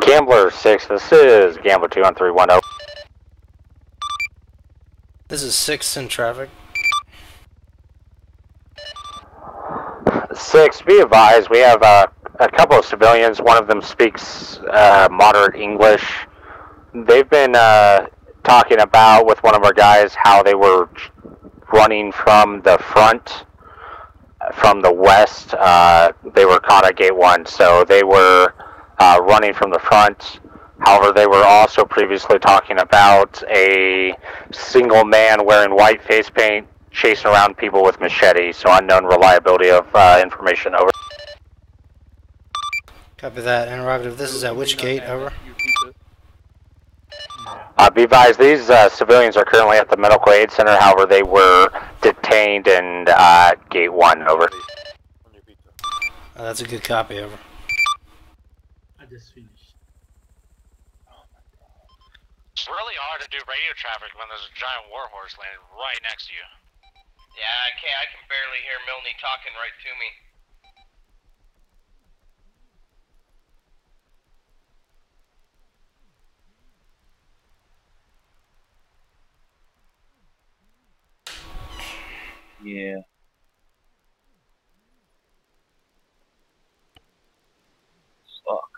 Gambler 6, this is Gambler 2 on 310. This is 6 in traffic. 6, be advised, we have a couple of civilians. One of them speaks moderate English. They've been talking about with one of our guys how they were running from the front, from the west. They were caught at gate 1, so they were running from the front. However, they were also previously talking about a single man wearing white face paint chasing around people with machetes, so unknown reliability of information, over. Copy that. Interrogative, this is at which gate, over? Be advised, these civilians are currently at the Medical Aid Center, however, they were detained in gate 1, over. That's a good copy, over. I just finished. It's really hard to do radio traffic when there's a giant warhorse landing right next to you. Yeah, I can't. I can barely hear Milne talking right to me. Yeah. Suck.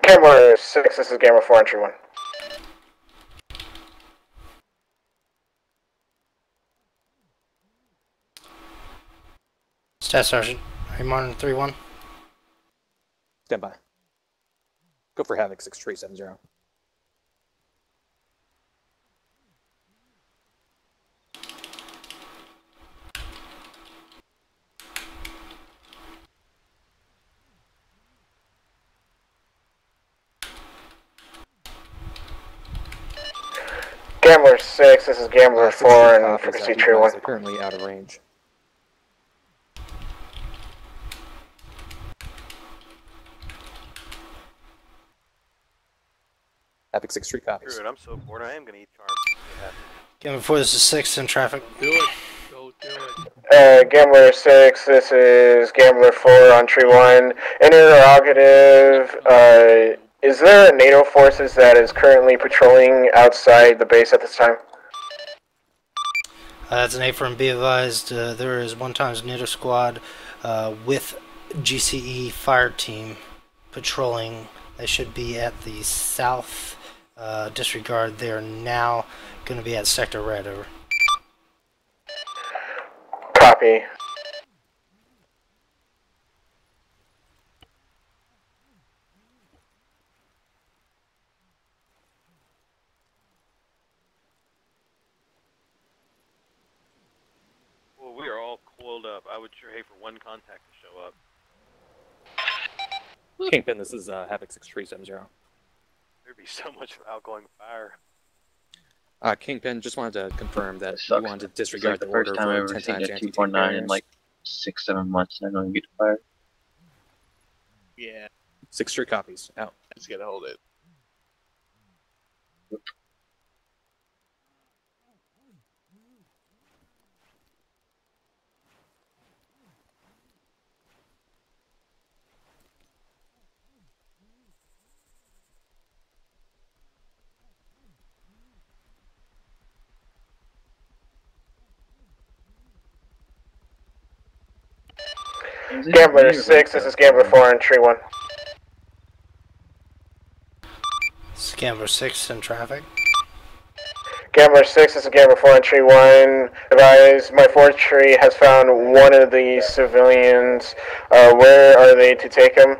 Gambler 6, this is Gambler 4, entry 1. Staff Sergeant, are you monitoring 3-1? Stand by. Go for Havoc 6370. Gambler 6, this is Gambler 4 and frequency tree 1. They're currently out of range. Epic 6 Street copies. Screw it, I'm so bored. I am gonna eat charm. Yeah. Gambler 4, this is 6 in traffic. Do it. Go do it. Gambler 6, this is Gambler 4 on tree 1. Interrogative, is there a NATO forces that is currently patrolling outside the base at this time? That's an A-firm. Be advised, there is 1x NATO squad with GCE fire team patrolling. They should be at the south disregard. They are now going to be at Sector Red, over. Copy. Well, we are all coiled up. I would sure hate for one contact to show up. Kingpin, this is Havoc 6370. There'd be so much outgoing fire. Kingpin, just wanted to confirm that you wanted to disregard the order first time I for ever 10 seen times a anti-tank 2.9 in barriers. like 6-7 months, and I don't even get fired. Yeah. 6 Street copies. Out. Just gotta hold it. Gambler 6, this is Gambler 4 and tree 1. Gambler 6 in traffic. Gambler 6, this is Gambler 4 on tree 1. Advise, my 4th tree has found one of the civilians. Where are they to take him?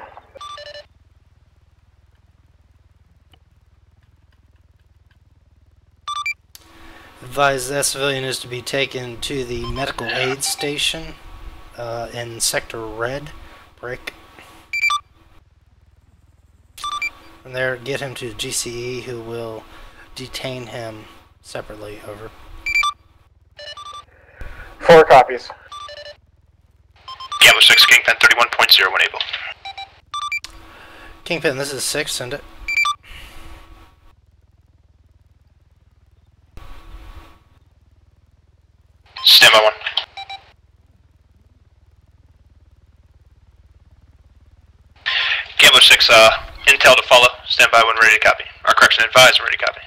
Advise that civilian is to be taken to the medical aid station in Sector Red. Break. From there, get him to GCE, who will detain him separately. Over. 4 copies. Gambler 6, Kingpin 31.0 when able. Kingpin, this is 6, send it. Stand by 1. Gambler 6, intel to follow. Stand by when ready to copy. Or correction, advise when ready to copy.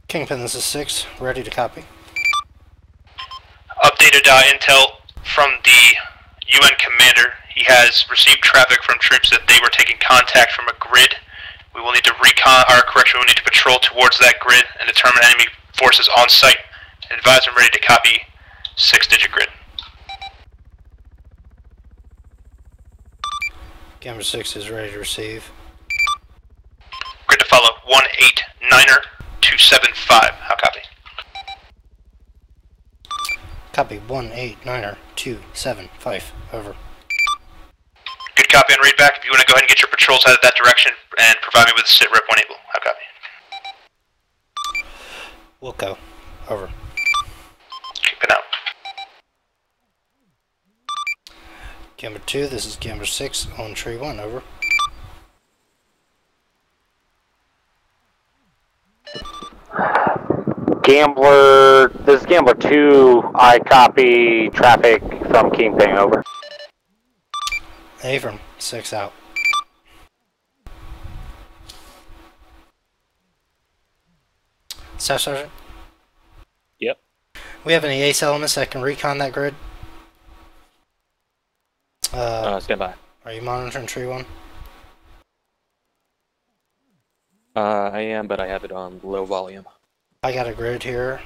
Kingpin, this is 6, ready to copy. Updated intel from the UN commander. He has received traffic from troops that they were taking contact from a grid. We will need to we will need to patrol towards that grid and determine enemy forces on site. Advise when ready to copy 6-digit grid. Gambler 6 is ready to receive. Grid to follow 189er 275. How copy? Copy 189er 275. Over. Good copy on read back. If you want to go ahead and get your patrols headed that direction and provide me with a sit rep when able. How copy? We'll go. Over. Keep it out. Gambler 2, this is Gambler 6 on tree 1. Over. Gambler, this is Gambler 2. I copy traffic from Kingpin. Over. Avram, 6 out. Staff Sergeant? Yep. We have any ace elements that can recon that grid? Stand by. Are you monitoring tree 1? I am, but I have it on low volume. I got a grid here.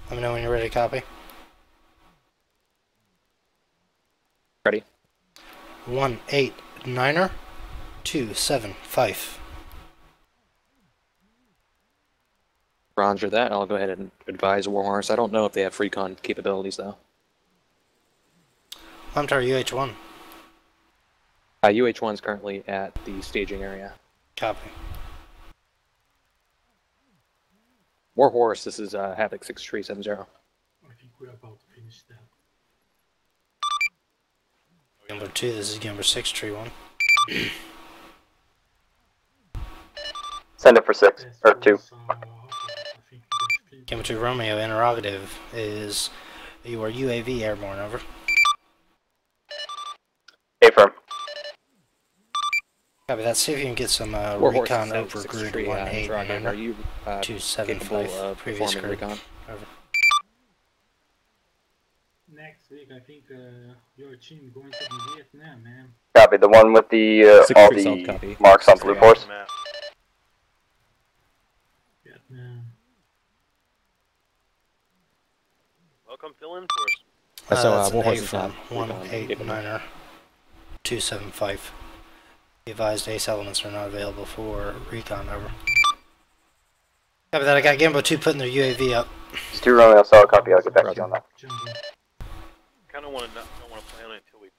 Let me know when you're ready to copy. Ready. 189er 275. Roger that. I'll go ahead and advise Warhorse. I don't know if they have recon capabilities, though. I'm to our UH1. UH1 is currently at the staging area. Copy. Warhorse, this is Havoc 6370. I think we're about to finish that. Gambler 2, this is Gambler 6, tree 1. Send it for 6, or 2. Gambler 2 Romeo, interrogative is your UAV airborne. Over. Affirm. Copy that. See if you can get some recon over grid 189er. Are you 275 previous grid. Recon? Over. Next week, I think your team going to be Vietnam, man. Copy, the one with the all the marks on Blue Force. Vietnam. Welcome, fill in for us. That's an A from 189er 275. The advised ace elements are not available for recon. Over. Copy that. I got Gambler 2 putting their UAV up. It's 2 Romeo, solid copy. I'll get back to you on that. Kind of want to don't want to plan it until we.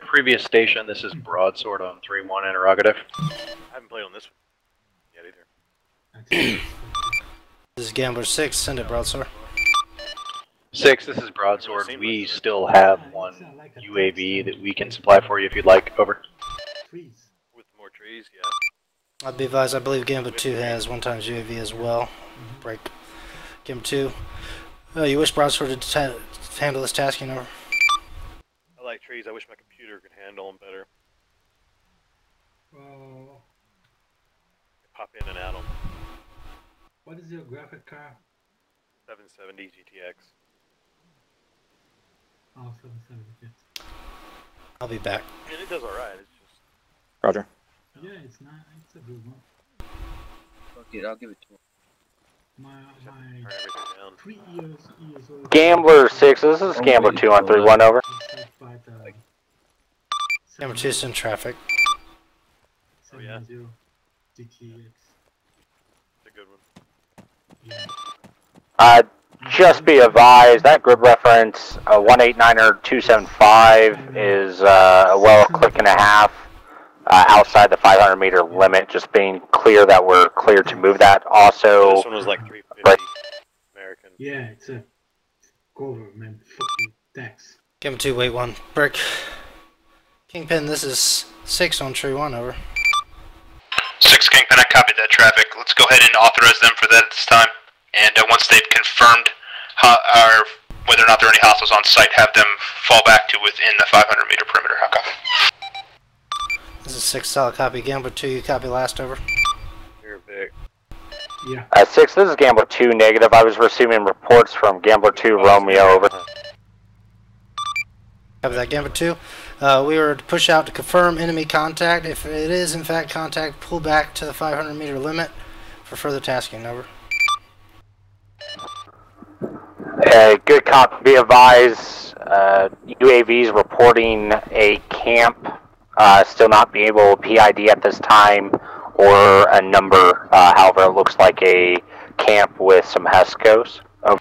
Previous station. This is Broadsword on 3-1 interrogative. I haven't played on this one yet either. This is Gambler 6. Send it, Broadsword. 6, this is Broadsword. We still have one UAV that we can supply for you if you'd like. Over. With more trees, yeah. I'd be advised, I believe Gambler 2 has 1x UAV as well. Break. Gambler 2. You wish Broadsword to handle this tasking? Over. I like trees. I wish my computer could handle them better. Pop in and out of them. What is your graphic card? 770 GTX. Oh, 770. I'll be back. And it does alright, it's just... Roger. Yeah, it's not. It's a good one. Okay, I'll give it to him. My 3 years old. Gambler 6, this is Gambler 2 on 3-1, over. Gambler 2 is in traffic. Oh yeah? GTX. It's a good one. Just be advised, that grid reference, 189er275 is well a click and a half outside the 500 meter limit, just being clear that we're clear to move that. Also, this one was like 350 American. Yeah, it's a government fucking tax. Gambler 2, wait 1. Brick. Kingpin, this is 6 on tree 1, over. 6 Kingpin, I copied that traffic. Let's go ahead and authorize them for that at this time. And once they've confirmed whether or not there are any hostiles on site, have them fall back to within the 500 meter perimeter. How copy? This is 6, solid copy. Gambler 2, you copy last, over. Here, Vic. Yeah. 6, this is Gambler 2, negative. I was receiving reports from Gambler 2, Romeo, over. Copy that, Gambler 2. We were to push out to confirm enemy contact. If it is in fact contact, pull back to the 500 meter limit for further tasking, over. Good copy, be advised, UAVs reporting a camp, still not being able to PID at this time, or a number, however it looks like a camp with some HESCOs. Over.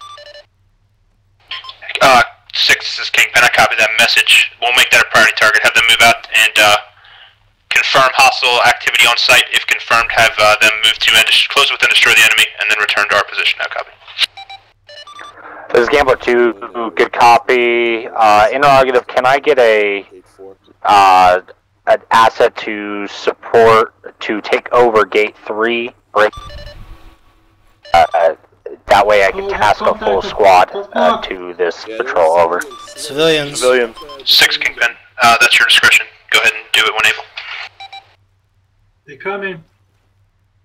6, this is Kingpin, I copied that message. We'll make that a priority target, have them move out and confirm hostile activity on site. If confirmed, have them move to close with and destroy the enemy, and then return to our position. Now copy. This is Gambler 2, good copy. Interrogative, can I get an asset to support, to take over gate 3? That way I can task a full squad to this patrol, over. Civilians. 6 Kingpin, that's your discretion. Go ahead and do it when able. They're coming.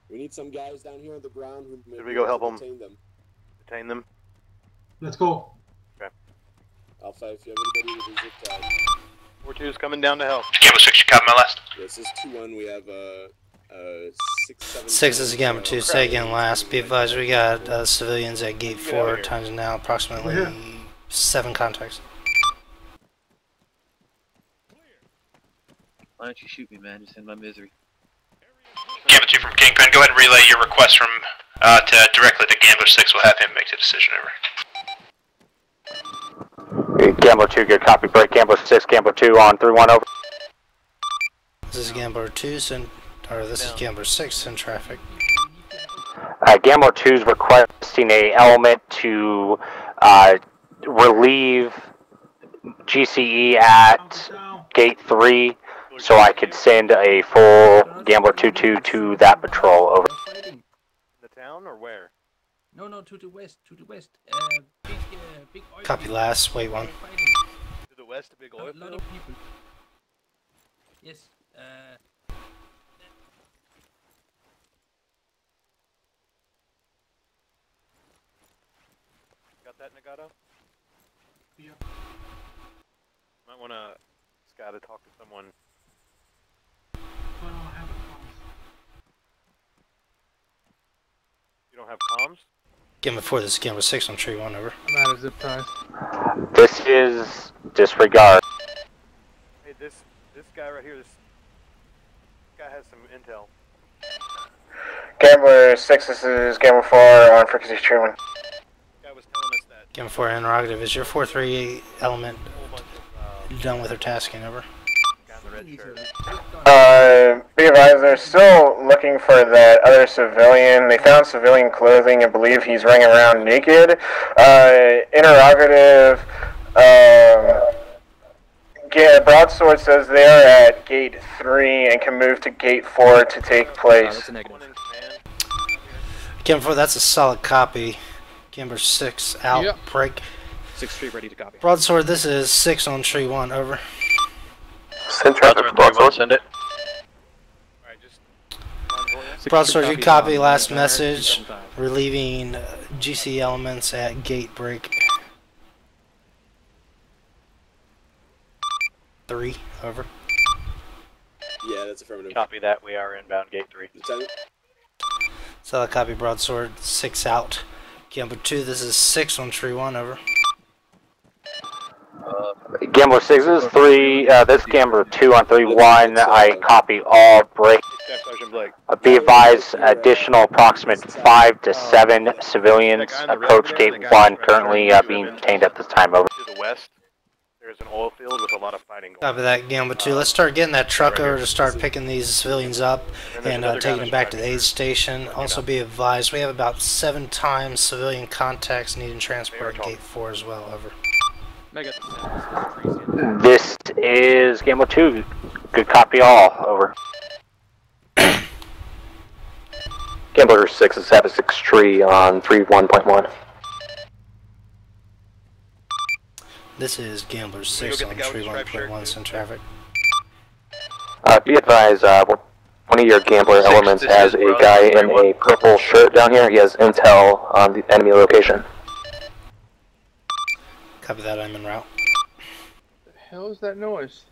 We need some guys down here on the ground who Should we go help them? Detain them. Let's go. Okay. Alpha, if you have anybody with a zip tie. 4-2's coming down to help. Gambler 6, you copy my last. This is 2-1, we have 6, 7... 6 is Gambler 2, say again last. Be advised, we got civilians at gate 4, times now approximately 7 contacts. Why don't you shoot me, man? Just in my misery. Gambler 2 from Kingpin, go ahead and relay your request from directly to Gambler 6. We'll have him make the decision, over. Gambler 2, good copy, break. Gambler 6, Gambler 2 on 3-1, over. This is Gambler 2, this is Gambler 6 in traffic. Gambler 2 is requesting a element to relieve GCE at gate 3, so I could send a full Gambler 2-2 to that patrol, over. The town or where? No, to the west, big oil. Copy last, wait 1. To the west, a big oil field. A lot of people. Yes, Got that, Nagato? Yeah. Might want to scout to talk to someone. You don't have comms? Gambler 4, this is Gambler 6 on tree 1, over. I'm out of zip ties. This is disregard. Hey, this guy right here, this guy has some intel. Gambler 6, this is Gambler 4 on frequency tree 1. Guy was telling us that. Gambler 4, interrogative, is your 4-3 element done with her tasking, over? Be advised, they're still looking for that other civilian. They found civilian clothing and believe he's running around naked. Interrogative, Broadsword says they are at gate 3 and can move to gate 4 to take place. Gambler 4, that's a solid copy. Gambler 6, out, break. 6 tree ready to copy. Broadsword, this is 6 on tree 1, over. Send traffic for Broadsword. Send it. Broadsword, you copy last message. relieving GC elements at gate break 3. Over. Yeah, that's affirmative. Copy that. We are inbound gate 3. Lieutenant? Solid copy, broadsword 6 out. Gambler 2, this is 6 on tree 1. Over. Gambler 6 is 3. This Gambler 2 on 3-1. I copy all break. Be advised, additional approximate 5 to 7 civilians approach gate 1, currently being detained at this time. Over. To the west, there's an oil field with a lot of fighting going on. Copy that, Gambler 2. Let's start getting that truck over to start picking these civilians up and taking them back to the aid station. Also be advised, we have about 7 times civilian contacts needing transport at gate 4 as well. Over. This is Gambler 2. Good copy all. Over. Gambler 6 is 6 tree on 3-1.1. This is Gambler 6 on tree 1.1 in traffic. Be advised, one of your Gambler elements has a guy in a purple shirt down here. He has intel on the enemy location. Copy that, I'm en route. What the hell is that noise?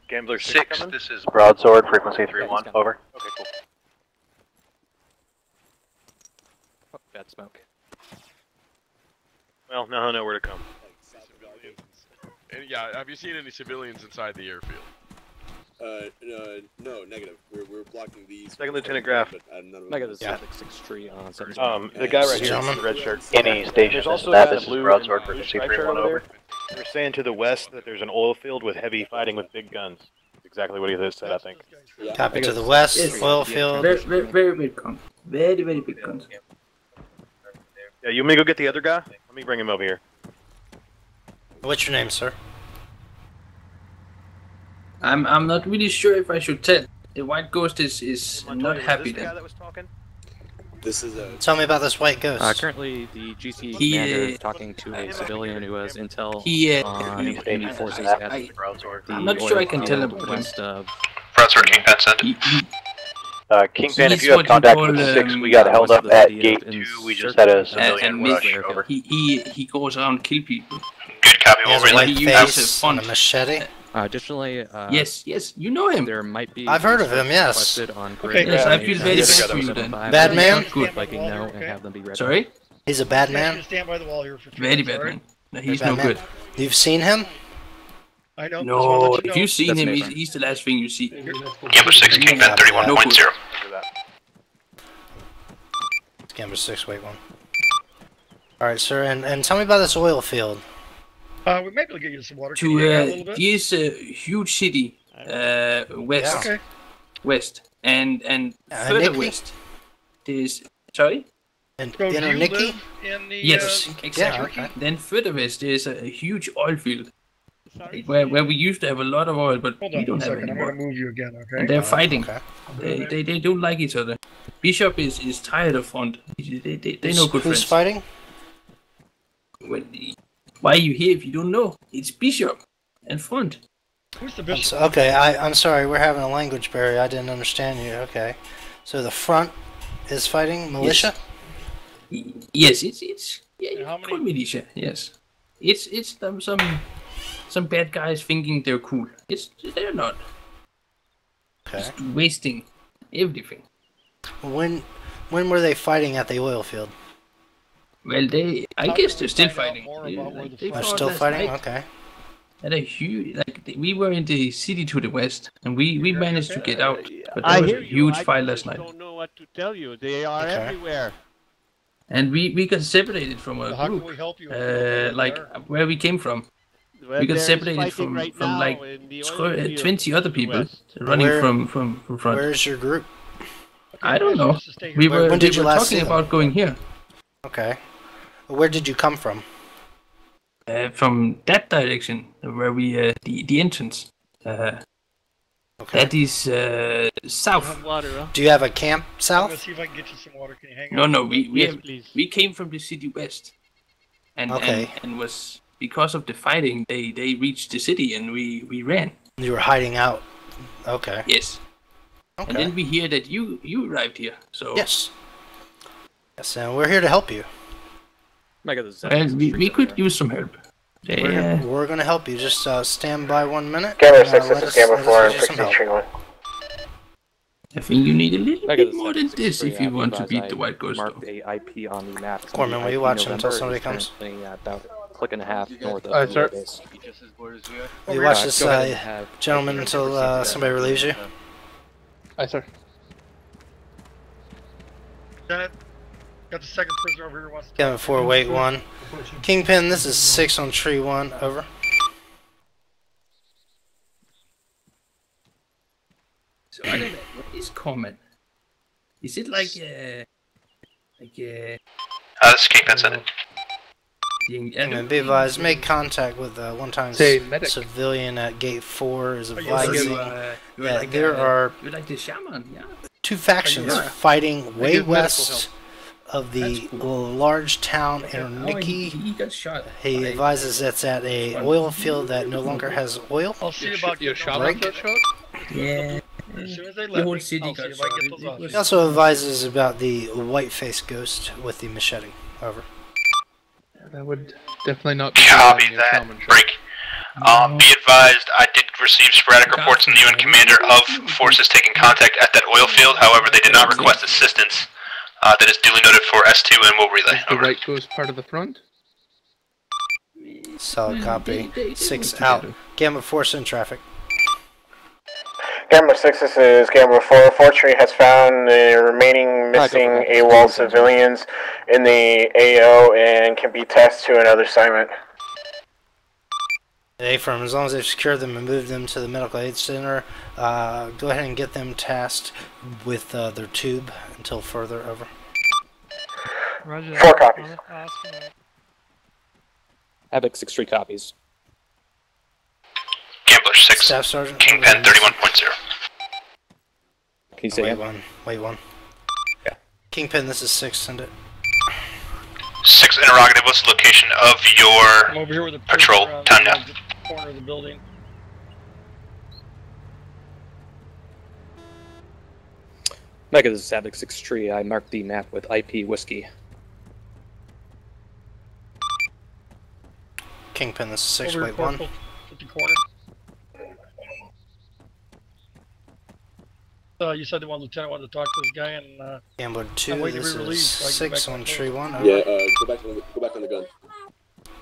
Gambler 6, this is broadsword, frequency 3-1. Over. Okay, cool. Oh, bad smoke. Well, now I know where to come. And yeah, have you seen any civilians inside the airfield? No, negative. We're blocking these. Second Lieutenant Graff. Negative 6 tree on 7. The guy right here in the red shirt. Any station. There's also This that is blue broadsword, and frequency stripe shirt 3-1. over. They're saying to the west that there's an oil field with heavy fighting with big guns. That's exactly what he just said, I think. Copy to the west, oil field. Very big guns. Very big guns. Yeah, you want me to go get the other guy? Let me bring him over here. What's your name, sir? I'm not really sure if I should tell. The white ghost is not happy then. This is a. Tell me about this white ghost. Currently, the GC commander is talking to a civilian who has intel on enemy forces at the I'm not sure I can tell him. west of. Broadsword Kingpin sent. Kingpin, if you have contact with 6, we got held up at gate 2. We just had a civilian rush over. He goes around and kill people. Good copy. He has a white face and a machete. Additionally, yes, you know him. There might be. I've heard of him. Yes. On okay. Yes, I feel very bad for you then. Bad man. Good. Viking now and have them be ready. Sorry. He's a bad man. Stand by the wall here for very bad man. No, he's no good. You've seen him? I know. No, if you've seen him, he's the last thing you see. Gambler 6, Kingpin 31.0. Gambler 6, wait 1. Alright, sir, and tell me about this oil field. We might be able to get you some water. Here's a huge city, west, west, and further west. There's sorry. And Nikki? Yes, exactly. Yeah, okay. Then further west there's a huge oil field, where we used to have a lot of oil, but we don't have anymore. I'm gonna move you again, okay? And they're fighting. Okay. They don't like each other. Bishop is tired of front. They know good friends. Who's fighting? Well, why are you here if you don't know? It's Bishop and front. Who's the bishop? Okay, I'm sorry, we're having a language barrier. I didn't understand you. Okay. So the front is fighting militia? Yes, it's yeah, you call militia. Yes. It's some bad guys thinking they're cool. They're not. Okay. Just wasting everything. When were they fighting at the oil field? Well, I guess they're still fighting. They're still fighting? Okay. At a huge, we were in the city to the west, and we managed to get out. But there was a huge fight last night. I don't know what to tell you. They are everywhere. And we got separated from a How group, can we help you? where we came from. We got separated from 20 other people running from front. Where's your group? I don't know. We were talking about going here. Okay. Where did you come from? From that direction, where we the entrance. That is south. Do you have a camp south? I'm gonna see if I can get you some water. Can you hang on? No, we came from the city west, and was because of the fighting they reached the city and we ran. You were hiding out Okay. Yes. Okay. And then we hear that you arrived here. So yes. Yes, and we're here to help you. Well, we could use some help. We're going to help you. Just stand by 1 minute. Gamma 6, this is Gamma 4 on Frequency Tree 1. I think you need a little bit more than this if you want to beat the White Ghost. Marked a IP on the map. Corman, will you watch until somebody comes? About a click and a half north of the base. Will you watch this gentleman until somebody relieves you? Aye, sir. Janet, got the second prisoner over here. Wants to Gamma 4, wait 1. Kingpin, this is 6 on tree 1. Over. So I don't know, what is common? Is it like this is Kingpin sending. And be advised, make contact with one-time civilian at Gate 4 is advising that there are two factions fighting way west of the large town in Nikki. He advises it's at a oil field that no longer has oil. I'll see about your shot. Yeah. As soon as they The let whole me, city I'll see got if I can get those off. He also advises about the white-faced ghost with the machete. Over. That would definitely not be Copy that. Break. Be advised, I did receive sporadic reports from the UN commander of forces taking contact at that oil field. However, they did not request assistance. That is duly noted for S2 and will relay. The right goes part of the front. Solid copy. 6 out. Gamma 4 in traffic. Gamma 6, this is Gamma 4. Fortune has found the remaining missing AWOL civilians in the AO and can be tasked to another assignment. A-firm, as long as they've secured them and moved them to the medical aid center, go ahead and get them tasked with their tube until further. Over. Roger. 4 copies. Havoc 6 3 copies. Gambler 6. Staff Sergeant. Kingpin 31.0. Can you say wait one. Wait one. Yeah. Kingpin, this is 6. Send it. 6 interrogative. What's the location of I'm over here your with the patrol? Time now. Corner of the building. Mega, this is Havoc 6 3. I marked the map with IP whiskey. Kingpin, this is 6. Over Wait 1. at the corner. You said the one lieutenant wanted to talk to this guy, and Gambler 2. I'm waiting This to be is released. So I can 6 on tree 1. Over. Yeah, go back on the gun.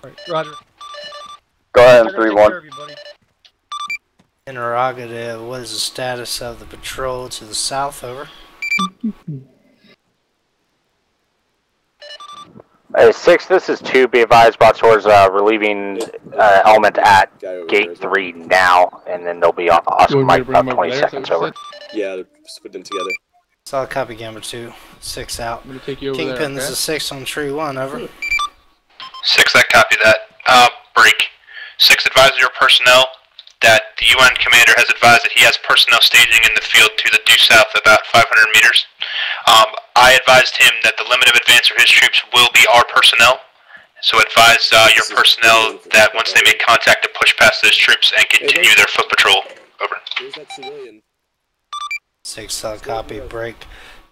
Alright, Roger. Go ahead, They're gonna 3-1. take care of you, buddy. Interrogative. What is the status of the patrol to the south? Over. 6, this is 2. Be advised, Broadsword's relieving element at Gate 3 now, and then they'll be off mic about 20 seconds. Over. Yeah, just put them together. Solid copy, Gambler 2. 6 out. I'm gonna take you over Kingpin, there, okay? this is 6 on tree 1. Over. 6, that copy that. Break. 6, advise your personnel that the UN commander has advised that he has personnel staging in the field to the due south about 500 meters. I advised him that the limit of advance for his troops will be our personnel. So advise your personnel that once they make contact to push past those troops and continue their foot patrol. Over. Where's that civilian? 6, solid copy. Break.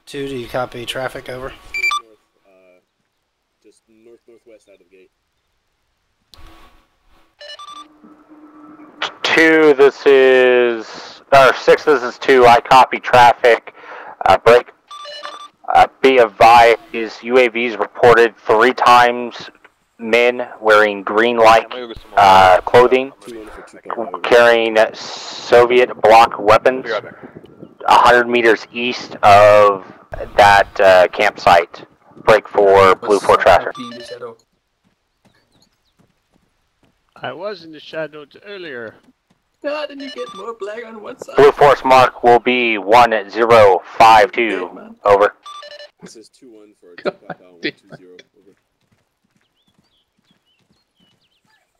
2, do you copy traffic? Over. Just northwest out of gate. 2, this is... Or 6, this is 2. I copy traffic. Break. Be advised, UAVs reported 3 times men wearing green-like clothing, carrying Soviet bloc weapons, 100 meters east of that campsite. Break for Blue 4 traffic. I was in the shadows earlier. Ah, then you get more black on one side. Blue Force mark will be 1052. Over. This is 2-1 for 120. Over.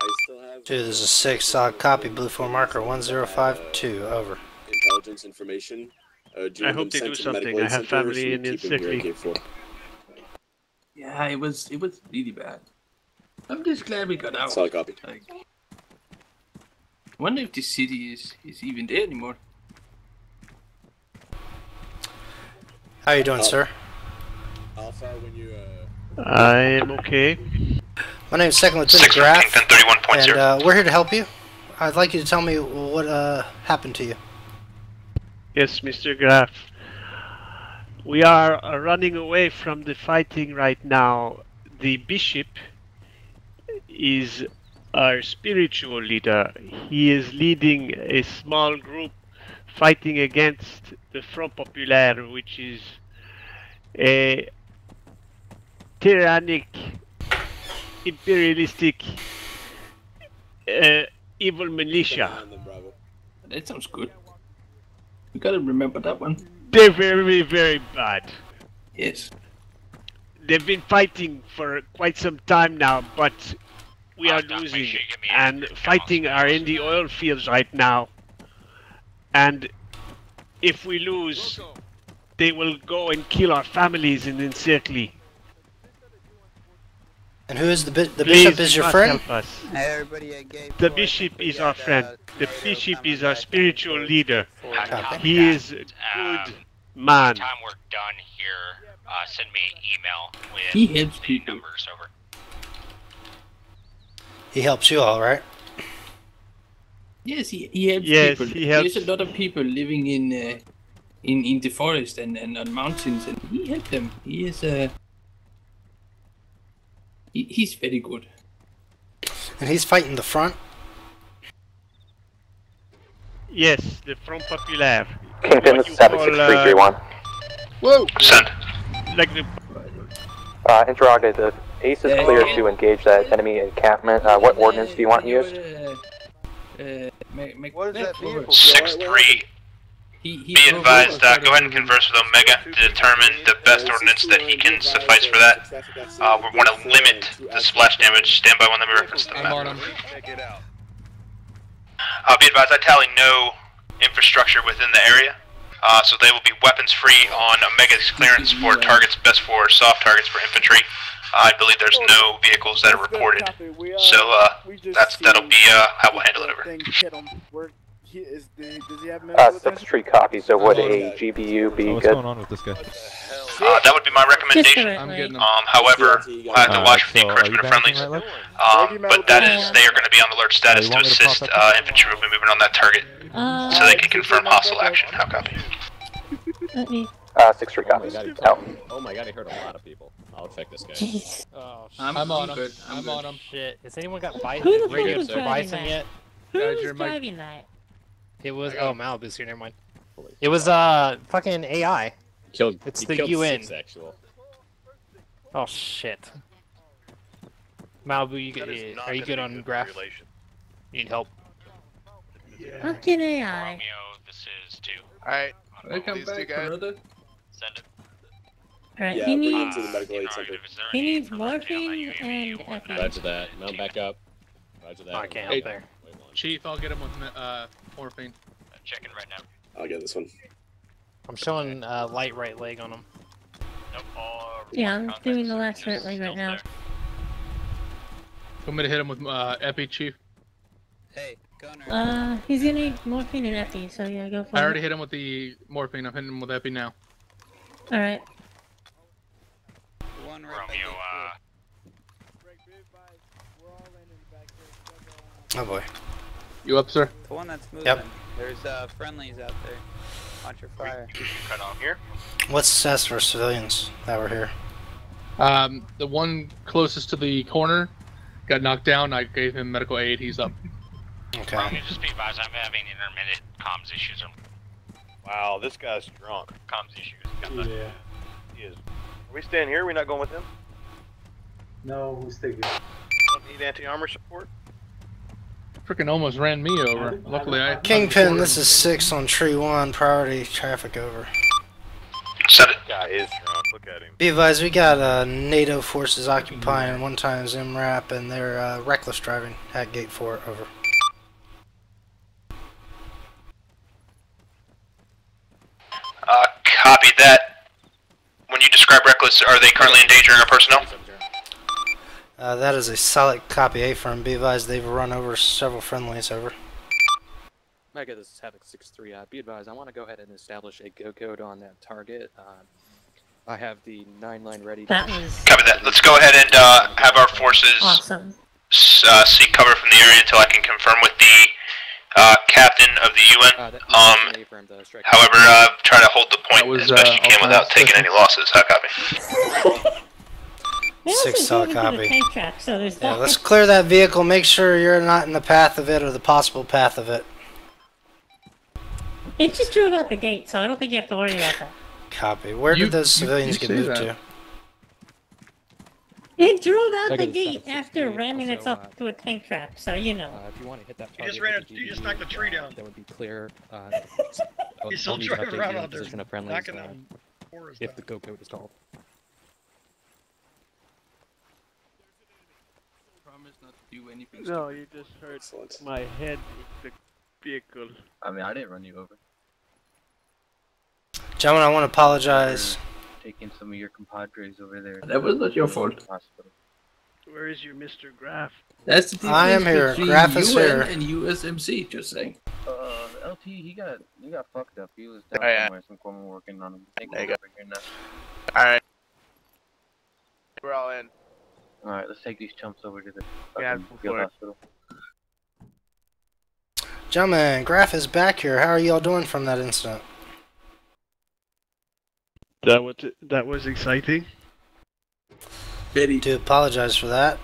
I still have. 2, this is 6. Solid copy. Blue 4 marker 1052. Over. Intelligence information. I hope they do something. I have family in the sick leave. Yeah, it was really bad. I'm just glad we got out. Solid copy. Like, I wonder if the city is even there anymore. How you doing, sir? Alpha, when you I am okay. My name is Second Lieutenant Graff, and we're here to help you. I'd like you to tell me what happened to you. Yes, Mr. Graff. We are running away from the fighting right now. The bishop is our spiritual leader. He is leading a small group fighting against the Front Populaire, which is a tyrannic, imperialistic, evil militia. That sounds good. You gotta remember that one. They're very, very bad. Yes. They've been fighting for quite some time now, but we are losing. And fighting are in the oil fields right now. And if we lose, they will go and kill our families in Encircly. And who is the bishop? Is your friend? Help us. The bishop is our friend. The bishop is our spiritual leader. He is a good man. Time we're done here, send me an email with He helps the people. numbers over. He helps you, all right? Yes, he helps Yes, people. he helps. There's a lot of people living in the forest and on mountains, and he helped them. He is he's very good. And he's fighting the front? Yes, the Front Populaire. Kingpin, this is Havoc 6331. Whoa! Send. Like the... Interrogative. Ace is clear to engage that enemy encampment. What ordnance do you want used? What is that vehicle? 6-3. Be advised, go ahead and converse with Omega to determine the best ordinance that he can suffice for that. We want to limit the splash damage. Stand by when they reference the map. Be advised, I tally no infrastructure within the area, so they will be weapons free on Omega's clearance for targets, best for soft targets for infantry. I believe there's no vehicles that are reported, so that'll be how we'll handle it over. Does he have 6-3 copy, so would a GBU be good? What's going on with this guy? That would be my recommendation. However, we'll have to watch for the encroachment of friendlies. But they are going to be on alert status to assist infantry movement on that target, so they can confirm hostile action. How copy? 6-3 copies. Out. Oh my god, I heard a lot of people. I'll check this guy. Oh, I'm on him. I'm on him. Shit. Has anyone got Who the fuck was driving bison that? yet? Who was driving that? It was Malibu's here. Never mind. It was fucking AI. It's the UN. Oh shit. Malibu, are you good on Graff? You need help? Fucking AI. Romeo, this is 2. Alright. Welcome back, brother. Send it. Alright, Yeah, he bring needs him to the medical aid center. he needs morphine and epi. Roger that. Mount back up. Roger that. Oh, I can't help there. Chief, I'll get him with morphine. Checking right now. I'll get this one. I'm showing light right leg on him. Nope, Yeah, I'm doing the last right leg right now. Want me to hit him with epi, Chief? He's gonna need morphine and epi, so yeah, go for it. I already hit him with the morphine. I'm hitting him with epi now. Alright. Romeo, Oh boy. You up, sir? The one that's moving. Yep. There's friendlies out there. Watch your fire. Cut off here. What's the status for civilians that were here? The one closest to the corner got knocked down. I gave him medical aid. He's up. Okay. Romeo, just be advised, I'm having intermittent comms issues. Wow, this guy's drunk. Comms issues. Yeah. He is. Are we staying here? We're not going with him? No, we stay here. Don't need anti-armor support? Freaking almost ran me over. Luckily, I. Kingpin, this is 6 on tree 1. Priority traffic over. Set it. Guy is drunk. Look at him. Be advised, we got NATO forces occupying 1 times MRAP, and they're reckless driving at gate 4. Over. Copy that. When you describe reckless, are they currently endangering our personnel? That is a solid copy A firm. Be advised, they've run over several friendlies. Over. Mega, this is Havoc 6-3. Be advised, I want to go ahead and establish a go code on that target. I have the 9-line ready. That was Copy that. Let's go ahead and have our forces awesome. seek cover from the area until I can confirm with the captain of the UN. However, try to hold the point as best you can without taking any losses. How copy? 6 solid copy. Tank track, so there's Yeah, that. let's clear that vehicle. Make sure you're not in the path of it or the possible path of it. It just drove out the gate, so I don't think you have to worry about that. Copy. Where did those civilians get moved to? It drove out the gate after ramming itself to a tank trap, so you know. If you want to hit that You target, just knocked the tree down. that would be clear. He's still I'll need to driving update around the out there, position of friendlies, knocking them forest if down. the go code is called. Promise not to do anything. No, you just hurt my head with the vehicle. I mean, I didn't run you over. Gentlemen, I want to apologize. Taking some of your compadres over there. That was not your fault. Hospital. Where is your Mr. Graff? That's the difference I am here. between Graff is UN here. and USMC, just saying. LT, he got fucked up. He was down somewhere. Some corner working on him. I think we're over here now. Alright. We're all in. Alright, let's take these chumps over to the Yeah, field hospital. Gentlemen, Graff is back here. How are y'all doing from that incident? That was exciting. Very. Do apologize for that.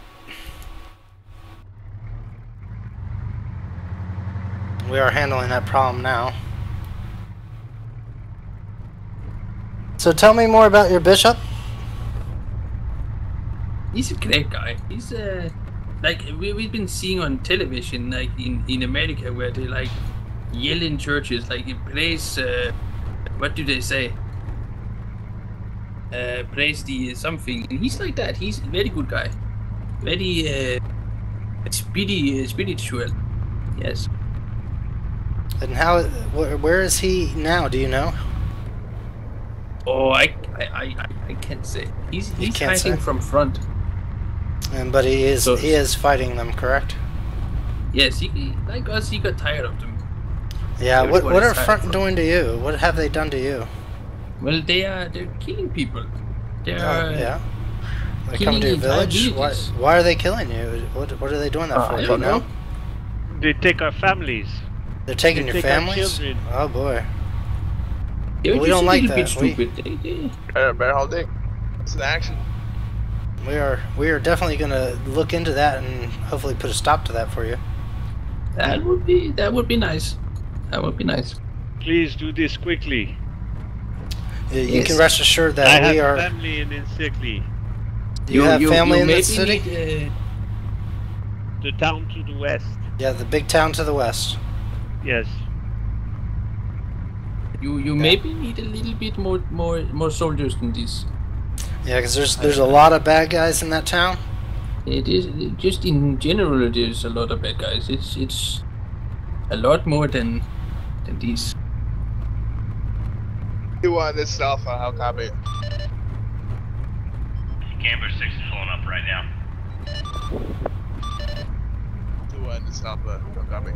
We are handling that problem now. So tell me more about your bishop. He's a great guy. He's like we've been seeing on television, like in America, where they like yell in churches, like he plays. What do they say? Praise the something. And he's like that. He's a very good guy. Very spiritual. Yes. And how? Where is he now? Do you know? Oh, I can't say. He's can't fighting say? from front. But he is fighting them, correct? Yes, he like us. He got tired of them. Yeah. What Everybody's are tired front from- doing to you? What have they done to you? Well, they're killing people. They're Yeah. They killing come to your entire village. villages. Why are they killing you? What are they doing that for? I Do you don't know? know. They take our families. They're taking They your take our families. children. Oh boy. They're We just don't a like little bit that. We- stupid. Better hold it. It's an action. We are definitely gonna look into that and hopefully put a stop to that for you. That would be nice. That would be nice. Please do this quickly. You can rest assured that I we have are. family in Insigli. Do you have family in the maybe city? need, The town to the west. Yeah, the big town to the west. Yes. you maybe need a little bit more soldiers than this. Yeah, because there's a lot of bad guys in that town. It is just in general. There's a lot of bad guys. It's a lot more than these. This is Alpha. How copy? Gambler 6 is pulling up right now. This is Alpha. How copy?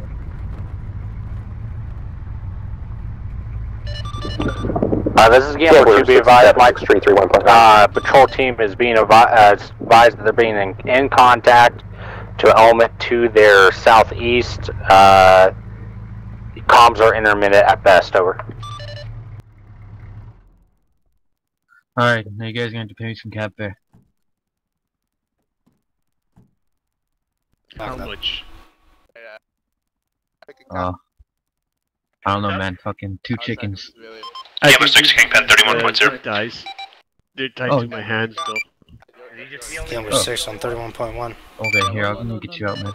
This is Gambler 2, be advised, Mike Street 31. Patrol team is being advised that they're being in contact to element to their southeast. Comms are intermittent at best, over. Alright, now you guys are gonna have to pay me some cap fare. How much? I don't know, man. Fucking 2 chickens. Gambler 6, Kingpin 31.0. Guys, they're tied Oh. to my hands, though. Gambler Oh. 6 on 31.1. Okay, here, I'll go get you out, man.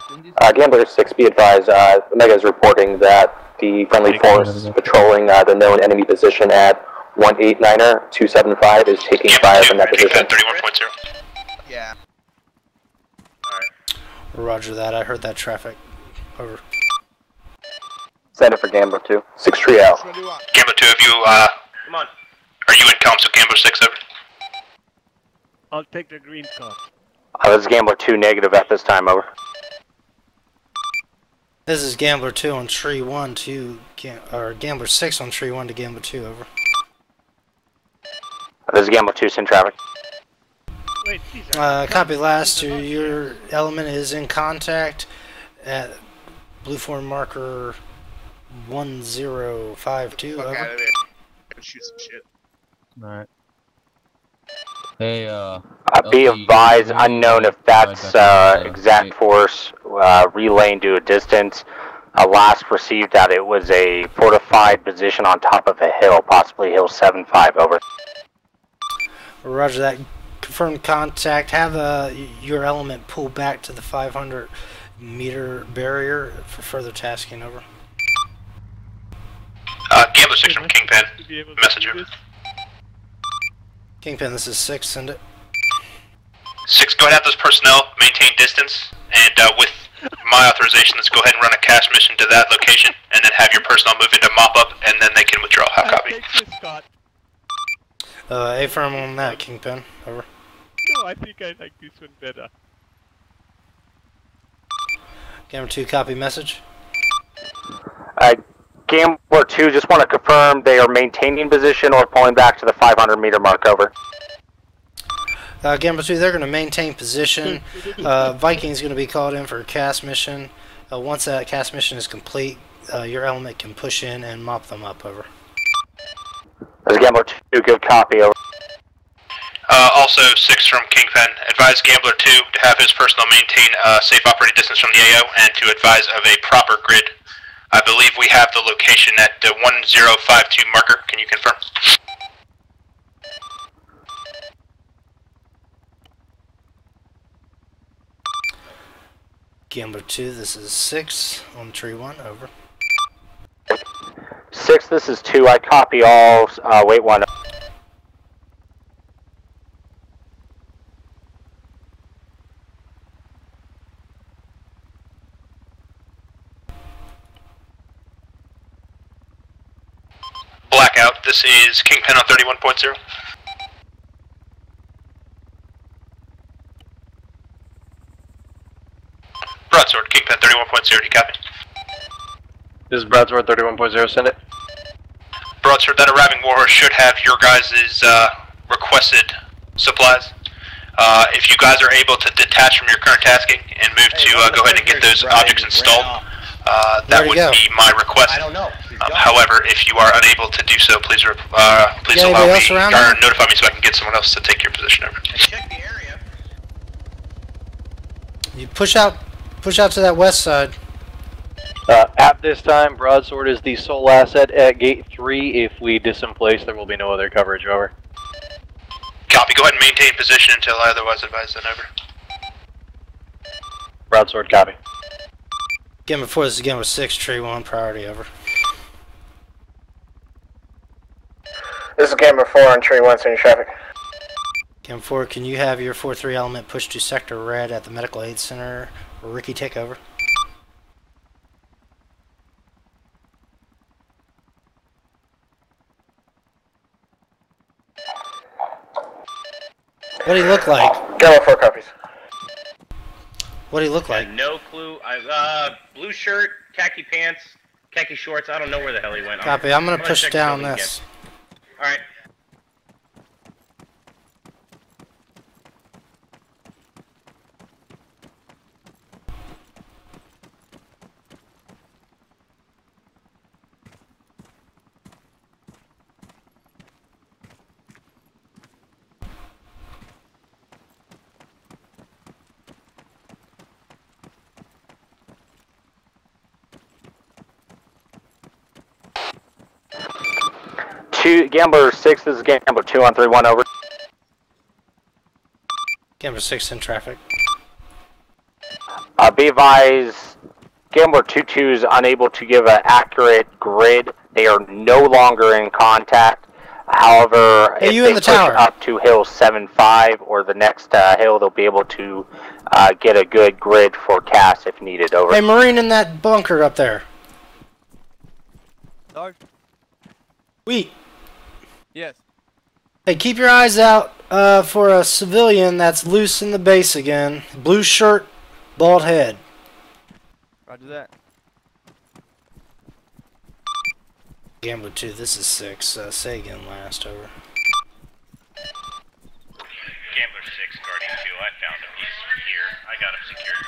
Gambler 6, be advised, Omega is reporting that the friendly force patrolling the known enemy position at 189er 275 is taking fire from that position. 31.0. Yeah. Roger that. I heard that traffic. Over. Send it for Gambler 2. 6 tree out. Gambler 2, have you, come on. Are you in comms with Gambler 6, over? I'll take the green car. This is Gambler 2 negative at this time, over. This is Gambler 2 on tree 1 to or Gambler 6 on tree 1 to Gambler 2, over. This is Gambler 2, send traffic. Wait, copy last. Your element is in contact at blue form marker 1052. Fuck Over. out of there. Shoot some shit. Alright. Hey, be advised, unknown if that's exact force relaying to a distance. Last received that it was a fortified position on top of a hill, possibly hill 7-5, over. Roger that. Confirmed contact. Have your element pull back to the 500-meter barrier for further tasking, over. Gambler 6 from Kingpin. Message over. Kingpin, this is 6, send it. 6, go ahead and have those personnel maintain distance, and with my authorization, let's go ahead and run a cash mission to that location, and then have your personnel move into mop-up, and then they can withdraw. How copy? Affirm on that, Kingpin, over. No, I think I like this one better. Gambler 2, copy message. Gambler 2, just want to confirm they are maintaining position or pulling back to the 500-meter mark, over. Gambler 2, they're going to maintain position. Viking's going to be called in for a cast mission. Once that cast mission is complete, your element can push in and mop them up, over. This is Gambler 2, good copy, over. Also, 6 from Kingpin. Advise Gambler 2 to have his personnel maintain a safe operating distance from the AO and to advise of a proper grid. I believe we have the location at 1052 marker. Can you confirm? Gambler 2, this is 6 on tree 1, over. 6, this is 2, I copy all, wait 1. Blackout, this is Kingpin on 31.0. Broadsword, Kingpin 31.0, do you copy? This is Broadsword 31.0, send it. Broadsword, that arriving warhorse should have your guys' requested supplies. If you guys are able to detach from your current tasking and move to go ahead and get those objects installed, that would be my request. I don't know. However, if you are unable to do so, please allow me or notify me so I can get someone else to take your position over. You push out to that west side. At this time, Broadsword is the sole asset at gate 3. If we disemplace, there will be no other coverage, over. Copy, go ahead and maintain position until otherwise advised, then over. Broadsword, copy. Gambler 4, this is Gambler 6, tree 1, priority, over. This is Gambler 4 on tree 1, sending traffic. Gambler 4, can you have your 4-3 element push to sector red at the medical aid center? Ricky, take over. What do he look like? Gambler 4 copies. What do he look like? No clue. Blue shirt, khaki pants, khaki shorts. I don't know where the hell he went. Copy. I'm gonna push down this. All right. Gambler 6, this is Gambler 2 on 3-1, over. Gambler 6 in traffic. Be advised, Gambler 2-2 is unable to give an accurate grid. They are no longer in contact. However, hey, if you they in the push tower up to hill 7-5 or the next hill, they'll be able to get a good grid for cast if needed, over. Hey, Marine in that bunker up there. Dog. Wheat. Yes. Hey, keep your eyes out for a civilian that's loose in the base again. Blue shirt, bald head. Roger that. Gambler 2, this is 6. Say again last, over. found him. He's here. I got him secured.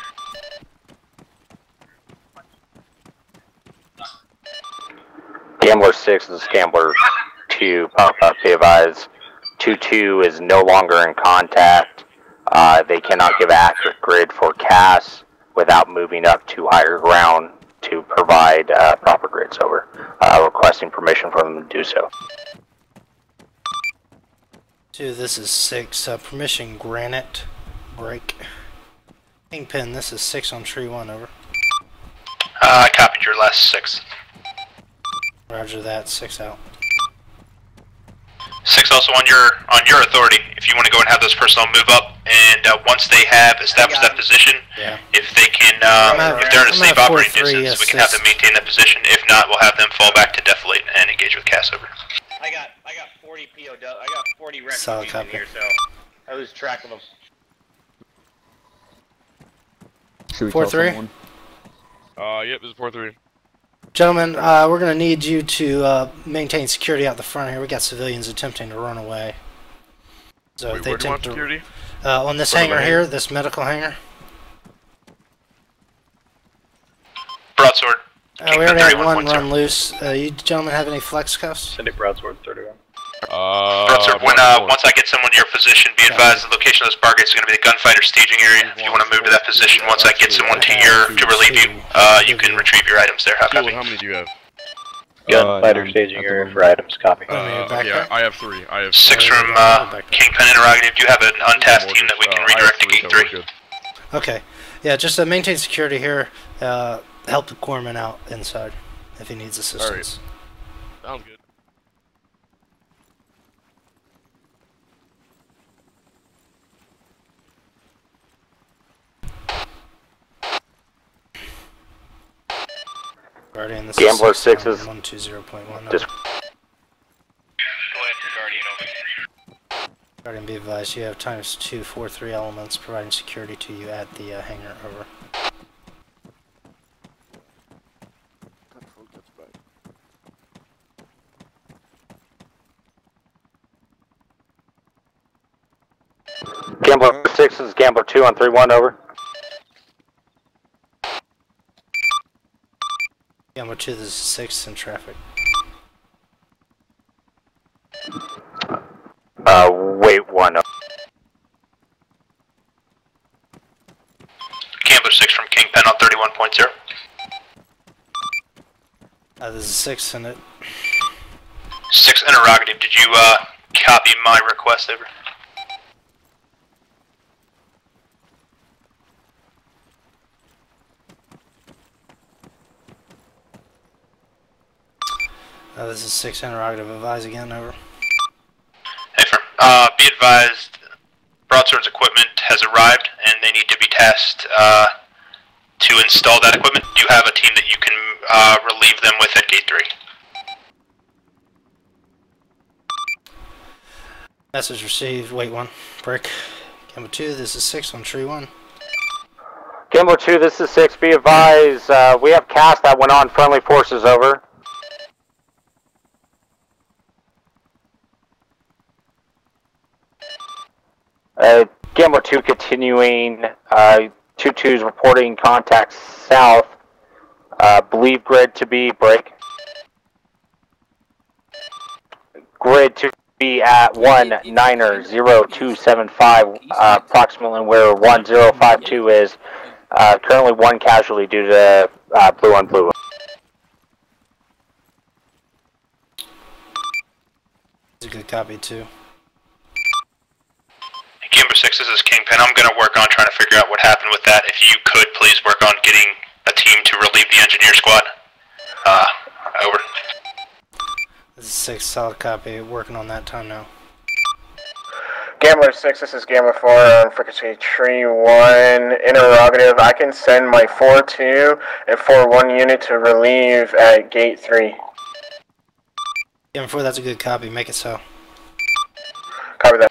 Gambler 6 is Gambler 2. Be advised, 2-2 is no longer in contact. They cannot give accurate grid forecasts without moving up to higher ground to provide proper grids over. Requesting permission from them to do so. 2, this is 6. Permission granite. Break. Kingpin, this is 6 on tree 1, over. I copied your last 6. Roger that, 6 out. 6 also on your authority. If you want to go and have those personnel move up, and once they have established that position, if they can, if they're in a safe operating distance, we can have them maintain that position. If not, we'll have them fall back to defilate and engage with Cass over. I got 40 POW. I got 40 refugees in here, so I lose track of them. 4-3. Yep, this is 4-3. Gentlemen, we're going to need you to maintain security out the front here. We got civilians attempting to run away. So Wait, if they where do you want attempt security? on this hangar here, this medical hangar. Broadsword. We already had one run loose. You gentlemen have any flex cuffs? Send it broadsword 31. Broadsword, once I get someone to your position, be advised the location of those targets is going to be the gunfighter staging area. If you want to move to that position, once I get someone to relieve you, you can retrieve your items there. How many do you have? Gunfighter staging area for items, copy. Yeah, I have 3. I have 6 from Kingpin Interrogative. Do you have an untasked team that we can redirect to Gate 3? Okay. Yeah, just maintain security here. Help the corpsman out inside if he needs assistance. Sounds good. Guardian, this Gambler is 6 is 120.1. just Guardian, be advised, you have times 2 4-3 elements providing security to you at the hangar, over. Gambler 6 is Gambler 2 on 3-1, over. Gambler 2, this is 6 in traffic. Wait 1. Gambler 6 from Kingpin on 31.0. This is 6 in it. 6 Interrogative, did you copy my request over? This is 6 Interrogative, advise again, over. Be advised, Broadsword's equipment has arrived and they need to be tasked to install that equipment. Do you have a team that you can relieve them with at Gate 3? Message received, wait 1, break. Gambler 2, this is 6 on tree 1. Gambler 2, this is 6, be advised, we have cast that went on friendly forces, over. Gambler 2 continuing, 2-2's reporting contacts south, believe grid to be break. Grid to be at 190275, approximately where 1052 is, currently 1 casualty due to blue on blue. That's a good copy too. Gambler 6, this is Kingpin. I'm going to work on trying to figure out what happened with that. If you could, please work on getting a team to relieve the engineer squad. Over. This is 6, solid copy, working on that time now. Gambler 6, this is Gambler 4 on frequency tree 1, interrogative. I can send my 4-2 and 4-1 unit to relieve at Gate 3. Gambler 4, that's a good copy, make it so. Copy that.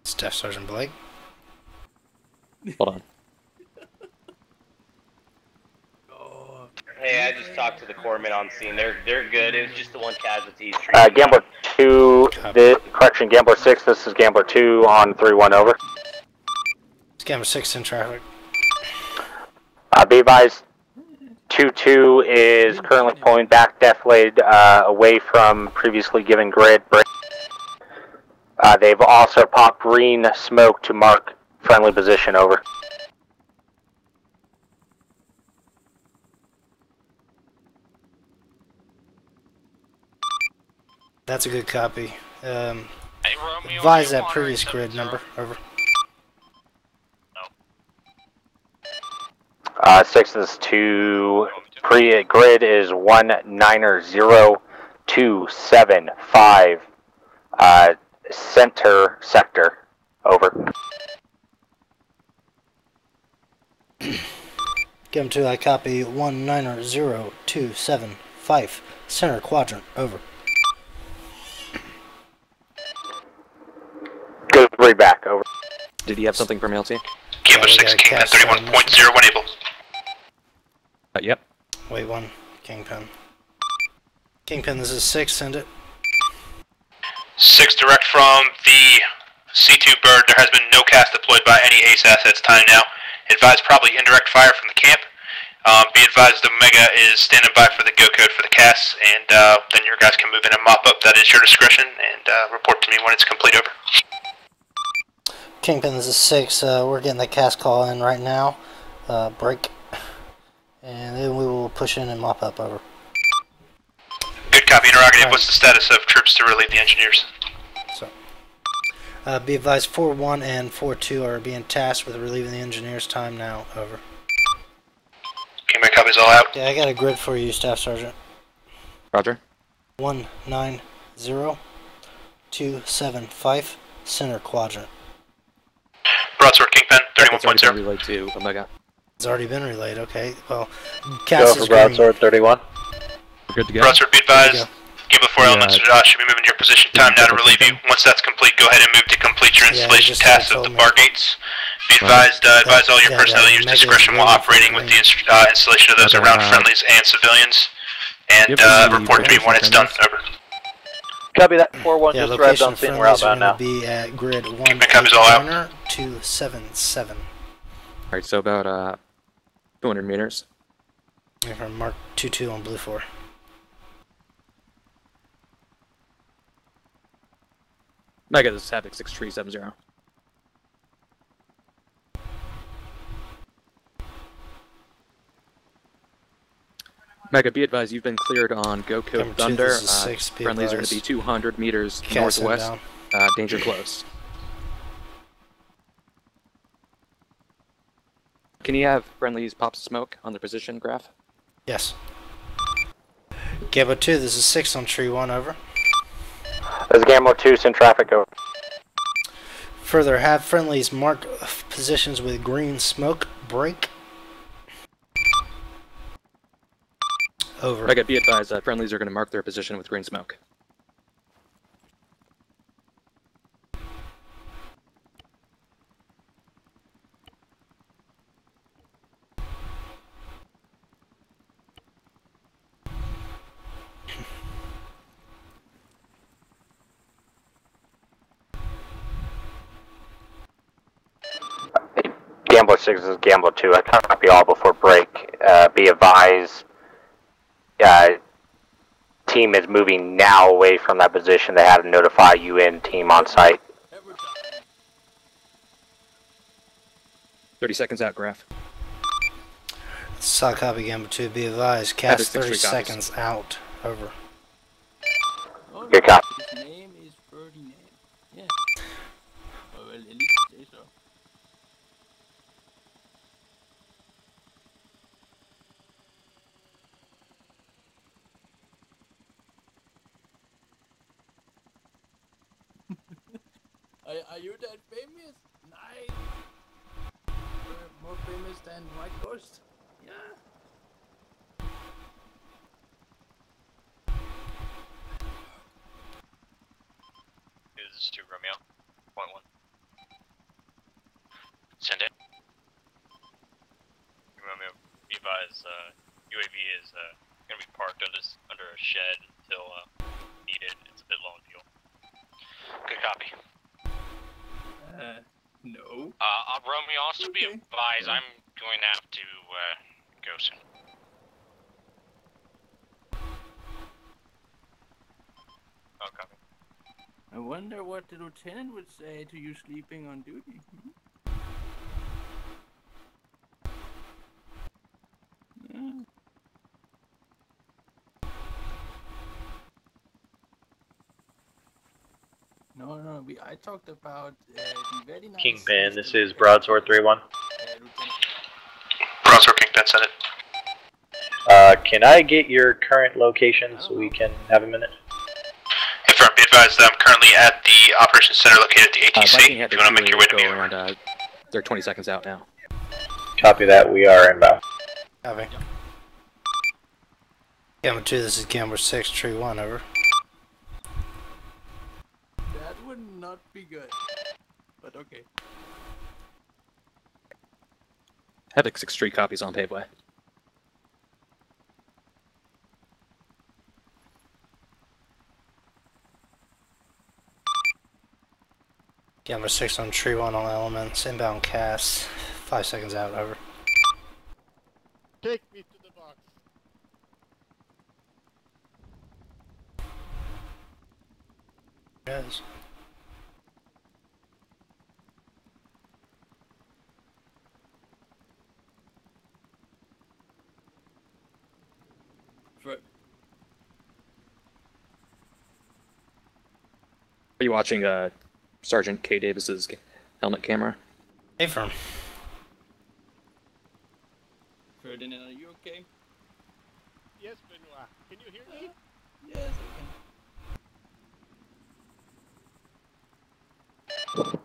Staff Sergeant Blake. Hold on. talked to the corpsmen on scene. They're good. It was just the one casualty. Gambler 2, Gambler 6, this is Gambler 2 on 3-1, over. It's Gambler 6 in traffic. Be advised, 2-2 is currently pulling back Deflade away from previously given grid. They've also popped green smoke to mark friendly position, over. That's a good copy. Advise that previous grid number, over. 6 is to grid is 190-275, center sector, over. Give him to I copy 190-275, center quadrant, over. Good read back, over. Did he have something from LT? Gambler 6, Kingpin 31.01 able. Yep. Wait, 1, Kingpin. Kingpin, this is 6, send it. 6 direct from the C2 bird. There has been no cast deployed by any ACE assets time now. Advise probably indirect fire from the camp. Be advised Omega is standing by for the go code for the cast, and then your guys can move in and mop up. That is your discretion, and report to me when it's complete, over. Kingpin, this is 6. We're getting the cast call in right now. Break. And then we will push in and mop up, over. Good copy, interrogative. What's the status of troops to relieve the engineers? So, be advised 4-1 and 4-2 are being tasked with relieving the engineers. Time now, over. Okay, my copies all out. Yeah, I got a grid for you, Staff Sergeant. Roger. 190-275, center quadrant. Broadsword Kingpin, 31.0. Relayed to Omega. It's already been relayed, okay. Well, Go for Broadsword 31. We're good to go. Broadsword, be advised. Gambler 4 elements should be moving to your position. Time now to relieve you. Once that's complete, go ahead and move to complete your installation tasks of the bar gates. Be advised, advise all your personnel to use discretion while operating with the installation of those around friendlies and civilians. And report to me when it's done, over. Copy that. 4-1 just arrived on scene. We're outbound now. Be at grid 1-277. Alright, so about 200 meters. Yeah, from Mark 2-2 on Blue 4. Mega, this is Havoc 6370. Mega, be advised, you've been cleared on Go Code Thunder. Friendlies are going to be 200 meters northwest. Danger close. Can you have friendlies pop smoke on their position, Graff? Yes. Gambler 2, this is 6 on tree 1, over. This is Gambler 2, send traffic, over. Further, have friendlies mark positions with green smoke, break. Over. Mega, be advised, friendlies are going to mark their position with green smoke. Gambler 6 is Gambler 2. I copy all before break. Be advised, team is moving now away from that position. They had to notify UN team on site. 30 seconds out, Graff. Saw copy Gambler 2. Be advised, cast 30 seconds out. Over. Good copy. His name is Ferdinand. Yeah. Well, at least say so. Are you that famous? Nice. More famous than White Ghost? Yeah. This is 2 Romeo. Point 1. Send it. Romeo, be advised, UAV is going to be shed until needed. It's a bit low in fuel. Good copy. No. Romeo, also be advised, I'm going to have to go soon. Oh, copy. I wonder what the lieutenant would say to you sleeping on duty. Yeah. No, I talked about the very nice... Kingpin, this is Broadsword 3-1. Broadsword Kingpin, send it. Can I get your current location so we can have a minute? Confirm, be advised that I'm currently at the Operations Center located at the ATC. Viking If you want to make your way to me. around, they're 20 seconds out now. Copy that, we are inbound. Copy. Gamma 2, this is Gamma 6, Tree 1, over. That would not be good, but okay. Havoc 6-3 copies on paveway. Gamma 6 on Tree 1, all elements, inbound cast, 5 seconds out, over. Take me to the box. Yes. Are you watching Sergeant K. Davis's helmet camera? Hey, firm. Ferdinand, are you okay? Yes, Benoit. Can you hear me? Yes, I can.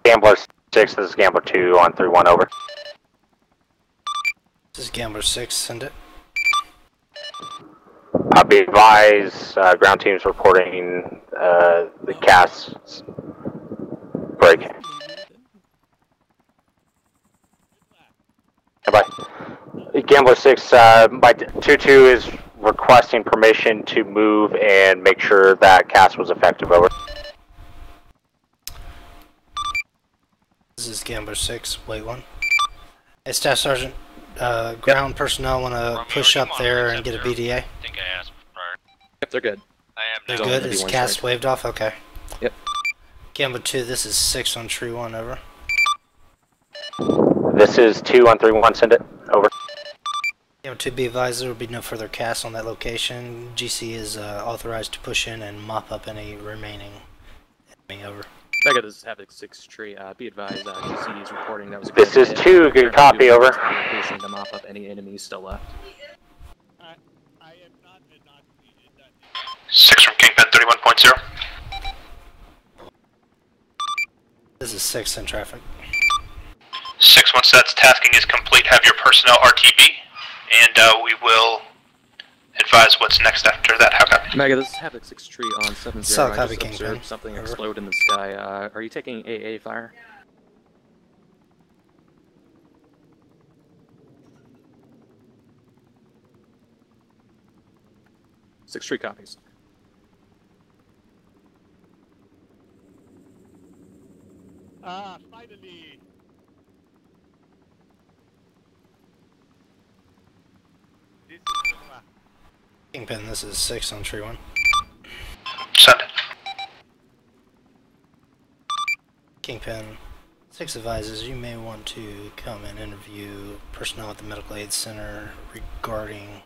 Gambler 6, this is Gambler 2 on 3-1, over. This is Gambler 6, send it. I'll be advised, ground team's reporting the cast break. Bye. Gambler 6, my 2-2 is requesting permission to move and make sure that cast was effective, over. This is Gambler 6, wait 1. Hey, Staff Sergeant, ground personnel want to push up there and get a BDA? I think I asked prior. Yep, they're good. I am They're now. good? Is cast waved off? Okay. Yep. Gambler 2, this is 6 on Tree 1, over. This is 2 on 3-1, send it, over. Gambler 2, be advised there will be no further cast on that location. GC is authorized to push in and mop up any remaining enemy, over. Mega, this is Havoc 6-3. Be advised, GC is reporting that was a This is 2, good copy, over. Location to mop up any enemies still left. 6 from Kingpin 31.0. This is 6 in traffic. 6, once that tasking is complete, have your personnel RTB, and we will advise what's next after that. How copy? Mega, this is Havoc 6-3 on 7-0. Solid I copy, just Kingpin. observed something explode in the sky. Are you taking AA fire? Six 3 copies. Ah, finally! This is Benoit. Kingpin, this is 6 on Tree 1. Send it. Kingpin, 6 advises you may want to come and interview personnel at the Medical Aid Center regarding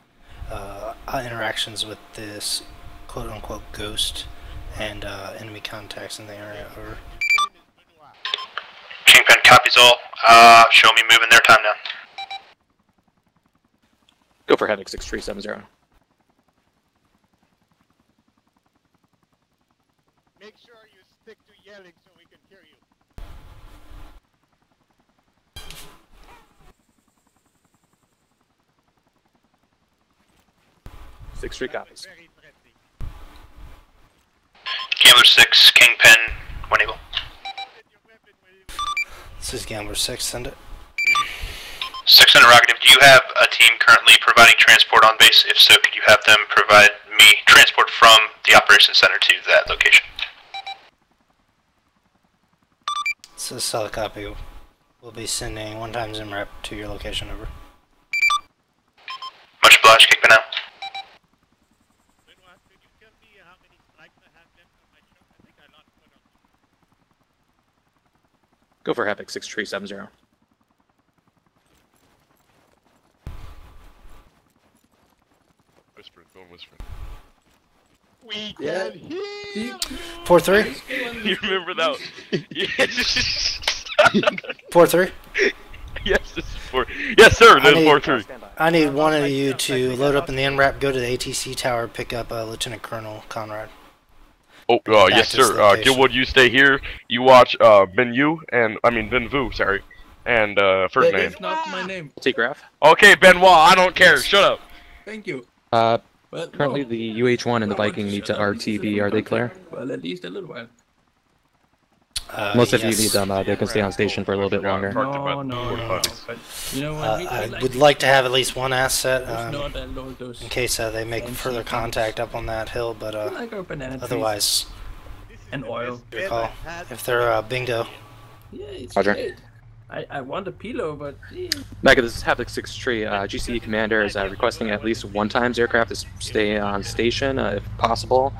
interactions with this quote-unquote ghost and enemy contacts in the area, over. Kingpin copies all. Show me moving their time now. Go for Havoc 6370. Make sure you stick to yelling so we can hear you. 6-3 copies. Gambler 6, Kingpin, when able. This is Gambler 6, send it. 6 interrogative, do you have a team currently providing transport on base? If so, could you have them provide me transport from the operations center to that location. This is solid copy. We'll be sending 1 times MREP to your location, over. Much obliged, kick me now. Go for Havoc 6370. Whisper, go whisper. We can hear 4-3. You remember that? Yes. 4-3. Yes, this is 4. Yes, sir. This is 4-3. I need one of you to load up in the NRAP, go to the ATC tower, pick up Lieutenant Colonel Conrad. Oh, yes, sir. Gilwood, you stay here. You watch Ben Vu, sorry, and first name. That's not my name. Take Graff. Okay, Benoit. I don't care. Shut up. Thank you. Currently the UH-1 and the Viking need to RTB. Are they clear? Well, at least a little while. Most of you need them. They can stay on station for a little bit longer. No. But you know what? I would like to have at least one asset in case they make further contact up on that hill, but otherwise, and oil. Your call. If they're bingo. Yeah, it's Roger. great. I want a pillow, but Mega, this is Havoc 6-3. GCE commander is requesting at least 1 times aircraft to stay on station, if possible,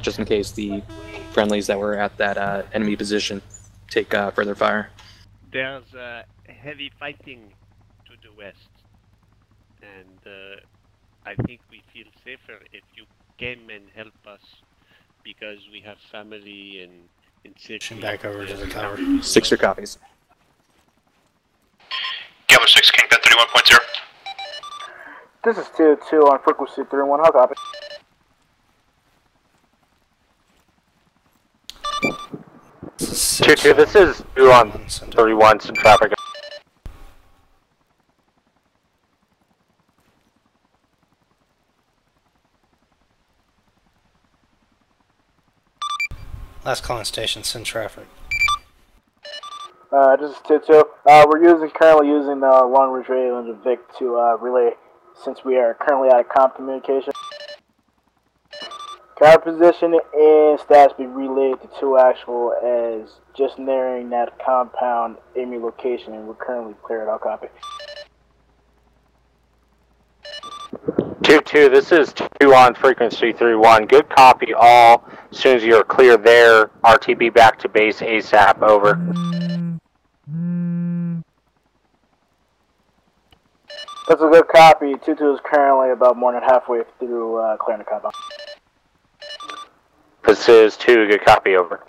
just in case the friendlies that were at that enemy position take further fire. There's heavy fighting to the west, and I think we feel safer if you came and help us, because we have family and safety. Back over to the tower. 6 copies. Gallop 6, Kingpin 31.0. This is 2-2 on frequency 31. How copy? Two. This is 2 on 31. Some traffic. Last calling station, send traffic. This is 2-2. We're currently using the Long Ridge Radio and the Vic to relay, since we are currently out of comp communication. Our position and stats be relayed to 2 actual as just nearing that compound Amy location, and we're currently cleared. I'll copy. 2-2, this is 2 on frequency 31. Good copy all. As soon as you're clear there, RTB back to base ASAP, over. That's a good copy. 2-2 is currently about more than halfway through clearing the compound. This is 2, good copy, over.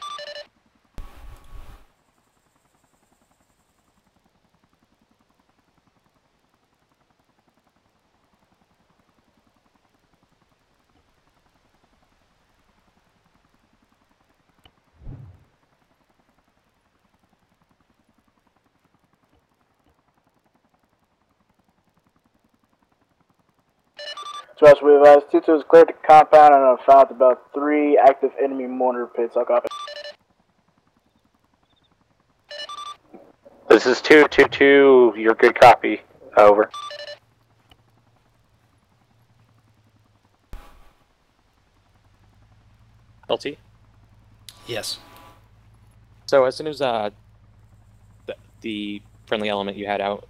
Trust we advise 2-2 has cleared the compound and have found about 3 active enemy mortar pits. I'll copy. This is 2-2-2, your good copy, over. LT? Yes. So as soon as the friendly element you had out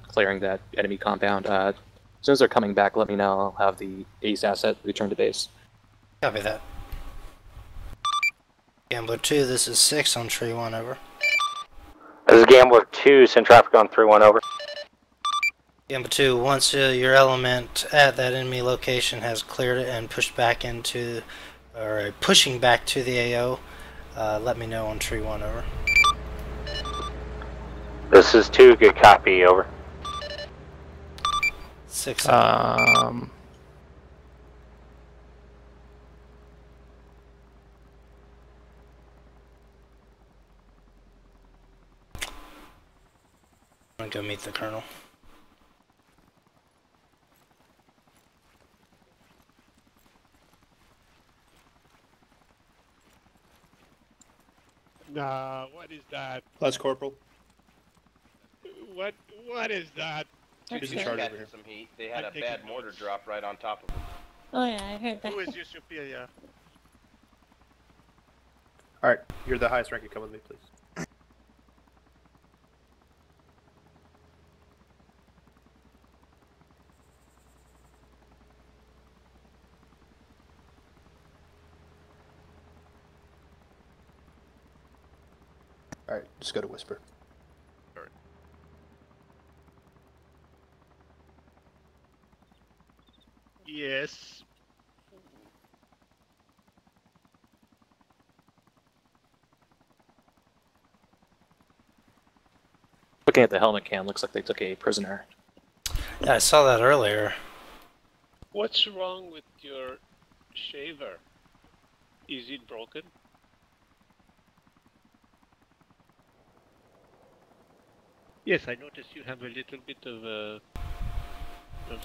clearing that enemy compound, as soon as they're coming back, let me know. I'll have the ACE asset return to base. Copy that. Gambler 2, this is 6 on tree 1, over. This is Gambler 2, send traffic on 3-1, over. Gambler 2, once your element at that enemy location has cleared it and pushed back into, or pushing back to the AO, let me know on tree 1, over. This is 2, good copy, over. 6. I'm gonna go meet the colonel. What is that? That's Corporal. What is that? Some heat. They had a bad mortar drop right on top of them. Oh yeah, I heard that. Who is your superior? Alright, you're the highest ranking. Come with me, please. Alright, just go to Whisper. Alright. Yes. Looking at the helmet cam, looks like they took a prisoner. Yeah, I saw that earlier. What's wrong with your shaver? Is it broken? Yes, I noticed you have a little bit of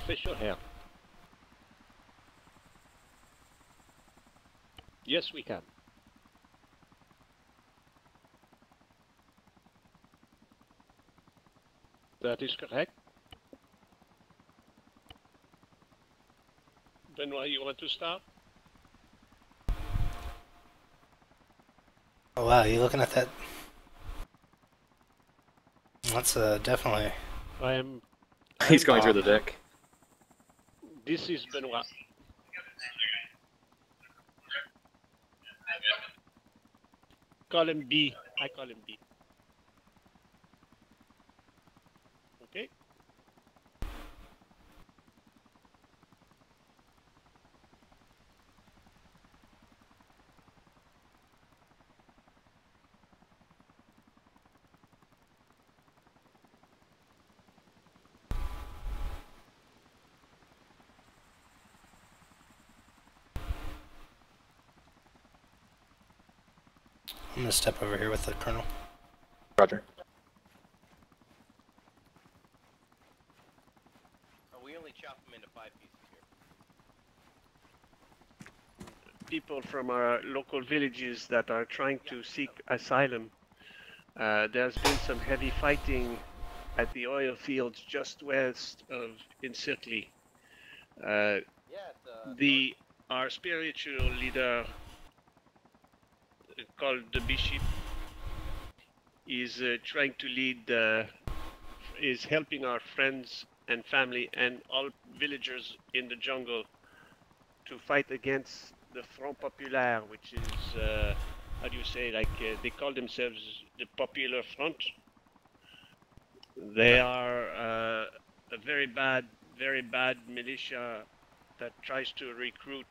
facial hair. Yes, we can. That is correct. Benoit, you want to start? Oh wow, you looking at that? That's definitely. I am. He's going through the deck. This is Benoit. Call him B. I call him B. Okay. I'm gonna step over here with the colonel. Roger. We only chop them into 5 pieces here. People from our local villages that are trying to seek asylum. There's been some heavy fighting at the oil fields just west of Incircli. Our spiritual leader, called the Bishop, is trying to lead, is helping our friends and family and all villagers in the jungle to fight against the Front Populaire, which is, how do you say, like, they call themselves the Popular Front. They are a very bad militia that tries to recruit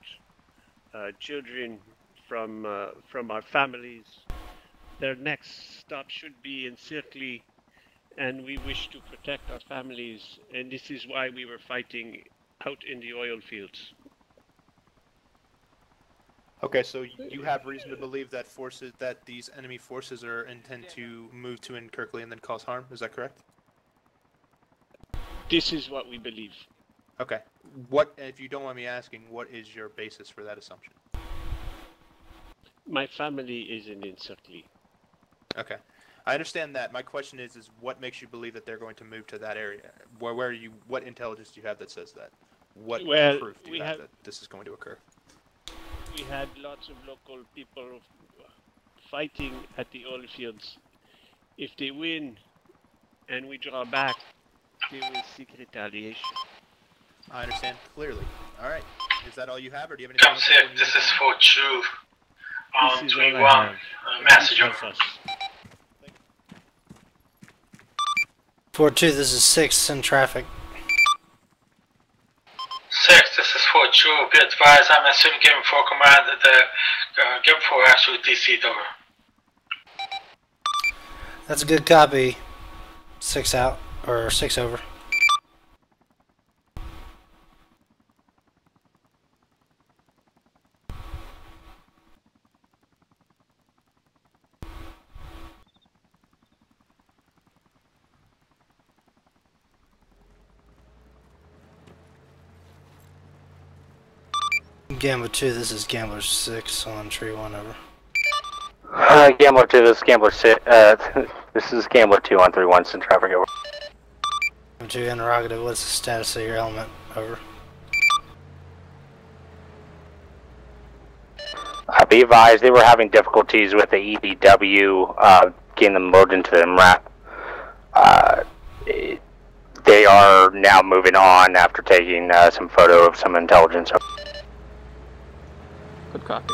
children from our families. Their next stop should be in Circli, and we wish to protect our families, and this is why we were fighting out in the oil fields. Okay, so you have reason to believe that these enemy forces are intend to move to Incircli and then cause harm. Is that correct? This is what we believe. Okay. What, if you don't mind me asking, what is your basis for that assumption? My family is in Incircli. Okay. I understand that. My question is what makes you believe that they're going to move to that area? What intelligence do you have that says that? What proof do you have that this is going to occur? We had lots of local people fighting at the oil fields. If they win and we draw back, they will seek retaliation. I understand clearly. All right. Is that all you have, or do you have anything else? This is for True. This is 3-1. Message over. 4-2, this is 6 in traffic. 6, this is for True. Be advised, I'm assuming Game 4 command the Game 4 actually DC'd over. That's a good copy. 6 out, or 6 over. Gambler 2, this is Gambler 6 on Tree 1, over. Gambler 2, this is Gambler 6, this is Gambler 2 on 3-1, in traffic, over. Gambler 2, interrogative, what's the status of your element, over? Be advised, they were having difficulties with the EBW, getting them loaded into the MRAP. They are now moving on after taking some photo of some intelligence. Good copy.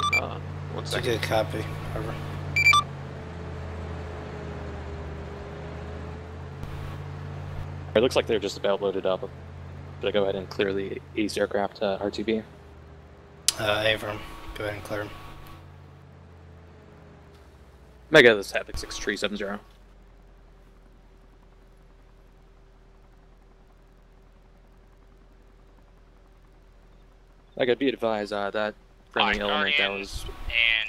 It's a good copy. Over. It looks like they're just about loaded up. Should I go ahead and clear the East aircraft RTB? Avram, go ahead and clear him. Mega, this is Havoc 6370. Mega, be advised that friendly element that was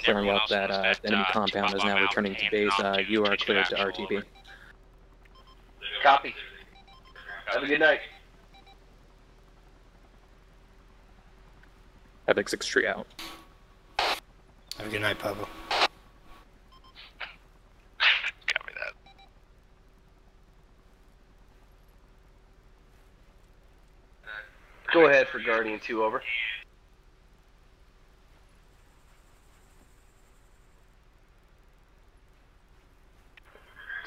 clearing up that enemy compound is now returning to base. You are cleared to RTB. Copy. Have a good night. Havoc 63 out. Have a good night, Pablo. Copy that. Go ahead for Guardian 2, over.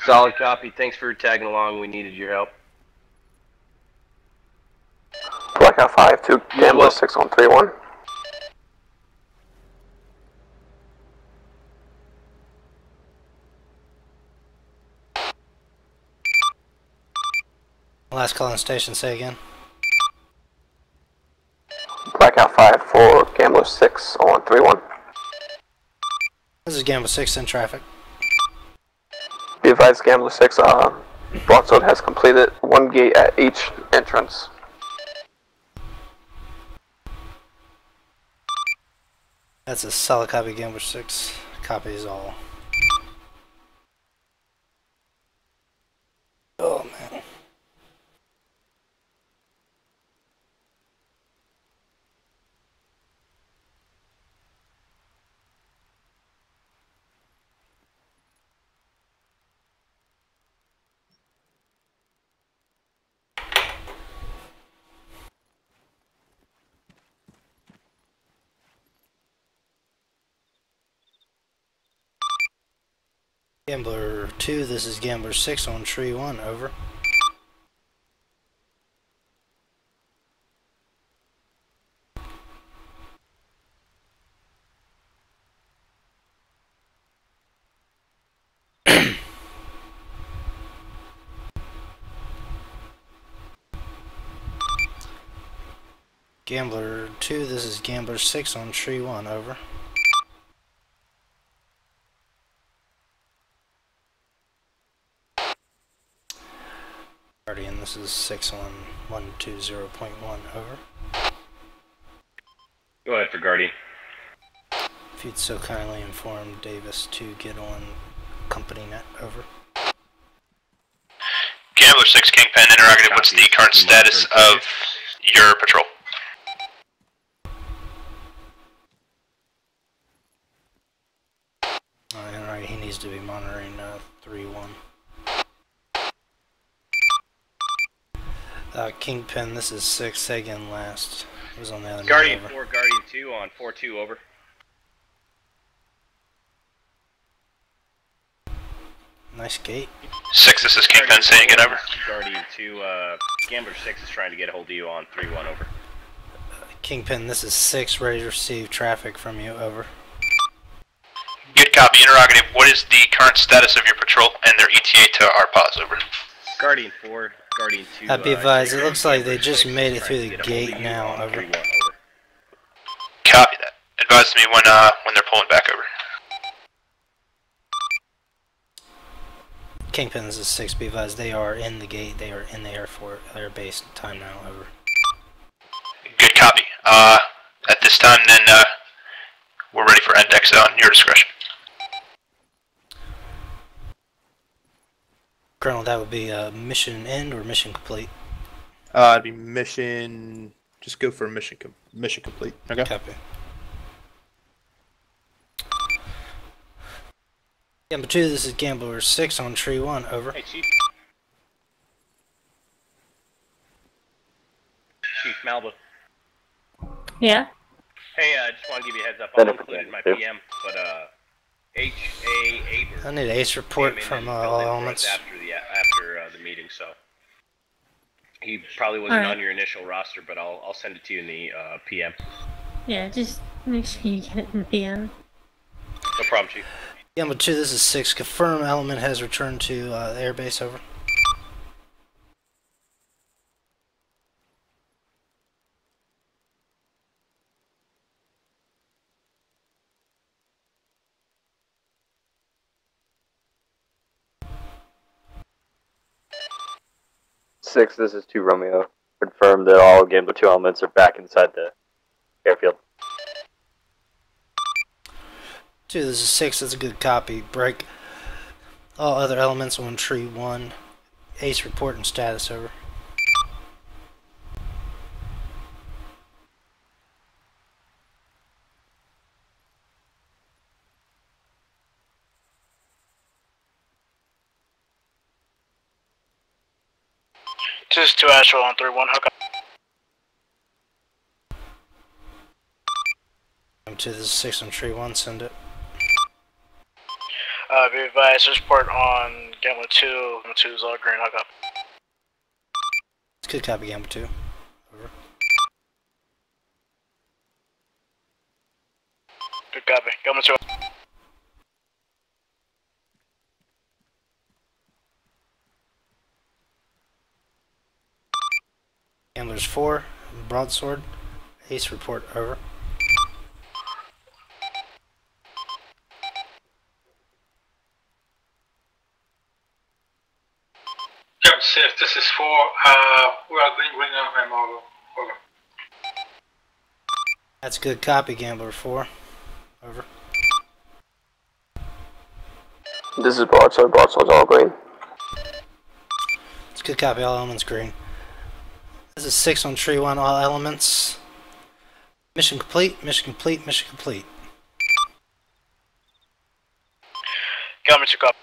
Solid copy. Thanks for tagging along. We needed your help. Blackout 5 to Gambler 6131. Last call on station, say again. Blackout 5 for Gambler 6131. This is Gambler 6 in traffic. Be advised, Gambler 6, broadsword has completed one gate at each entrance. That's a solid copy, Gambler 6. Copies all. Oh, man. Gambler 2, this is Gambler 6 on tree 1, over. Gambler 2, this is Gambler 6 on tree 1, over. Guardian, this is 6 on 120.1, over. Go ahead for Guardian. If you'd so kindly inform Davis to get on company net, over. Gambler 6 Kingpin interrogative, what's the current status of your patrol? Alright, he needs to be monitoring 3-1. Kingpin, this is 6, say again last. It was on the other Guardian over. 4, Guardian 2 on 4-2, over. Nice gate. 6, this is Kingpin, say again, over. Guardian 2, Gambler 6 is trying to get a hold of you on 3-1, over. Kingpin, this is 6, ready to receive traffic from you, over. Good copy, interrogative, what is the current status of your patrol and their ETA to our pause, over? Guardian 4, Guardian 2, Be advised, it looks like they just made it through the gate now, over. Copy that. Advise me when they're pulling back over. Kingpin, this is 6, be advised, they are in the gate, they are in the air base time now, over. Good copy. At this time then, we're ready for end exit on your discretion. Colonel, that would be mission end or mission complete? It'd be mission. Just go for mission complete. Okay. Copy. Gambler 2, this is Gambler 6 on tree 1, over. Hey, Chief. Chief Malba. Yeah? Hey, I just want to give you a heads up. I'll include it in my PM, but H.A. Aber. I need an ACE report from all elements. After the meeting, so he probably wasn't on your initial roster, but I'll send it to you in the PM. Yeah, just make sure you get it in PM. No problem, Chief. Gamma 2, this is 6. Confirm element has returned to the airbase, over. Six, this is 2 Romeo. Confirm that all Gamma 2 elements are back inside the airfield. 2, this is 6, that's a good copy. Break all other elements on tree 1. ACE report and status, over. This is 2 Astral on 3-1, hook up. Gamma 2, this is 6 on tree 1, send it. Be advised, this report on Gamma 2. Gamma 2 is all green, hook up. Good copy, Gamma 2. Over. Good copy. Gamma 2. Gamblers 4, broadsword. ACE report, over. Captain Safe, this is 4. We are going green on him, over. That's a good copy, Gambler 4. Over. This is broadsword. Broadsword's all green. It's a good copy, all elements green. This is 6 on tree 1, all elements. Mission complete, mission complete, mission complete. Gamma 2, copy.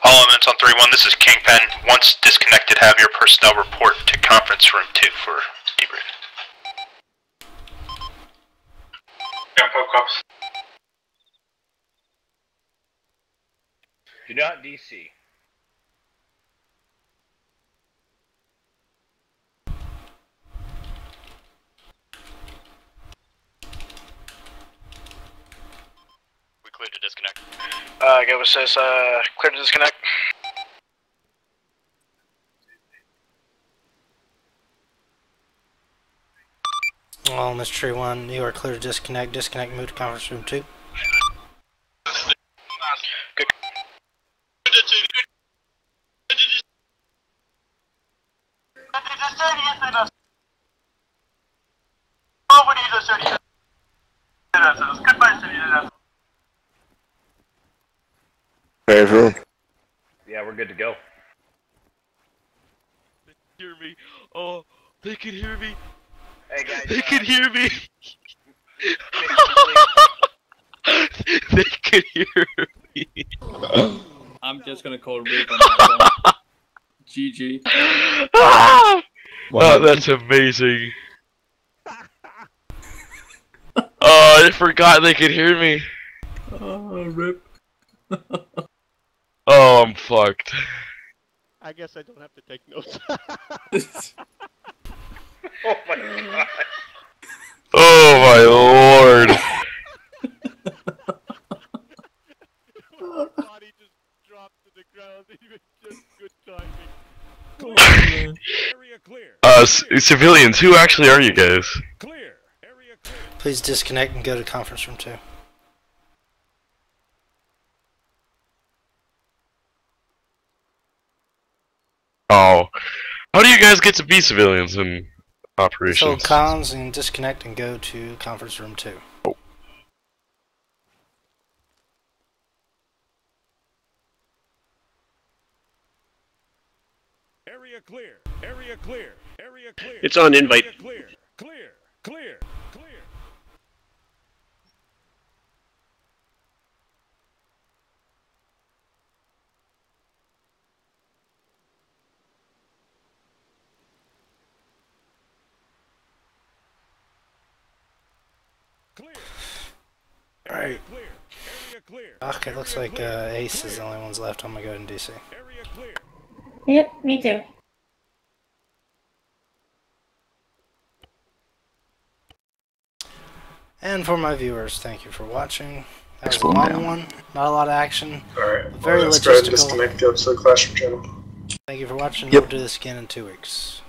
All elements on 3-1, this is Kingpin. Once disconnected, have your personnel report to conference room 2 for debrief. Cops. Do not DC. We clear to disconnect. Gamma says, clear to disconnect. All elements tree 1, you are clear to disconnect. Disconnect, move to conference room 2. Good. Yeah, we're good to go. They can hear me. Oh, they can hear me. Hey guys, they can hear me. They can hear me. I'm just gonna call Rick on that one. GG. Oh, that's amazing. Oh, I forgot they could hear me. Oh, rip. Oh, I'm fucked. I guess I don't have to take notes. Oh my god. Oh my lord. Body just dropped to the ground. Even just good timing. Area clear. Civilians, who actually are you guys? Clear. Area clear. Please disconnect and go to conference room 2. Oh, how do you guys get to be civilians in operations? So comms and disconnect and go to conference room 2. Oh. Area clear. Area clear. Area clear. It's on invite. Area clear. Clear. Clear. Clear. Alright. Okay, looks like Ace is the only ones left. I'm gonna go ahead and DC. Yep, me too. And for my viewers, thank you for watching. That was a long one, not a lot of action. Alright, Very let's go ahead and logistical. disconnect the episode Classroom channel. Thank you for watching. Yep. We'll do this again in 2 weeks.